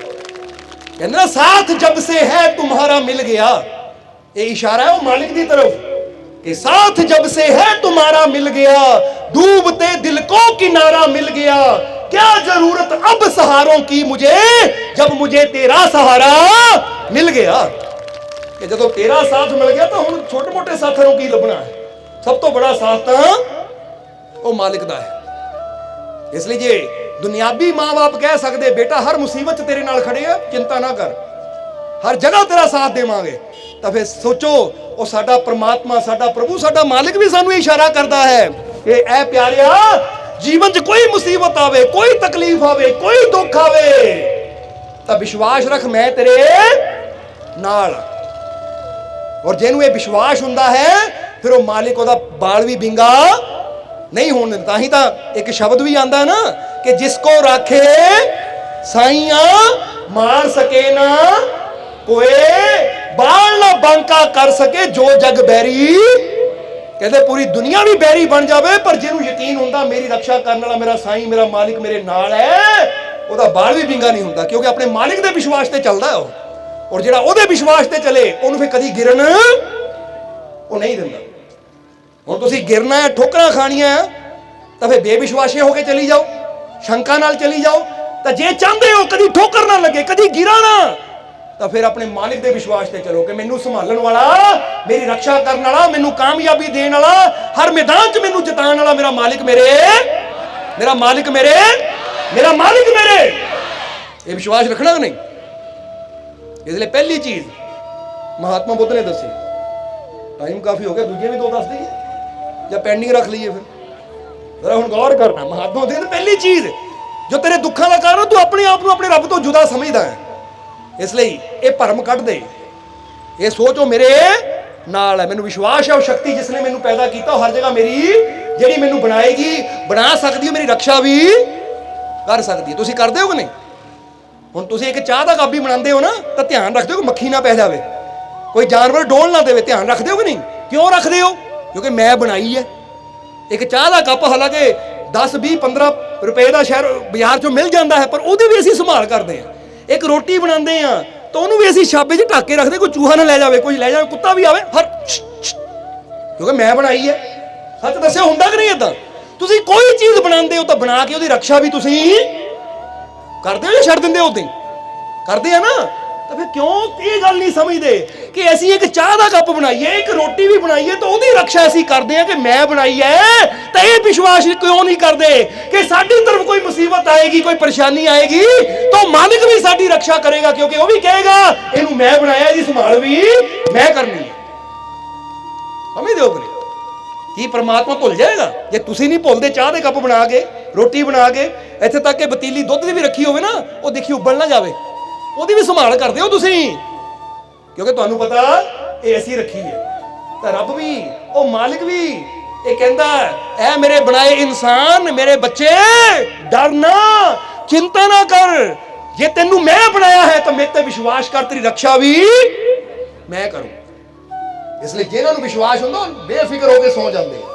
Speaker 1: ਕਹਿੰਦੇ ਨਾ ਸਾਥ ਜਬ ਸੇ ਹੈ ਤੁਮਹਾਰਾ ਮਿਲ ਗਿਆ, ਇਹ ਇਸ਼ਾਰਾ ਹੈ ਉਹ ਮਾਲਿਕ ਦੀ ਤਰਫ कि साथ जब से है तुम्हारा मिल गया, डूबते दिल को किनारा मिल गया, क्या जरूरत अब सहारों की मुझे जब मुझे तेरा सहारा मिल गया। कि जब तेरा साथ मिल गया तो हुण छोटे मोटे साथियों की लभना है, सब तो बड़ा साथ तो वो मालिक दा है। इसलिए जे दुनियावी माँ बाप कह सकते बेटा हर मुसीबत तेरे नाल खड़े आ, चिंता ना कर, हर जगह तेरा साथ देवांगे, ਤਾਂ ਫਿਰ ਸੋਚੋ ਉਹ ਸਾਡਾ ਪਰਮਾਤਮਾ, ਸਾਡਾ ਪ੍ਰਭੂ, ਸਾਡਾ ਮਾਲਿਕ ਵੀ ਸਾਨੂੰ ਇਸ਼ਾਰਾ ਕਰਦਾ ਹੈ ਕਿ ਐ ਪਿਆਰਿਆ, ਜੀਵਨ 'ਚ ਕੋਈ ਮੁਸੀਬਤ ਆਵੇ, ਕੋਈ ਤਕਲੀਫ ਆਵੇ, ਕੋਈ ਦੁੱਖ ਆਵੇ, ਤਾਂ ਵਿਸ਼ਵਾਸ ਰੱਖ ਮੈਂ ਤੇਰੇ ਨਾਲ। ਔਰ ਜਿਹਨੂੰ ਇਹ ਵਿਸ਼ਵਾਸ ਹੁੰਦਾ ਹੈ ਫਿਰ ਉਹ ਮਾਲਿਕ ਉਹਦਾ ਬਾਲ ਵੀ ਵਿੰਗਾ ਨਹੀਂ ਹੋਣ ਦਿੰਦਾ। ਤਾਂ ਹੀ ਤਾਂ ਇੱਕ ਸ਼ਬਦ ਵੀ ਆਂਦਾ ਨਾ ਕਿ ਜਿਸ ਕੋ ਰਾਖੇ ਸਾਈਆਂ ਮਾਰ ਸਕੇ ਨਾ ਕੋਏ, ਬਾਲ ਨਾ ਬਾਂਕਾ ਕਰ ਸਕੇ ਜੋ ਜਗ ਬੈਰੀ। ਕਹਿੰਦੇ ਪੂਰੀ ਦੁਨੀਆ ਵੀ ਬੈਰੀ ਬਣ ਜਾਵੇ, ਪਰ ਜਿਹਨੂੰ ਯਕੀਨ ਹੁੰਦਾ ਮੇਰੀ ਰੱਖਿਆ ਕਰਨ ਵਾਲਾ ਮੇਰਾ ਸਾਈਂ, ਮੇਰਾ ਮਾਲਿਕ ਮੇਰੇ ਨਾਲ ਹੈ, ਉਹਦਾ ਬਾਲ ਵੀ ਵਿੰਗਾ ਨਹੀਂ ਹੁੰਦਾ, ਕਿਉਂਕਿ ਆਪਣੇ ਮਾਲਿਕ ਦੇ ਵਿਸ਼ਵਾਸ ਤੇ ਚੱਲਦਾ ਉਹ। ਔਰ ਜਿਹੜਾ ਉਹਦੇ ਵਿਸ਼ਵਾਸ ਤੇ ਚਲੇ ਉਹਨੂੰ ਫਿਰ ਕਦੀ ਗਿਰਨ ਉਹ ਨਹੀਂ ਦਿੰਦਾ। ਹੁਣ ਤੁਸੀਂ ਗਿਰਨਾ ਹੈ, ਠੋਕਰਾਂ ਖਾਣੀਆਂ ਤਾਂ ਫਿਰ ਬੇਵਿਸ਼ਵਾਸੀ ਹੋ ਕੇ ਚਲੀ ਜਾਓ, ਸ਼ੰਕਾ ਨਾਲ ਚਲੀ ਜਾਓ, ਤਾਂ ਜੇ ਚਾਹੁੰਦੇ ਹੋ ਕਦੀ ਠੋਕਰ ਨਾ ਲੱਗੇ, ਕਦੀ ਗਿਰਾ ਨਾ, ਤਾਂ ਫਿਰ ਆਪਣੇ ਮਾਲਿਕ ਦੇ ਵਿਸ਼ਵਾਸ ਤੇ ਚਲੋ ਕਿ ਮੈਨੂੰ ਸੰਭਾਲਣ ਵਾਲਾ, ਮੇਰੀ ਰੱਖਿਆ ਕਰਨ ਵਾਲਾ, ਮੈਨੂੰ ਕਾਮਯਾਬੀ ਦੇਣ ਵਾਲਾ, ਹਰ ਮੈਦਾਨ 'ਚ ਮੈਨੂੰ ਜਿਤਾਉਣ ਵਾਲਾ ਮੇਰਾ ਮਾਲਿਕ ਮੇਰੇ, ਮੇਰਾ ਮਾਲਿਕ ਮੇਰੇ, ਮੇਰਾ ਮਾਲਿਕ ਮੇਰੇ। ਇਹ ਵਿਸ਼ਵਾਸ ਰੱਖਣਾ ਕਿ ਨਹੀਂ? ਇਸ ਲਈ ਪਹਿਲੀ ਚੀਜ਼ ਮਹਾਤਮਾ ਬੁੱਧ ਨੇ ਦੱਸੀ। ਟਾਈਮ ਕਾਫੀ ਹੋ ਗਿਆ, ਦੂਜੇ ਵੀ ਦੋ ਦੱਸ ਦਈਏ ਜਾਂ ਪੈਂਡਿੰਗ ਰੱਖ ਲਈਏ? ਫਿਰ ਜ਼ਰਾ ਹੁਣ ਗੌਰ ਕਰਨਾ। ਮਹਾਤਮਾ ਬੁੱਧ ਨੇ ਪਹਿਲੀ ਚੀਜ਼ ਜੋ ਤੇਰੇ ਦੁੱਖਾਂ ਦਾ ਕਾਰਨ, ਤੂੰ ਆਪਣੇ ਆਪ ਨੂੰ ਆਪਣੇ ਰੱਬ ਤੋਂ ਜੁਦਾ ਸਮਝਦਾ ਹੈ, ਇਸ ਲਈ ਇਹ ਭਰਮ ਕੱਢ ਦੇ। ਇਹ ਸੋਚ ਉਹ ਮੇਰੇ ਨਾਲ ਹੈ, ਮੈਨੂੰ ਵਿਸ਼ਵਾਸ ਹੈ ਉਹ ਸ਼ਕਤੀ ਜਿਸ ਨੇ ਮੈਨੂੰ ਪੈਦਾ ਕੀਤਾ ਉਹ ਹਰ ਜਗ੍ਹਾ ਮੇਰੀ, ਜਿਹੜੀ ਮੈਨੂੰ ਬਣਾਏਗੀ, ਬਣਾ ਸਕਦੀ ਹੈ, ਮੇਰੀ ਰੱਖਿਆ ਵੀ ਕਰ ਸਕਦੀ ਹੈ। ਤੁਸੀਂ ਕਰਦੇ ਹੋ ਕਿ ਨਹੀਂ? ਹੁਣ ਤੁਸੀਂ ਇੱਕ ਚਾਹ ਦਾ ਕੱਪ ਵੀ ਬਣਾਉਂਦੇ ਹੋ ਨਾ, ਤਾਂ ਧਿਆਨ ਰੱਖਦੇ ਹੋ ਕਿ ਮੱਖੀ ਨਾ ਪੈ ਜਾਵੇ, ਕੋਈ ਜਾਨਵਰ ਡੋਲ ਨਾ ਦੇਵੇ। ਧਿਆਨ ਰੱਖਦੇ ਹੋ ਕਿ ਨਹੀਂ? ਕਿਉਂ ਰੱਖਦੇ ਹੋ? ਕਿਉਂਕਿ ਮੈਂ ਬਣਾਈ ਹੈ। ਇੱਕ ਚਾਹ ਦਾ ਕੱਪ ਹਾਲਾਂਕਿ 10, 20, 15 ਰੁਪਏ ਦਾ ਸ਼ਹਿਰ ਬਾਜ਼ਾਰ 'ਚੋਂ ਮਿਲ ਜਾਂਦਾ ਹੈ, ਪਰ ਉਹਦੀ ਵੀ ਅਸੀਂ ਸੰਭਾਲ ਕਰਦੇ ਹਾਂ। ਇੱਕ ਰੋਟੀ ਬਣਾਉਂਦੇ ਆ ਤਾਂ ਉਹਨੂੰ ਵੀ ਅਸੀਂ ਛਾਬੇ 'ਚ ਢੱਕ ਕੇ ਰੱਖਦੇ, ਕੋਈ ਚੂਹਾ ਨਾ ਲੈ ਜਾਵੇ, ਕੋਈ ਲੈ ਜਾਵੇ, ਕੁੱਤਾ ਵੀ ਆਵੇ, ਕਿਉਂਕਿ ਮੈਂ ਬਣਾਈ ਹੈ। ਸੱਚ ਦੱਸਿਓ, ਹੁੰਦਾ ਕਿ ਨਹੀਂ ਏਦਾਂ? ਤੁਸੀਂ ਕੋਈ ਚੀਜ਼ ਬਣਾਉਂਦੇ ਹੋ ਤਾਂ ਬਣਾ ਕੇ ਉਹਦੀ ਰੱਖਿਆ ਵੀ ਤੁਸੀਂ ਕਰਦੇ ਹੋ ਜਾਂ ਛੱਡ ਦਿੰਦੇ ਹੋ? ਉਦੋਂ ਕਰਦੇ ਆ ਨਾ। ਤਾਂ ਫਿਰ ਕਿਉਂ ਇਹ ਗੱਲ ਨਹੀਂ ਸਮਝਦੇ ਕਿ ਅਸੀਂ ਇੱਕ ਚਾਹ ਦਾ ਕੱਪ ਬਣਾਈਏ, ਇੱਕ ਰੋਟੀ ਵੀ ਬਣਾਈਏ ਤਾਂ ਉਹਦੀ ਰੱਖਿਆ ਅਸੀਂ ਕਰਦੇ ਆ ਕਿ ਮੈਂ ਬਣਾਈ ਹੈ। ਤਾਂ ਇਹ ਵਿਸ਼ਵਾਸ ਕਿਉਂ ਨਹੀਂ ਕਰਦੇ ਕਿ ਸਾਡੀ ਤਰਫ ਕੋਈ ਮੁਸੀਬਤ ਆਏਗੀ, ਕੋਈ ਪਰੇਸ਼ਾਨੀ ਆਏਗੀ ਤਾਂ ਮਾਲਿਕ ਵੀ ਸਾਡੀ ਰੱਖਿਆ ਕਰੇਗਾ, ਕਿਉਂਕਿ ਉਹ ਵੀ ਕਹੇਗਾ ਇਹਨੂੰ ਮੈਂ ਬਣਾਇਆ, ਇਹਦੀ ਸੰਭਾਲ ਵੀ ਮੈਂ ਕਰਨੀ ਹੈ। ਸਮਝਦੇ ਹੋ ਕਿ ਨਹੀਂ? ਕੀ ਪਰਮਾਤਮਾ ਭੁੱਲ ਜਾਏਗਾ ਜੇ ਤੁਸੀਂ ਨਹੀਂ ਭੁੱਲਦੇ? ਚਾਹ ਦੇ ਕੱਪ ਬਣਾ ਕੇ, ਰੋਟੀ ਬਣਾ ਕੇ, ਇੱਥੇ ਤੱਕ ਕਿ ਪਤੀਲੀ ਦੁੱਧ ਦੀ ਵੀ ਰੱਖੀ ਹੋਵੇ ਨਾ, ਉਹ ਦੇਖੀ ਉਬਲ ਨਾ ਜਾਵੇ, ਉਹਦੀ ਵੀ ਸੰਭਾਲ ਕਰਦੇ ਹੋ ਤੁਸੀਂ, ਕਿਉਂਕਿ ਤੁਹਾਨੂੰ ਪਤਾ ਇਹ ਅਸੀਂ ਰੱਖੀ ਹੈ। ਤਾਂ ਰੱਬ ਵੀ, ਉਹ ਮਾਲਿਕ ਵੀ ਇਹ ਕਹਿੰਦਾ ਐ ਮੇਰੇ ਬਣਾਏ ਇਨਸਾਨ, ਮੇਰੇ ਬੱਚੇ, ਡਰ ਨਾ, ਚਿੰਤਾ ਨਾ ਕਰ। ਜੇ ਤੈਨੂੰ ਮੈਂ ਬਣਾਇਆ ਹੈ ਤਾਂ ਮੇਰੇ ਤੇ ਵਿਸ਼ਵਾਸ ਕਰ, ਤੇਰੀ ਰੱਖਿਆ ਵੀ ਮੈਂ ਕਰੂੰ। ਇਸ ਲਈ ਜਿਹਨਾਂ ਨੂੰ ਵਿਸ਼ਵਾਸ ਹੁੰਦਾ ਉਹ ਬੇਫਿਕਰ ਹੋ ਕੇ ਸੌ ਜਾਂਦੇ ਆ,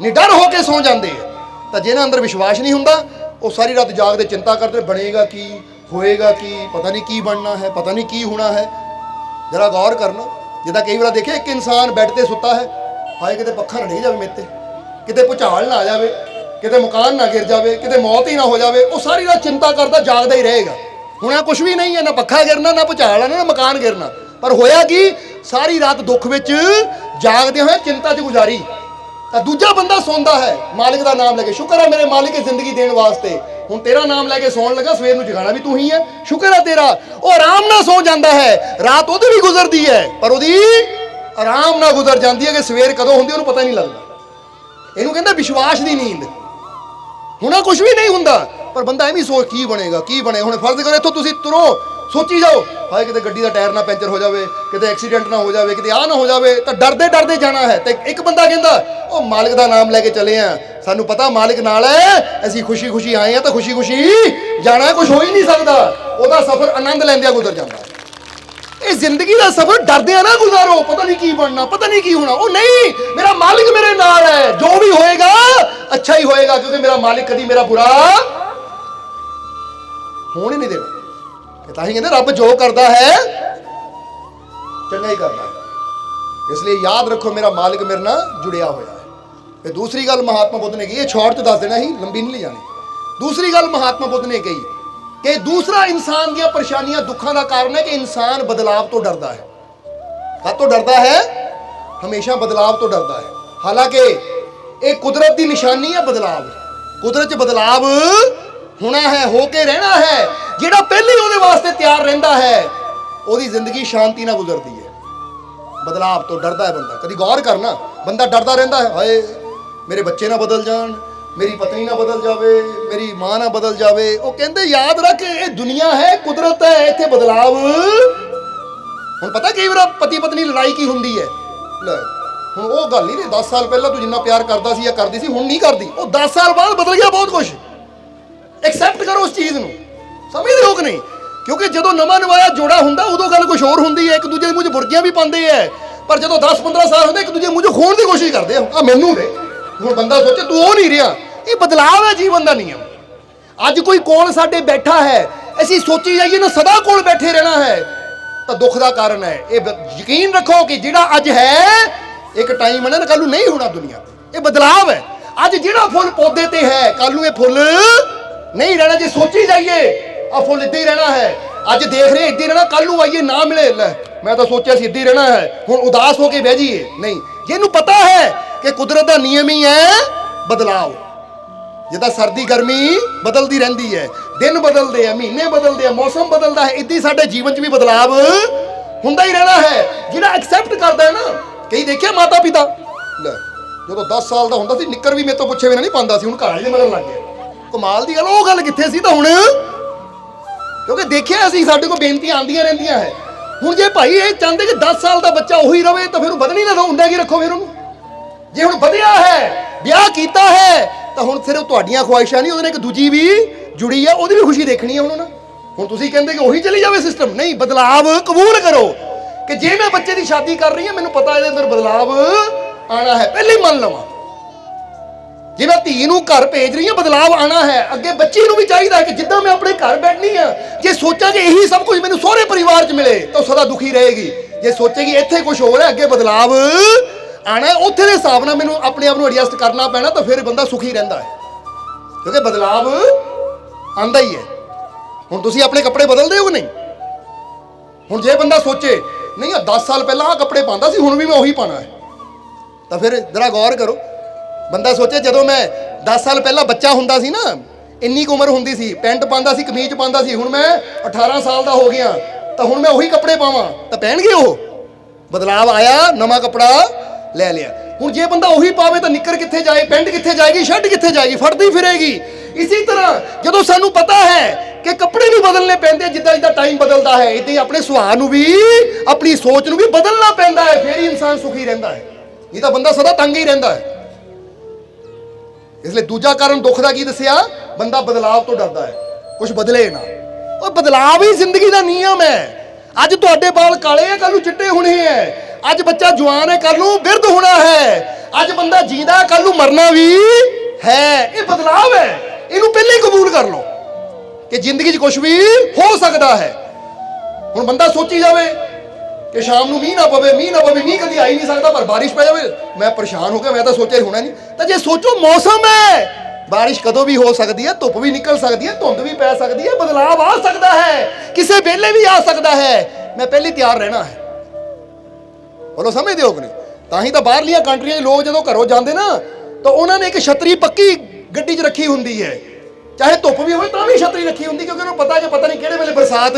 Speaker 1: ਨਿਡਰ ਹੋ ਕੇ ਸੌ ਜਾਂਦੇ ਆ। ਤਾਂ ਜਿਹਨਾਂ ਅੰਦਰ ਵਿਸ਼ਵਾਸ ਨਹੀਂ ਹੁੰਦਾ ਉਹ ਸਾਰੀ ਰਾਤ ਜਾਗਦੇ ਚਿੰਤਾ ਕਰਦੇ, ਬਣੇਗਾ ਕੀ, ਹੋਏਗਾ ਕੀ, ਪਤਾ ਨਹੀਂ ਕੀ ਬਣਨਾ ਹੈ, ਪਤਾ ਨਹੀਂ ਕੀ ਹੋਣਾ ਹੈ। ਜਰਾ ਗੌਰ ਕਰਨਾ, ਜਿੱਦਾਂ ਕਈ ਵਾਰ ਦੇਖਿਆ ਇੱਕ ਇਨਸਾਨ ਬੈੱਡ ਤੇ ਸੁੱਤਾ ਹੈ, ਹਾਏ ਕਿਤੇ ਪੱਖਾ ਨਾ ਡਿੱਗ ਜਾਵੇ ਮੇਰੇ ਤੇ, ਕਿਤੇ ਭੁਚਾਲ ਨਾ ਆ ਜਾਵੇ, ਕਿਤੇ ਮਕਾਨ ਨਾ ਗਿਰ ਜਾਵੇ, ਕਿਤੇ ਮੌਤ ਹੀ ਨਾ ਹੋ ਜਾਵੇ। ਉਹ ਸਾਰੀ ਰਾਤ ਚਿੰਤਾ ਕਰਦਾ ਜਾਗਦਾ ਹੀ ਰਹੇਗਾ। ਹੁਣ ਕੁਝ ਵੀ ਨਹੀਂ ਹੈ, ਨਾ ਪੱਖਾ ਗਿਰਨਾ, ਨਾ ਭੁਚਾਲ ਆਣਾ, ਨਾ ਮਕਾਨ ਗਿਰਨਾ, ਪਰ ਹੋਇਆ ਕੀ? ਸਾਰੀ ਰਾਤ ਦੁੱਖ ਵਿੱਚ ਜਾਗਦੇ ਹੋਏ ਚਿੰਤਾ 'ਚ ਗੁਜ਼ਾਰੀ। ਤਾਂ ਦੂਜਾ ਬੰਦਾ ਸੌਂਦਾ ਹੈ ਮਾਲਿਕ ਦਾ ਨਾਮ ਲੈ ਕੇ, ਸ਼ੁਕਰ ਹੈ ਮੇਰੇ ਮਾਲਿਕ ਜ਼ਿੰਦਗੀ ਦੇਣ ਵਾਸਤੇ, ਹੁਣ ਤੇਰਾ ਨਾਮ ਲੈ ਕੇ ਸੌਣ ਲੱਗਾ, ਸਵੇਰ ਨੂੰ ਜਗਾਣਾ ਵੀ ਤੂੰ ਹੀ ਹੈ, ਸ਼ੁਕਰ ਹੈ ਤੇਰਾ। ਉਹ ਆਰਾਮ ਨਾਲ ਸੌ ਜਾਂਦਾ ਹੈ, ਰਾਤ ਉਹਦੀ ਵੀ ਗੁਜ਼ਰਦੀ ਹੈ ਪਰ ਉਹਦੀ ਆਰਾਮ ਨਾਲ ਗੁਜ਼ਰ ਜਾਂਦੀ ਹੈ ਕਿ ਸਵੇਰ ਕਦੋਂ ਹੁੰਦੀ ਉਹਨੂੰ ਪਤਾ ਹੀ ਨਹੀਂ ਲੱਗਦਾ। ਇਹਨੂੰ ਕਹਿੰਦਾ ਵਿਸ਼ਵਾਸ ਦੀ ਨੀਂਦ। ਹੁਣਾ ਕੁਝ ਵੀ ਨਹੀਂ ਹੁੰਦਾ ਪਰ ਬੰਦਾ ਐਵੇਂ ਸੋਚ ਕੀ ਬਣੇਗਾ, ਕੀ ਬਣੇ। ਹੁਣ ਫਰਜ਼ ਕਰੋ ਇੱਥੋਂ ਤੁਸੀਂ ਤੁਰੋ, ਸੋਚੀ ਜਾਓ ਹਾਏ ਕਿਤੇ ਗੱਡੀ ਦਾ ਟਾਇਰ ਨਾ ਪੈਂਚਰ ਹੋ ਜਾਵੇ, ਕਿਤੇ ਐਕਸੀਡੈਂਟ ਨਾ ਹੋ ਜਾਵੇ, ਕਿਤੇ ਆਹ ਨਾ ਹੋ ਜਾਵੇ, ਤਾਂ ਡਰਦੇ ਡਰਦੇ ਜਾਣਾ ਹੈ। ਤੇ ਇੱਕ ਬੰਦਾ ਕਹਿੰਦਾ ਉਹ ਮਾਲਿਕ ਦਾ ਨਾਮ ਲੈ ਕੇ ਚੱਲੇ ਆ, ਸਾਨੂੰ ਪਤਾ ਮਾਲਿਕ ਨਾਲ ਹੈ, ਅਸੀਂ ਖੁਸ਼ੀ ਖੁਸ਼ੀ ਆਏ ਆ ਤਾਂ ਖੁਸ਼ੀ ਖੁਸ਼ੀ ਜਾਣਾ, ਕੁਝ ਹੋ ਹੀ ਨਹੀਂ ਸਕਦਾ। ਉਹਦਾ ਸਫ਼ਰ ਆਨੰਦ ਲੈਂਦਿਆਂ ਗੁਜ਼ਰ ਜਾਂਦਾ। ਇਹ ਜ਼ਿੰਦਗੀ ਦਾ ਸਫ਼ਰ ਡਰਦਿਆਂ ਨਾ ਗੁਜ਼ਾਰੋ, ਪਤਾ ਨਹੀਂ ਕੀ ਬਣਨਾ, ਪਤਾ ਨਹੀਂ ਕੀ ਹੋਣਾ। ਉਹ ਨਹੀਂ, ਮੇਰਾ ਮਾਲਿਕ ਮੇਰੇ ਨਾਲ ਹੈ, ਜੋ ਵੀ ਹੋਏਗਾ ਅੱਛਾ ਹੀ ਹੋਏਗਾ, ਕਿਉਂਕਿ ਮੇਰਾ ਮਾਲਿਕ ਕਦੀ ਮੇਰਾ ਬੁਰਾ ਹੋਣ ਹੀ ਨਹੀਂ ਦੇਣਾ। ਤਾਂ ਹੀ ਕਹਿੰਦੇ ਰੱਬ ਜੋ ਕਰਦਾ ਹੈ ਚੰਗਾ ਹੀ ਕਰਦਾ ਹੈ। ਇਸ ਲਈ ਯਾਦ ਰੱਖੋ ਮੇਰਾ ਮਾਲਿਕ ਮੇਰੇ ਨਾਲ ਜੁੜਿਆ ਹੋਇਆ ਹੈ। ਤੇ ਦੂਸਰੀ ਗੱਲ ਮਹਾਤਮਾ ਬੁੱਧ ਨੇ ਕਹੀ, ਇਹ ਸ਼ਾਰਟ 'ਚ ਦੱਸ ਦੇਣਾ ਹੀ, ਲੰਬੀ ਨਹੀਂ ਲੈ ਜਾਣੀ। ਦੂਸਰੀ ਗੱਲ ਮਹਾਤਮਾ ਬੁੱਧ ਨੇ ਕਹੀ ਕਿ ਦੂਸਰਾ ਇਨਸਾਨ ਦੀਆਂ ਪਰੇਸ਼ਾਨੀਆਂ ਦੁੱਖਾਂ ਦਾ ਕਾਰਨ ਹੈ ਕਿ ਇਨਸਾਨ ਬਦਲਾਵ ਤੋਂ ਡਰਦਾ ਹੈ। ਕਦ ਤੋਂ ਡਰਦਾ ਹੈ? ਹਮੇਸ਼ਾ ਬਦਲਾਵ ਤੋਂ ਡਰਦਾ ਹੈ। ਹਾਲਾਂਕਿ ਇਹ ਕੁਦਰਤ ਦੀ ਨਿਸ਼ਾਨੀ ਹੈ ਬਦਲਾਵ। ਕੁਦਰਤ 'ਚ ਬਦਲਾਵ ਹੋਣਾ ਹੈ, ਹੋ ਕੇ ਰਹਿਣਾ ਹੈ। ਜਿਹੜਾ ਪਹਿਲੇ ਉਹਦੇ ਵਾਸਤੇ ਤਿਆਰ ਰਹਿੰਦਾ ਹੈ ਉਹਦੀ ਜ਼ਿੰਦਗੀ ਸ਼ਾਂਤੀ ਨਾਲ ਗੁਜ਼ਰਦੀ ਹੈ। ਬਦਲਾਵ ਤੋਂ ਡਰਦਾ ਹੈ ਬੰਦਾ। ਕਦੀ ਗੌਰ ਕਰਨਾ, ਬੰਦਾ ਡਰਦਾ ਰਹਿੰਦਾ ਹੈ, ਹਾਏ ਮੇਰੇ ਬੱਚੇ ਨਾ ਬਦਲ ਜਾਣ, ਮੇਰੀ ਪਤਨੀ ਨਾ ਬਦਲ ਜਾਵੇ, ਮੇਰੀ ਮਾਂ ਨਾ ਬਦਲ ਜਾਵੇ। ਉਹ ਕਹਿੰਦੇ ਯਾਦ ਰੱਖ ਇਹ ਦੁਨੀਆ ਹੈ, ਕੁਦਰਤ ਹੈ, ਇੱਥੇ ਬਦਲਾਵ। ਹੁਣ ਪਤਾ ਕਈ ਵਾਰ ਪਤੀ ਪਤਨੀ ਲੜਾਈ ਕੀ ਹੁੰਦੀ ਹੈ। ਲੈ ਹੁਣ ਉਹ ਗੱਲ ਨਹੀਂ, 10 ਸਾਲ ਪਹਿਲਾਂ ਤੂੰ ਜਿੰਨਾ ਪਿਆਰ ਕਰਦਾ ਸੀ ਜਾਂ ਕਰਦੀ ਸੀ ਹੁਣ ਨਹੀਂ ਕਰਦੀ, ਉਹ 10 ਸਾਲ ਬਾਅਦ ਬਦਲ ਗਿਆ ਬਹੁਤ ਕੁਝ। ਐਕਸੈਪਟ ਕਰੋ ਉਸ ਚੀਜ਼ ਨੂੰ। ਸਮਝਦੇ ਹੋ ਕਿ ਨਹੀਂ? ਕਿਉਂਕਿ ਜਦੋਂ ਨਵਾਂ ਨਵਾਇਆ ਜੋੜਾ ਹੁੰਦਾ ਉਦੋਂ ਗੱਲ ਕੁਝ ਹੋਰ ਹੁੰਦੀ ਹੈ, ਇੱਕ ਦੂਜੇ ਦੇ ਮੂੰਹ 'ਚ ਬੁਰਕੀਆਂ ਵੀ ਪਾਉਂਦੇ ਹੈ। ਪਰ ਜਦੋਂ 10-15 ਸਾਲ ਹੁੰਦੇ ਇੱਕ ਦੂਜੇ ਮੂੰਹ 'ਚ ਖੋਣ ਦੀ ਕੋਸ਼ਿਸ਼ ਕਰਦੇ ਆ ਮੈਨੂੰ ਦੇ। ਹੁਣ ਬੰਦਾ ਸੋਚੇ ਤੂੰ ਉਹ ਨਹੀਂ ਰਿਹਾ। ਇਹ ਬਦਲਾਵ ਹੈ ਜੀਵਨ ਦਾ ਨਿਯਮ। ਅੱਜ ਕੋਈ ਕੋਲ ਸਾਡੇ ਬੈਠਾ ਹੈ, ਅਸੀਂ ਸੋਚੀ ਜਾਈਏ ਨਾ ਸਦਾ ਕੋਲ ਬੈਠੇ ਰਹਿਣਾ ਹੈ ਤਾਂ ਦੁੱਖ ਦਾ ਕਾਰਨ ਹੈ। ਇਹ ਯਕੀਨ ਰੱਖੋ ਕਿ ਜਿਹੜਾ ਅੱਜ ਹੈ ਇੱਕ ਟਾਈਮ ਹੈ ਨਾ, ਕੱਲ ਨੂੰ ਨਹੀਂ ਹੋਣਾ ਦੁਨੀਆ ਤੇ। ਇਹ ਬਦਲਾਵ ਹੈ। ਅੱਜ ਜਿਹੜਾ ਫੁੱਲ ਪੌਦੇ ਤੇ ਹੈ ਕੱਲ ਨੂੰ ਇਹ ਫੁੱਲ
Speaker 2: नहीं रहना, जे सोची जाइए आ फुल इदा ही रहना है, अज देख रहे इदा ही रहना, कल नूं आइए ना मिले लै मैं तो सोचा सी इदा ही रहना है, हुण उदास होके बह जाइए, नहीं। जिन्हों पता है कि कुदरत का नियम ही है बदलाव, जिदा सर्दी गर्मी बदलती रहती है, दिन बदलते हैं, महीने बदलते हैं, मौसम बदलता है, इदा ही साडे जीवन च भी बदलाव हुंदा ही रहना है। जिहड़ा एक्सैप्ट करता है ना, कई देखिया माता पिता लै जो 10 साल का होंदा सी निक्कर भी मेरे तो पुछे बिना नहीं पांदा सी, हुण घर वाले मगर लग गया, कमाल की गल। वो गल कित्थे सी तां हुण, क्योंकि देखिया असीं साडे कोल बेनतियां आंदियां रहिंदियां है। हुण जे भाई ये चाहते कि 10 साल का बच्चा उही रवे तो फिर बदनी ना दो, हुंदा की रखो फिर उहनूं। जे हुण वधिया है, ब्याह कीता है, तो हुण सिर्फ तुहाडीआं ख्वाहिशां नहीं, ਉਹਦੇ ਨਾਲ ਇੱਕ ਦੂਜੀ ਵੀ जुड़ी है, ਉਹਦੀ भी खुशी देखनी है हुण ना। हुण तुसीं कहंदे कि ਉਹੀ चली जावे सिस्टम, नहीं, बदलाव कबूल करो कि जे मैं बच्चे की शादी कर रही हां, मैनूं पता ਇਹਦੇ अंदर बदलाव आना है, पहले ही मान लवां। जे मैं धी नूं घर भेज रही हां, बदलाव आना है, अगे बच्ची नूं भी चाहिए है कि जिद्दां मैं अपने घर बैठनी हां, जे सोचा कि यही सब कुछ मैनूं सोहरे परिवार च मिले तो सदा दुखी रहेगी। जे सोचेगी इत्थे कुछ हो रहा, अगे बदलाव आना है, उत्थे दे हिसाब नाल मैनूं अपने आप नूं एडजस्ट करना पैना, तो फिर बंदा सुखी रहिंदा है, क्योंकि बदलाव आंदा ही है। हुण तुसीं अपने कपड़े बदलदे हो नहीं? हुण जे बंदा सोचे नहीं 10 साल पहला आ कपड़े पांदा सी, हुण भी मैं उही पाना है, तो फिर जरा गौर करो। बंदा सोचे जदों मैं 10 साल पहला बच्चा हुंदा सी ना, इन्नी उम्र हुंदी सी, पैंट पांदा सी, कमीज पांदा सी, हुण मैं 18 साल का हो गया, तो हुण मैं उही कपड़े पावां तो पहनगे वो? बदलाव आया, नवा कपड़ा ले लिया। हुण जे बंदा उही पावे तो निक्कर कित्थे जाए, पैंट कित्थे जाएगी, शर्ट कित्थे जाएगी, फटदी फिरेगी। इसी तरह जदों सानू पता है कि कपड़े भी बदलने पैंदे, जिद्दां जिद्दां टाइम बदलता है, इदां ही अपने सुभाव नूं भी, अपनी सोच नूं भी बदलना पैंदा है, फिर ही इंसान सुखी रहिंदा है, नहीं तो बंदा सदा तंग ही रहिंदा है। इसलिए दूजा कारण दुख का की दसिया, बंदा बदलाव तो डरदा है, कुछ बदले ना। और बदलाव ही जिंदगी का नियम है। अज तुहाडे बाल काले है, कल नूं चिट्टे होने हैं, अज बच्चा जवान है, कल नूं बिरध होना है, अज बंदा जींदा है, कल नूं मरना भी है। ये बदलाव है, इनू पहले ही कबूल कर लो कि जिंदगी च कुछ भी हो सकता है। हुण बंदा सोची जावे कि शाम नूं मींह ना पवे, मींह कदी आ ही नहीं सकता, पर बारिश पै जावे मैं परेशान हो गया, मैं तो सोचा ही होना नहीं। तो जे सोचो मौसम है, बारिश कदों भी हो सकती है, धुप भी निकल सकती है, धुंध भी पै सकती है, बदलाव आ सकता है, किसी वेले भी आ सकता है, मैं पहले तैयार रहना है। बोलो समझते हो कि नहीं? तां ही तो बाहरलियां कंट्रियां लोग जदों घरों जाते ना, तो उन्होंने एक छतरी पक्की गड्डी च रखी हुंदी है, चाहे धुप भी हो तां भी छतरी रखी हुंदी, क्योंकि उन्हें पता कि पता नहीं किहड़े वेले बरसात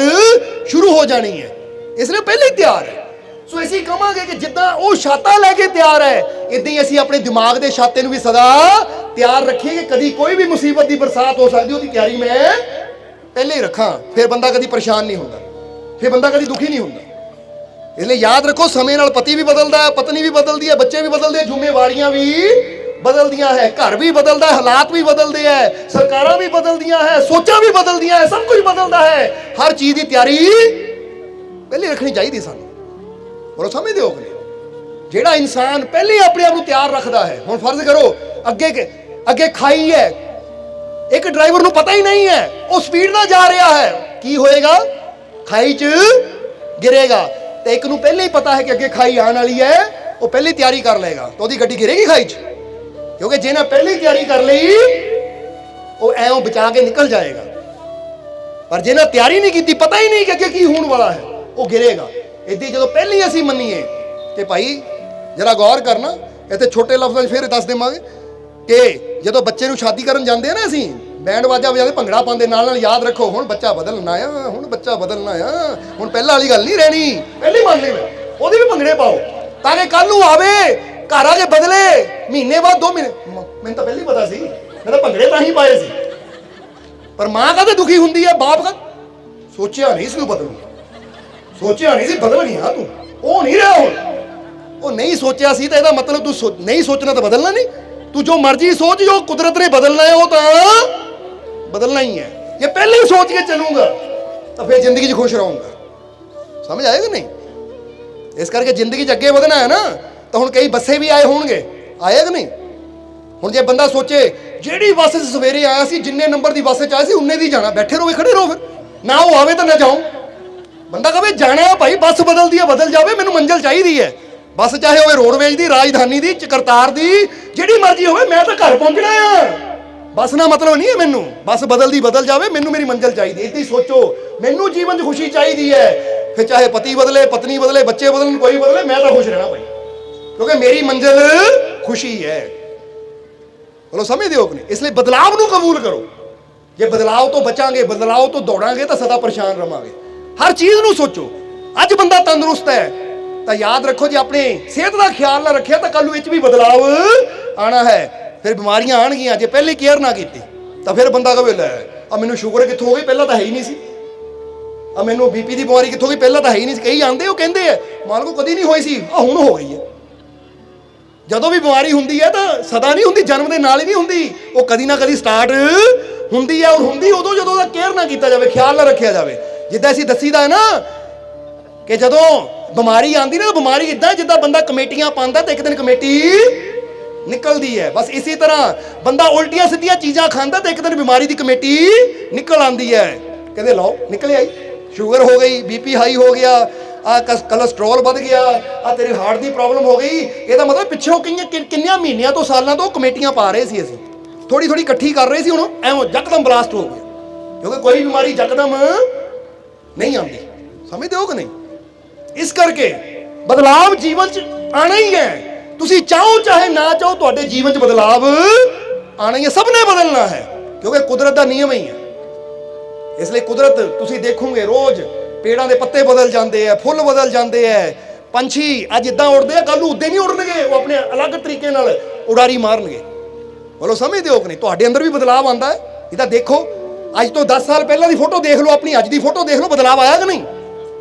Speaker 2: शुरू हो जानी है, इसलिए पहले ही तैयार है। सो असीं कहांगे कि जिद्दां वो छाता लैके तैयार है, इदां ही असीं अपने दिमाग के छाते नूं भी सदा तैयार रखिए कि कदी कोई भी मुसीबत की बरसात हो सकती, उसकी तैयारी मैं पहले ही रखा, फिर बंदा कदी परेशान नहीं होता, फिर बंदा कदी दुखी नहीं होता। इसलिए याद रखो, समय नाल पति भी बदलता है, पत्नी भी बदलती है, बच्चे भी बदलते हैं, जिम्मेवारियां भी बदलदियां है, घर भी बदलता है, हालात भी बदलते हैं, सरकारां भी बदलदियां है, सोचां भी बदलदियां है, सब कुछ बदलता है। हर चीज़ की तैयारी पहले रखनी चाहिए सानू। बोलो समझदे हो कि नहीं? जिहड़ा इंसान पहले ही अपने आप को तैयार रखता है, हुण फर्ज करो अगे खाई है, एक ड्राइवर को पता ही नहीं है, वो स्पीड नाल जा रहा है, की होएगा? खाई च गिरेगा। तो एक नूं पहले ही पता है कि अगे खाई आने वाली है, वो पहले ही तैयारी कर लेगा, तो उसकी गड्डी गिरेगी खाई च, क्योंकि जिन्हें पहले ही तैयारी कर ली वो ऐं बचा के निकल जाएगा। पर जिन्हें तैयारी नहीं की, पता ही नहीं कि अगे की होने वाला है, वो गिरेगा। इदां जो पहले ही असीं मन्नीए कि भाई जरा गौर करना, इतने छोटे लफ्ज़ फिर दस देवांगे कि जो बच्चे नूं शादी करन जांदे ना, असीं बैंड बाजा बजाते भंगड़ा पाते, नाल याद रखो हुण बच्चा बदलना आ, हुण बच्चा बदलना आ, हुण पहले वाली गल नहीं रहनी, पहले ही मान ली मैं, ਉਹਦੇ भी भंगड़े पाओ ताकि कल नूं आवे घर आके बदले, महीने बाद 2 महीने, मैनूं तो पहले ही पता सी, मैं तो भंगड़े तां ही पाए सी। पर मां काहते दुखी हुंदी है, बाप का सोचिया नहीं सी बदलू, सोचिया नहीं सी बदल गया तू, वो नहीं रहा हुण, वो नहीं सोचिया सी तो इसदा मतलब तू नहीं सोचना तो बदलना नहीं, तू जो मर्जी सोच, जो कुदरत ने बदलना है वो तो बदलना ही है। ये पहले ही सोच के चलूंगा तो फिर जिंदगी खुश रहूंगा। समझ आएगा नहीं? इस करके जिंदगी अगे बढ़ना है ना, तो हुण कई बसें भी आए होणगे, आए कि नहीं? हुण जे बंदा सोचे जिहड़ी बस सवेरे आया सी, जिन्ने नंबर की बस च आया सी उन्ने दी जाना, बैठे रहो खड़े रहो, फिर ना वो आवे तो ना जाऊं। बंदा कहे जाना है भाई, बस बदलती है बदल जाए, मैनूं मंजिल चाहिए है, बस चाहे होवे रोडवेज की, राजधानी की, करतार की, जिहड़ी मर्जी होवे, मैं तो घर पहुंचना है, ਬਸ ਨਾ ਮਤਲਬ ਨਹੀਂ ਹੈ ਮੈਨੂੰ, ਬਸ ਬਦਲਦੀ ਬਦਲ ਜਾਵੇ, ਮੈਨੂੰ ਮੇਰੀ ਮੰਜ਼ਿਲ ਚਾਹੀਦੀ। ਇੱਦਾਂ ਹੀ ਸੋਚੋ, ਮੈਨੂੰ ਜੀਵਨ 'ਚ ਖੁਸ਼ੀ ਚਾਹੀਦੀ ਹੈ। ਫਿਰ ਚਾਹੇ ਪਤੀ ਬਦਲੇ, ਪਤਨੀ ਬਦਲੇ, ਬੱਚੇ ਬਦਲਣ, ਕੋਈ ਬਦਲੇ, ਮੈਂ ਤਾਂ ਖੁਸ਼ ਰਹਿਣਾ ਭਾਈ, ਕਿਉਂਕਿ ਮੇਰੀ ਮੰਜ਼ਿਲ ਖੁਸ਼ੀ ਹੈ। ਬੋਲੋ ਸਮਝਦੇ ਹੋ ਕਿ ਨਹੀਂ? ਇਸ ਲਈ ਬਦਲਾਵ ਨੂੰ ਕਬੂਲ ਕਰੋ। ਜੇ ਬਦਲਾਵ ਤੋਂ ਬਚਾਂਗੇ, ਬਦਲਾਵ ਤੋਂ ਦੌੜਾਂਗੇ ਤਾਂ ਸਦਾ ਪਰੇਸ਼ਾਨ ਰਵਾਂਗੇ। ਹਰ ਚੀਜ਼ ਨੂੰ ਸੋਚੋ। ਅੱਜ ਬੰਦਾ ਤੰਦਰੁਸਤ ਹੈ ਤਾਂ ਯਾਦ ਰੱਖੋ, ਜੇ ਆਪਣੇ ਸਿਹਤ ਦਾ ਖਿਆਲ ਨਾ ਰੱਖਿਆ ਤਾਂ ਕੱਲ ਨੂੰ ਵਿੱਚ ਵੀ ਬਦਲਾਵ ਆਣਾ ਹੈ। ਫਿਰ ਬਿਮਾਰੀਆਂ ਆਣਗੀਆਂ। ਜੇ ਪਹਿਲੇ ਕੇਅਰ ਨਾ ਕੀਤੀ ਤਾਂ ਫਿਰ ਬੰਦਾ ਕਹੇ ਲੈ ਆ ਮੈਨੂੰ ਸ਼ੂਗਰ ਕਿੱਥੋਂ ਹੋ ਗਈ, ਪਹਿਲਾਂ ਤਾਂ ਹੈ ਹੀ ਨਹੀਂ ਸੀ। ਆ ਮੈਨੂੰ ਬੀਪੀ ਦੀ ਬਿਮਾਰੀ ਕਿੱਥੋਂ ਗਈ, ਪਹਿਲਾਂ ਤਾਂ ਹੈ ਹੀ ਨਹੀਂ ਸੀ। ਕਈ ਆਂਦੇ ਉਹ ਕਹਿੰਦੇ ਆ ਮਾਲਕੋ ਕਦੀ ਨਹੀਂ ਹੋਈ ਸੀ, ਆ ਹੁਣ ਹੋ ਗਈ ਹੈ। ਜਦੋਂ ਵੀ ਬਿਮਾਰੀ ਹੁੰਦੀ ਹੈ ਤਾਂ ਸਦਾ ਨਹੀਂ ਹੁੰਦੀ, ਜਨਮ ਦੇ ਨਾਲ ਹੀ ਨਹੀਂ ਹੁੰਦੀ, ਉਹ ਕਦੀ ਨਾ ਕਦੀ ਸਟਾਰਟ ਹੁੰਦੀ ਹੈ। ਔਰ ਹੁੰਦੀ ਉਦੋਂ ਜਦੋਂ ਉਹਦਾ ਕੇਅਰ ਨਾ ਕੀਤਾ ਜਾਵੇ, ਖਿਆਲ ਨਾ ਰੱਖਿਆ ਜਾਵੇ। ਜਿੱਦਾਂ ਅਸੀਂ ਦੱਸੀਦਾ ਹੈ ਨਾ ਕਿ ਜਦੋਂ ਬਿਮਾਰੀ ਆਂਦੀ ਨਾ, ਬਿਮਾਰੀ ਇਦਾਂ ਜਿੱਦਾਂ ਬੰਦਾ ਕਮੇਟੀਆਂ ਪਾਉਂਦਾ ਤੇ ਇੱਕ ਦਿਨ ਕਮੇਟੀ ਨਿਕਲਦੀ ਹੈ। ਬਸ ਇਸੇ ਤਰ੍ਹਾਂ ਬੰਦਾ ਉਲਟੀਆਂ ਸਿੱਧੀਆਂ ਚੀਜ਼ਾਂ ਖਾਂਦਾ ਤੇ ਇੱਕ ਦਿਨ ਬਿਮਾਰੀ ਦੀ ਕਮੇਟੀ ਨਿਕਲ ਆਂਦੀ ਹੈ। ਕਹਿੰਦੇ ਲਓ ਨਿਕਲ ਆਈ, ਸ਼ੂਗਰ ਹੋ ਗਈ, ਬੀਪੀ ਹਾਈ ਹੋ ਗਿਆ, ਆ ਕੋਲੇਸਟ੍ਰੋਲ ਵੱਧ ਗਿਆ, ਆ ਤੇਰੇ ਹਾਰਟ ਦੀ ਪ੍ਰੋਬਲਮ ਹੋ ਗਈ। ਇਹਦਾ ਮਤਲਬ ਪਿੱਛੋਂ ਕਿੰਨਿਆਂ ਮਹੀਨਿਆਂ ਤੋਂ, ਸਾਲਾਂ ਤੋਂ ਕਮੇਟੀਆਂ ਪਾ ਰਹੇ ਸੀ ਅਸੀਂ, ਥੋੜੀ ਥੋੜੀ ਇਕੱਠੀ ਕਰ ਰਹੇ ਸੀ। ਹੁਣ ਐਵੇਂ ਯਕਦਮ ਬਲਾਸਟ ਹੋ ਗਿਆ, ਕਿਉਂਕਿ ਕੋਈ ਬਿਮਾਰੀ ਯਕਦਮ ਨਹੀਂ ਆਉਂਦੀ। ਸਮਝਦੇ ਹੋ ਕਿ ਨਹੀਂ? ਇਸ ਕਰਕੇ ਬਦਲਾਵ ਜੀਵਨ 'ਚ ਆਣਾ ਹੀ ਹੈ। ਤੁਸੀਂ ਚਾਹੋ ਚਾਹੇ ਨਾ ਚਾਹੋ, ਤੁਹਾਡੇ ਜੀਵਨ 'ਚ ਬਦਲਾਵ ਆਣਾ ਹੀ ਹੈ। ਸਭ ਨੇ ਬਦਲਣਾ ਹੈ, ਕਿਉਂਕਿ ਕੁਦਰਤ ਦਾ ਨਿਯਮ ਹੀ ਹੈ। ਇਸ ਲਈ ਕੁਦਰਤ ਤੁਸੀਂ ਦੇਖੋਗੇ ਰੋਜ਼ ਪੇੜਾਂ ਦੇ ਪੱਤੇ ਬਦਲ ਜਾਂਦੇ ਆ, ਫੁੱਲ ਬਦਲ ਜਾਂਦੇ ਆ। ਪੰਛੀ ਅੱਜ ਇਦਾਂ ਉੜਦੇ ਆ, ਕੱਲ ਨੂੰ ਉਦਾਂ ਨਹੀਂ ਉੜਨਗੇ, ਉਹ ਆਪਣੇ ਅਲੱਗ ਤਰੀਕੇ ਨਾਲ ਉਡਾਰੀ ਮਾਰਨਗੇ। ਬੋਲੋ ਸਮਝਦੇ ਹੋ ਕਿ ਨਹੀਂ? ਤੁਹਾਡੇ ਅੰਦਰ ਵੀ ਬਦਲਾਵ ਆਂਦਾ ਹੈ। ਇਹ ਤਾਂ ਦੇਖੋ, ਅੱਜ ਤੋਂ 10 ਸਾਲ ਪਹਿਲਾਂ ਦੀ ਫੋਟੋ ਦੇਖ ਲਓ, ਆਪਣੀ ਅੱਜ ਦੀ ਫੋਟੋ ਦੇਖ ਲਓ, ਬਦਲਾਵ ਆਇਆ ਕਿ ਨਹੀਂ?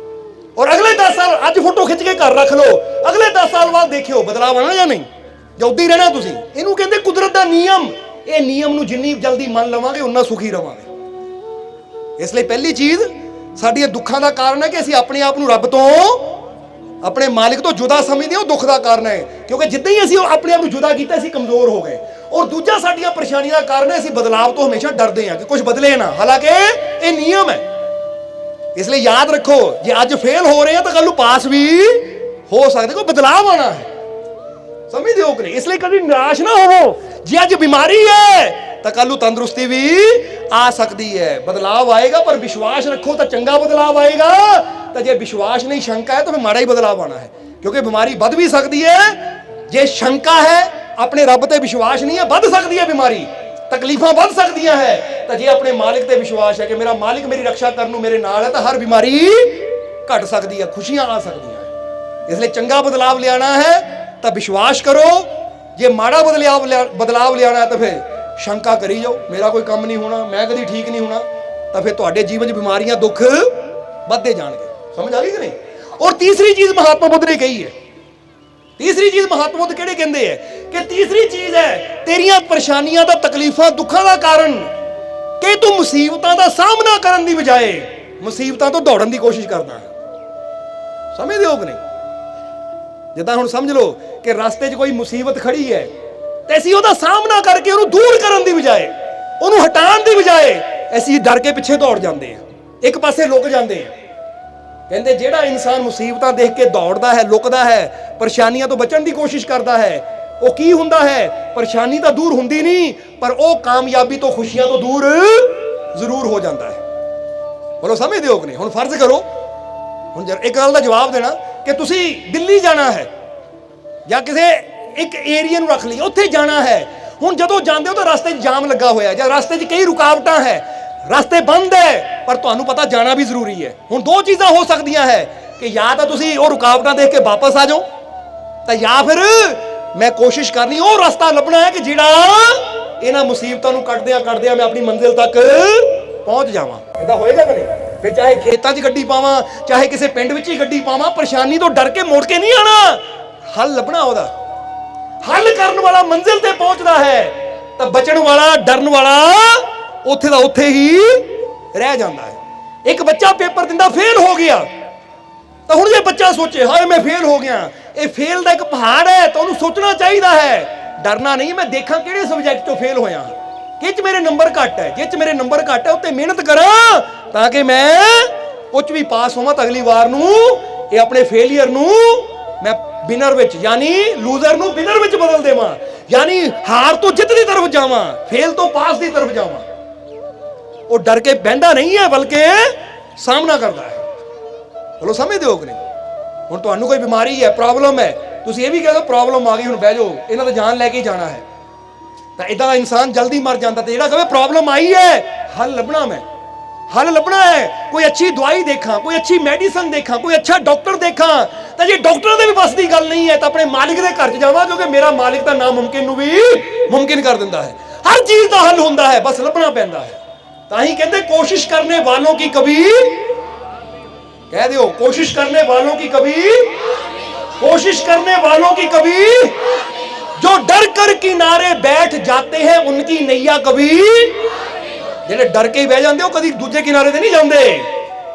Speaker 2: ਔਰ ਅਗਲੇ 10 ਸਾਲ ਅੱਜ ਫੋਟੋ ਖਿੱਚ ਕੇ ਘਰ ਰੱਖ ਲਓ, ਅਗਲੇ 10 ਸਾਲ ਬਾਅਦ ਦੇਖਿਓ ਬਦਲਾਵ ਆਣਾ ਜਾਂ ਨਹੀਂ, ਜਾਂ ਉੱਦਾਂ ਹੀ ਰਹਿਣਾ ਤੁਸੀਂ। ਇਹਨੂੰ ਕਹਿੰਦੇ ਕੁਦਰਤ ਦਾ ਨਿਯਮ। ਇਹ ਨਿਯਮ ਨੂੰ ਜਿੰਨੀ ਜਲਦੀ ਮੰਨ ਲਵਾਂਗੇ ਉਨਾ ਸੁਖੀ ਰਵਾਂਗੇ। ਇਸ ਲਈ ਪਹਿਲੀ ਚੀਜ਼ ਸਾਡੀਆਂ ਦੁੱਖਾਂ ਦਾ ਕਾਰਨ ਹੈ ਕਿ ਅਸੀਂ ਆਪਣੇ ਆਪ ਨੂੰ ਰੱਬ ਤੋਂ, ਆਪਣੇ ਮਾਲਿਕ ਤੋਂ ਜੁਦਾ ਸਮਝਦੇ ਹਾਂ। ਉਹ ਦੁੱਖ ਦਾ ਕਾਰਨ ਹੈ, ਕਿਉਂਕਿ ਜਿੱਦਾਂ ਹੀ ਅਸੀਂ ਆਪਣੇ ਆਪ ਨੂੰ ਜੁਦਾ ਕੀਤਾ ਅਸੀਂ ਕਮਜ਼ੋਰ ਹੋ ਗਏ। ਔਰ ਦੂਜਾ ਸਾਡੀਆਂ ਪਰੇਸ਼ਾਨੀਆਂ ਦਾ ਕਾਰਨ ਹੈ ਅਸੀਂ ਬਦਲਾਵ ਤੋਂ ਹਮੇਸ਼ਾ ਡਰਦੇ ਹਾਂ ਕਿ ਕੁਝ ਬਦਲੇ ਨਾ, ਹਾਲਾਂਕਿ ਇਹ ਨਿਯਮ ਹੈ। ਇਸ ਲਈ ਯਾਦ ਰੱਖੋ, ਜੇ ਅੱਜ ਫੇਲ ਹੋ ਰਹੇ ਆ ਤਾਂ ਕੱਲ ਨੂੰ ਪਾਸ ਵੀ ਹੋ ਸਕਦੇ, ਕੋਈ ਬਦਲਾਵ ਆਣਾ ਹੈ। ਸਮਝਦੇ ਹੋ ਕਿ ਨਹੀਂ? ਇਸ ਲਈ ਕਦੀ ਨਿਰਾਸ਼ ਨਾ ਹੋਵੋ। ਜੇ ਅੱਜ ਬਿਮਾਰੀ ਹੈ ਤਾਂ ਕੱਲ ਨੂੰ ਤੰਦਰੁਸਤੀ ਵੀ ਆ ਸਕਦੀ ਹੈ। ਬਦਲਾਵ ਆਏਗਾ, ਪਰ ਵਿਸ਼ਵਾਸ ਰੱਖੋ ਤਾਂ ਚੰਗਾ ਬਦਲਾਵ ਆਏਗਾ। ਤਾਂ ਜੇ ਵਿਸ਼ਵਾਸ ਨਹੀਂ, ਸ਼ੰਕਾ ਹੈ ਤਾਂ ਫਿਰ ਮਾੜਾ ਹੀ ਬਦਲਾਵ ਆਣਾ ਹੈ, ਕਿਉਂਕਿ ਬਿਮਾਰੀ ਵੱਧ ਵੀ ਸਕਦੀ ਹੈ। ਜੇ ਸ਼ੰਕਾ ਹੈ, ਆਪਣੇ ਰੱਬ ਤੇ ਵਿਸ਼ਵਾਸ ਨਹੀਂ ਹੈ, ਵੱਧ ਸਕਦੀ ਹੈ ਬਿਮਾਰੀ, ਤਕਲੀਫਾਂ ਵੱਧ ਸਕਦੀਆਂ ਹੈ। ਤਾਂ ਜੇ ਆਪਣੇ ਮਾਲਿਕ ਤੇ ਵਿਸ਼ਵਾਸ ਹੈ ਕਿ ਮੇਰਾ ਮਾਲਿਕ ਮੇਰੀ ਰੱਖਿਆ ਕਰਨ ਨੂੰ ਮੇਰੇ ਨਾਲ ਹੈ, ਤਾਂ ਹਰ ਬਿਮਾਰੀ ਘਟ ਸਕਦੀ ਹੈ, ਖੁਸ਼ੀਆਂ ਆ ਸਕਦੀਆਂ ਹੈ। ਇਸ ਲਈ ਚੰਗਾ ਬਦਲਾਵ ਲਿਆਣਾ ਹੈ ਤਾਂ ਵਿਸ਼ਵਾਸ ਕਰੋ। ਜੇ ਮਾੜਾ ਬਦਲਾਵ ਲਿਆਣਾ ਹੈ ਤਾਂ ਫਿਰ ਸ਼ੰਕਾ ਕਰੀ ਜਾਓ, ਮੇਰਾ ਕੋਈ ਕੰਮ ਨਹੀਂ ਹੋਣਾ, ਮੈਂ ਕਦੀ ਠੀਕ ਨਹੀਂ ਹੋਣਾ, ਤਾਂ ਫਿਰ ਤੁਹਾਡੇ ਜੀਵਨ 'ਚ ਬਿਮਾਰੀਆਂ, ਦੁੱਖ ਵੱਧਦੇ ਜਾਣਗੇ। ਸਮਝ ਆ ਗਈ ਕਿ ਨਹੀਂ? ਔਰ ਤੀਸਰੀ ਚੀਜ਼ ਮਹਾਤਮਾ ਬੁੱਧ ਨੇ ਕਹੀ ਹੈ। ਤੀਸਰੀ ਚੀਜ਼ ਮਹਾਤਮਾ ਬੁੱਧ ਕਿਹੜੇ ਕਹਿੰਦੇ ਹੈ ਕਿ ਤੀਸਰੀ ਚੀਜ਼ ਹੈ ਤੇਰੀਆਂ ਪਰੇਸ਼ਾਨੀਆਂ ਦਾ, ਤਕਲੀਫਾਂ, ਦੁੱਖਾਂ ਦਾ ਕਾਰਨ ਕਿ ਤੂੰ ਮੁਸੀਬਤਾਂ ਦਾ ਸਾਹਮਣਾ ਕਰਨ ਦੀ ਬਜਾਏ ਮੁਸੀਬਤਾਂ ਤੋਂ ਦੌੜਨ ਦੀ ਕੋਸ਼ਿਸ਼ ਕਰਦਾ ਹੈ। ਸਮਝਦੇ ਹੋ ਕਿ ਨਹੀਂ? ਜਿੱਦਾਂ ਹੁਣ ਸਮਝ ਲਓ ਕਿ ਰਸਤੇ 'ਚ ਕੋਈ ਮੁਸੀਬਤ ਖੜੀ ਹੈ ਤੇ ਅਸੀਂ ਉਹਦਾ ਸਾਹਮਣਾ ਕਰਕੇ ਉਹਨੂੰ ਦੂਰ ਕਰਨ ਦੀ ਬਜਾਏ, ਉਹਨੂੰ ਹਟਾਉਣ ਦੀ ਬਜਾਏ ਅਸੀਂ ਡਰ ਕੇ ਪਿੱਛੇ ਦੌੜ ਜਾਂਦੇ ਹਾਂ, ਇੱਕ ਪਾਸੇ ਲੁਕ ਜਾਂਦੇ ਹਾਂ। ਕਹਿੰਦੇ ਜਿਹੜਾ ਇਨਸਾਨ ਮੁਸੀਬਤਾਂ ਦੇਖ ਕੇ ਦੌੜਦਾ ਹੈ, ਲੁਕਦਾ ਹੈ, ਪਰੇਸ਼ਾਨੀਆਂ ਤੋਂ ਬਚਣ ਦੀ ਕੋਸ਼ਿਸ਼ ਕਰਦਾ ਹੈ, ਉਹ ਕੀ ਹੁੰਦਾ ਹੈ? ਪਰੇਸ਼ਾਨੀ ਤਾਂ ਦੂਰ ਹੁੰਦੀ ਨਹੀਂ, ਪਰ ਉਹ ਕਾਮਯਾਬੀ ਤੋਂ, ਖੁਸ਼ੀਆਂ ਤੋਂ ਦੂਰ ਜ਼ਰੂਰ ਹੋ ਜਾਂਦਾ ਹੈ। ਬੋਲੋ ਸਮਝਦੇ ਹੋ ਕਿ ਨਹੀਂ? ਹੁਣ ਫਰਜ਼ ਕਰੋ, ਹੁਣ ਇੱਕ ਗੱਲ ਦਾ ਜਵਾਬ ਦੇਣਾ ਕਿ ਤੁਸੀਂ ਦਿੱਲੀ ਜਾਣਾ ਹੈ ਜਾਂ ਕਿਸੇ ਇੱਕ ਏਰੀਆ ਨੂੰ ਰੱਖ ਲਈ, ਉੱਥੇ ਜਾਣਾ ਹੈ। ਹੁਣ ਜਦੋਂ ਜਾਂਦੇ ਹੋ ਤਾਂ ਰਸਤੇ 'ਚ ਜਾਮ ਲੱਗਾ ਹੋਇਆ ਜਾਂ ਰਸਤੇ 'ਚ ਕਈ ਰੁਕਾਵਟਾਂ ਹੈ, ਰਸਤੇ ਬੰਦ ਹੈ, ਪਰ ਤੁਹਾਨੂੰ ਪਤਾ ਜਾਣਾ ਵੀ ਜ਼ਰੂਰੀ ਹੈ। ਹੁਣ ਦੋ ਚੀਜ਼ਾਂ ਹੋ ਸਕਦੀਆਂ ਹੈ ਕਿ ਜਾਂ ਤਾਂ ਤੁਸੀਂ ਉਹ ਰੁਕਾਵਟਾਂ ਦੇਖ ਕੇ ਵਾਪਸ ਆ ਜਾਓ, ਤਾਂ ਜਾਂ ਫਿਰ ਮੈਂ ਕੋਸ਼ਿਸ਼ ਕਰਨੀ ਉਹ ਰਸਤਾ ਲੱਭਣਾ ਹੈ ਕਿ ਜਿਹੜਾ ਇਹਨਾਂ ਮੁਸੀਬਤਾਂ ਨੂੰ ਕੱਟਦਿਆਂ ਮੈਂ ਆਪਣੀ ਮੰਜ਼ਿਲ ਤੱਕ ਪਹੁੰਚ ਜਾਵਾਂ। ਇਹਦਾ ਹੋਏਗਾ ਕਿ ਨਹੀਂ? ਫਿਰ ਚਾਹੇ ਖੇਤਾਂ 'ਚ ਗੱਡੀ ਪਾਵਾਂ, ਚਾਹੇ ਕਿਸੇ ਪਿੰਡ ਵਿੱਚ ਹੀ ਗੱਡੀ ਪਾਵਾਂ, ਪਰੇਸ਼ਾਨੀ ਤੋਂ ਡਰ ਕੇ ਮੁੜ ਕੇ ਨਹੀਂ ਆਣਾ, ਹੱਲ ਲੱਭਣਾ। ਉਹਦਾ ਹੱਲ ਕਰਨ ਵਾਲਾ ਮੰਜ਼ਿਲ ਤੇ ਪਹੁੰਚਦਾ ਹੈ, ਤਾਂ ਬਚਣ ਵਾਲਾ, ਡਰਨ ਵਾਲਾ ਉੱਥੇ ਦਾ ਉੱਥੇ ਹੀ ਰਹਿ ਜਾਂਦਾ ਹੈ। ਇੱਕ ਬੱਚਾ ਪੇਪਰ ਦਿੰਦਾ, ਫੇਲ ਹੋ ਗਿਆ, ਤਾਂ ਹੁਣ ਜੇ ਬੱਚਾ ਸੋਚੇ ਹਾਏ ਮੈਂ ਫੇਲ ਹੋ ਗਿਆ, ਇਹ ਫੇਲ ਦਾ ਇੱਕ ਪਹਾੜ ਹੈ, ਤਾਂ ਉਹਨੂੰ ਸੋਚਣਾ ਚਾਹੀਦਾ ਹੈ, ਡਰਨਾ ਨਹੀਂ। ਮੈਂ ਦੇਖਾਂ ਕਿਹੜੇ ਸਬਜੈਕਟ 'ਚੋਂ ਫੇਲ ਹੋਇਆ, ਕਿਹ 'ਚ ਮੇਰੇ ਨੰਬਰ ਘੱਟ ਹੈ, ਜਿਹ 'ਚ ਮੇਰੇ ਨੰਬਰ ਘੱਟ ਹੈ ਉੱਤੇ ਮਿਹਨਤ ਕਰਾਂ ਤਾਂ ਕਿ ਮੈਂ ਉਹ 'ਚ ਵੀ ਪਾਸ ਹੋਵਾਂ, ਤਾਂ ਅਗਲੀ ਵਾਰ ਨੂੰ ਇਹ ਆਪਣੇ ਫੇਲੀਅਰ ਨੂੰ ਮੈਂ ਵਿਨਰ ਵਿੱਚ, ਯਾਨੀ ਲੂਜ਼ਰ ਨੂੰ ਵਿਨਰ ਵਿੱਚ ਬਦਲ ਦੇਵਾਂ। यानी हार तो जित की तरफ जावां, फेल तो पास की तरफ जावां। वो डर के बहंदा नहीं है बल्कि सामना करता है। बोलो समझते हो कि नहीं? ਹੁਣ ਤੁਹਾਨੂੰ ਕੋਈ ਬਿਮਾਰੀ ਹੈ, ਪ੍ਰੋਬਲਮ ਹੈ, ਤੁਸੀਂ ਇਹ ਵੀ ਕਹਿ ਦੋ ਪ੍ਰੋਬਲਮ ਆ ਗਈ ਹੁਣ ਬਹਿ ਜਾਓ, ਇਹਨਾਂ ਦਾ ਜਾਨ ਲੈ ਕੇ ਹੀ ਜਾਣਾ ਹੈ, ਤਾਂ ਇਦਾਂ ਦਾ ਇਨਸਾਨ ਜਲਦੀ ਮਰ ਜਾਂਦਾ। ਤੇ ਜਿਹੜਾ ਕਹੇ ਪ੍ਰੋਬਲਮ ਆਈ ਹੈ, ਹੱਲ ਲੱਭਣਾ, ਮੈਂ ਹੱਲ ਲੱਭਣਾ ਹੈ, ਕੋਈ ਅੱਛੀ ਦਵਾਈ ਦੇਖਾਂ, ਕੋਈ ਅੱਛੀ ਮੈਡੀਸਨ ਦੇਖਾਂ, ਕੋਈ ਅੱਛਾ ਡਾਕਟਰ ਦੇਖਾਂ, ਤਾਂ ਜੇ ਡਾਕਟਰ ਦੇ ਵੀ ਬਸ ਦੀ ਗੱਲ ਨਹੀਂ ਹੈ ਤਾਂ ਆਪਣੇ ਮਾਲਿਕ ਦੇ ਘਰ 'ਚ ਜਾਵਾਂ, ਕਿਉਂਕਿ ਮੇਰਾ ਮਾਲਿਕ ਤਾਂ ਨਾਮੁਮਕਿਨ ਨੂੰ ਵੀ ਮੁਮਕਿਨ ਕਰ ਦਿੰਦਾ ਹੈ। ਹਰ ਚੀਜ਼ ਦਾ ਹੱਲ ਹੁੰਦਾ ਹੈ, ਬਸ ਲੱਭਣਾ ਪੈਂਦਾ ਹੈ। ਤਾਂ ਹੀ ਕਹਿੰਦੇ ਕੋਸ਼ਿਸ਼ ਕਰਨੇ ਵਾਲੋਂ ਕੀ ਕभी, कह दो कोशिश करने वालों की कभी, कोशिश करने वालों की कभी, जो डर कर किनारे बैठ जाते हैं उनकी नैया कभी, जेडे डर के ही बह जाते हो कभी दूजे किनारे ते नहीं जाते,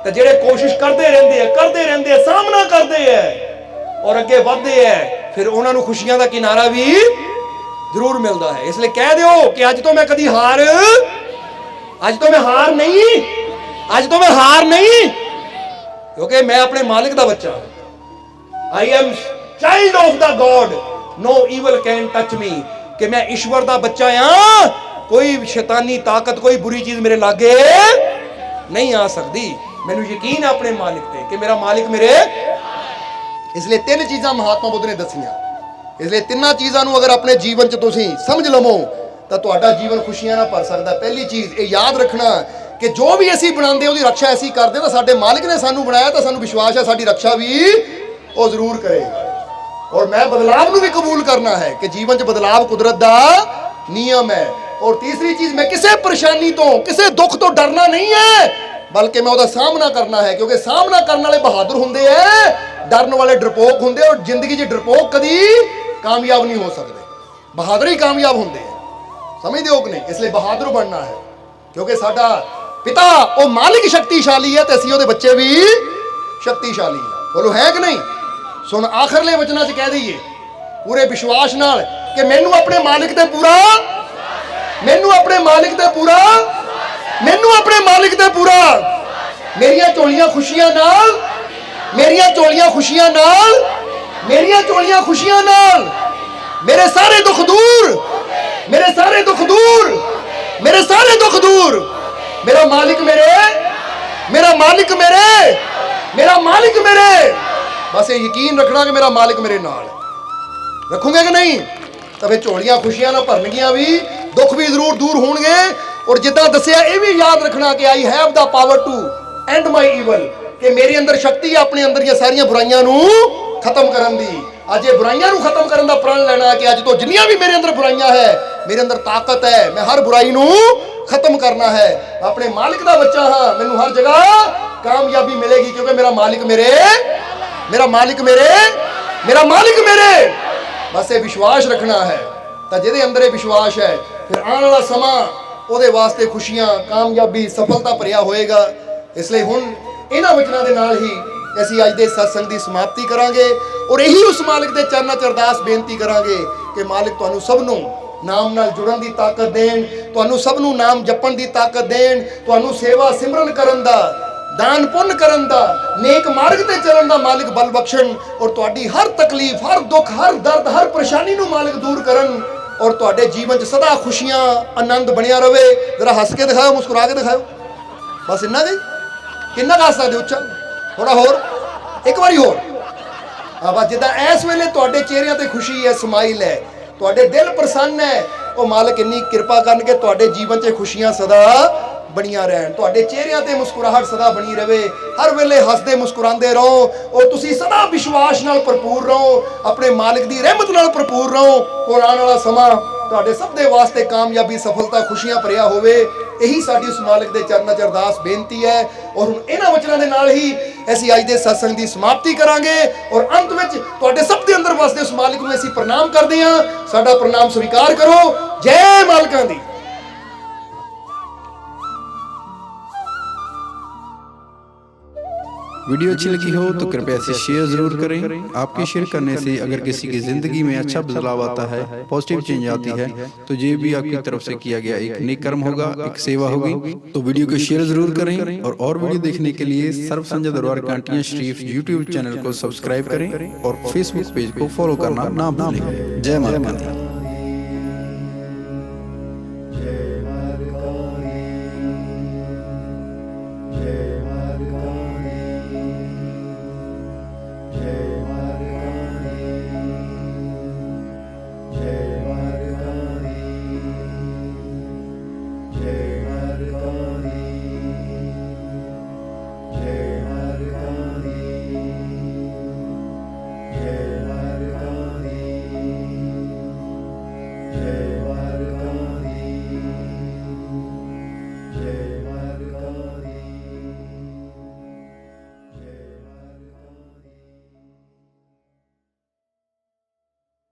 Speaker 2: तो जेडे कोशिश करते रहते हैं, सामना करते हैं और अगे बढ़ते हैं, फिर उन्होंने खुशियां का किनारा भी जरूर मिलता है। इसलिए कह दो कि अज तो मैं कभी हार, अज तो मैं हार नहीं, अज तो मैं हार नहीं, क्योंकि मैं अपने मालिक का बच्चा, I am child of the God, no evil can touch me, कि मैं ईश्वर का बच्चा हाँ, कोई शैतानी ताकत, कोई बुरी चीज मेरे लागे नहीं आ सकती। मैनू यकीन है अपने मालिक पे कि मेरा मालिक मेरे। इसलिए तीन चीज़ां महात्मा बुद्ध ने दसियां, इसलिए तिन्ना चीज़ां नू अगर अपने जीवन च तुसीं समझ लवो तो तुहाडा जीवन खुशियां ना भर सकदा। पहली चीज़ ये याद रखना कि जो भी असी बनाते उसकी रक्षा असी करते, तो साडे मालिक ने सानू बनाया, तो सानू विश्वास है साडी रक्षा भी वो जरूर करेगा। और मैं बदलाव नू भी कबूल करना है कि जीवन च बदलाव कुदरत दा नियम है। और तीसरी चीज, मैं किसी परेशानी तो, किसी दुख तो डरना नहीं है, बल्कि मैं उसका सामना करना है, क्योंकि सामना करने वाले बहादुर होंगे है, डरन वाले डरपोक होंगे, और जिंदगी च डरपोक कभी कामयाब नहीं हो सकते, बहादुर ही कामयाब होंगे। समझते हो कि नहीं? इसलिए बहादुर बनना है, क्योंकि साडा पिता वो मालिक शक्तिशाली है, तो असीं उहदे बच्चे भी शक्तिशाली है। बोलो है कि नहीं? सुन आखिरले वचनां च कह दईए पूरे विश्वास नाल कि मैनू अपने मालिक ते पूरा, मैनू अपने मालिक ते पूरा, मैनू अपने मालिक ते पूरा, मेरियां झोलियां खुशियां नाल, मेरियां झोलियां खुशियां नाल, मेरियां झोलियां खुशियां नाल, मेरे सारे दुख दूर, मेरे सारे दुख दूर, मेरे सारे दुख दूर, मेरा मालिक मेरे, मेरा मालिक मेरे, मेरा मालिक मेरे। बस ये यकीन रखना कि मेरा मालिक मेरे नाल है। रखोगे कि नहीं? तो फिर झोलियां खुशियां ना भरनगियां भी, दुख भी जरूर दूर होंगे। और जिद्दां दसिया ये भी याद रखना कि I have the power to end my evil, कि मेरे अंदर शक्ति है अपने अंदर सारियां बुराइयां नू खत्म करन दी। अज ये बुराइयां नू खत्म करन दा प्रण लेना कि अज तो जिन्नियां भी मेरे अंदर बुराइयां है, मेरे अंदर ताकत है, मैं हर बुराई नू खत्म करना है। अपने मालिक का बच्चा हाँ, मैनू हर जगह कामयाबी मिलेगी, क्योंकि मेरा मालिक मेरे, मेरा मालिक मेरे, मेरा मालिक मेरे। बस ये विश्वास रखना है, तो जिहदे अंदर ये विश्वास है, फिर आने वाला समा ਉਹਦੇ वास्ते खुशियां, कामयाबी, सफलता भरिया होएगा। इसलिए हुण इन्हां वचनां दे नाल ही ਅਸੀਂ ਅੱਜ ਦੇ सत्संग ਦੀ समाप्ति करांगे, और यही उस मालिक ਦੇ ਚਰਨਾਂ 'ਚ ਅਰਦਾਸ ਬੇਨਤੀ ਕਰਾਂਗੇ कि मालिक ਤੁਹਾਨੂੰ ਸਭ ਨੂੰ नाम नाल जुड़न दी ताकत देन, तुहानू सब नू नाम जपन दी ताकत देन, तुहानू सेवा सिमरन करन दा, दान पुण्य करन दा, नेक मार्ग ते चलन दा मालिक बल बख्शण, और तुहाडी हर तकलीफ, हर दुख, हर दर्द, हर परेशानी नू मालिक दूर करन, और तुहाडे जीवन च सदा खुशियां, आनंद बनिया रवे। जरा हस के दिखाओ, मुस्कुरा के दिखाओ, बस इन्ना गई, किन्ना गा सकदे हो? उच्चा थोड़ा होर, एक बारी होर। बस जिद्दां इस वेले तुहाडे चेहरिਆਂ ते खुशी है, स्माइल है, तुहाडे दिल प्रसन्न है, वो मालिक इन्नी कृपा करनगे तुहाडे जीवन च खुशियां सदा बनिया रहन, तुहाडे चेहरिਆਂ ते मुस्कुराहट सदा बनी रहे, हर वेले हसदे मुस्कुरांदे रहो, और तुसी सदा विश्वास नाल भरपूर रहो, अपने मालिक दी रहमत नाल भरपूर रहो, और आने वाला समा तुहाडे सब दे वास्ते कामयाबी, सफलता, खुशियां भरिया होवे। यही साडी उस मालिक दे चरनां च अरदास बेनती है। और हुण इन्हां वचनां दे नाल ही ਅਸੀਂ ਅੱਜ ਦੇ सत्संग ਦੀ समाप्ति करांगे, और अंत ਵਿੱਚ ਤੁਹਾਡੇ ਸਭ ਦੇ ਅੰਦਰ ਵਸਦੇ ਉਸ ਮਾਲਿਕ ਨੂੰ ਅਸੀਂ ਪ੍ਰਣਾਮ ਕਰਦੇ ਹਾਂ। ਸਾਡਾ ਪ੍ਰਣਾਮ ਸਵੀਕਾਰ ਕਰੋ। ਜੈ ਮਾਲਕਾਂ ਦੀ।
Speaker 3: वीडियो अच्छी लगी हो तो कृपया इसे शेयर जरूर करें। आपके शेयर करने से अगर किसी की जिंदगी में अच्छा बदलाव आता है, पॉजिटिव चेंज आती है, तो ये भी आपकी तरफ से किया गया एक नेक कर्म होगा, एक सेवा होगी। तो वीडियो को शेयर जरूर करें, और वीडियो देखने के लिए सर्व संजय दरबार कांटियां शरीफ यूट्यूब चैनल को सब्सक्राइब करें, और फेसबुक पेज को फॉलो करना ना भूलें। जय माता दी।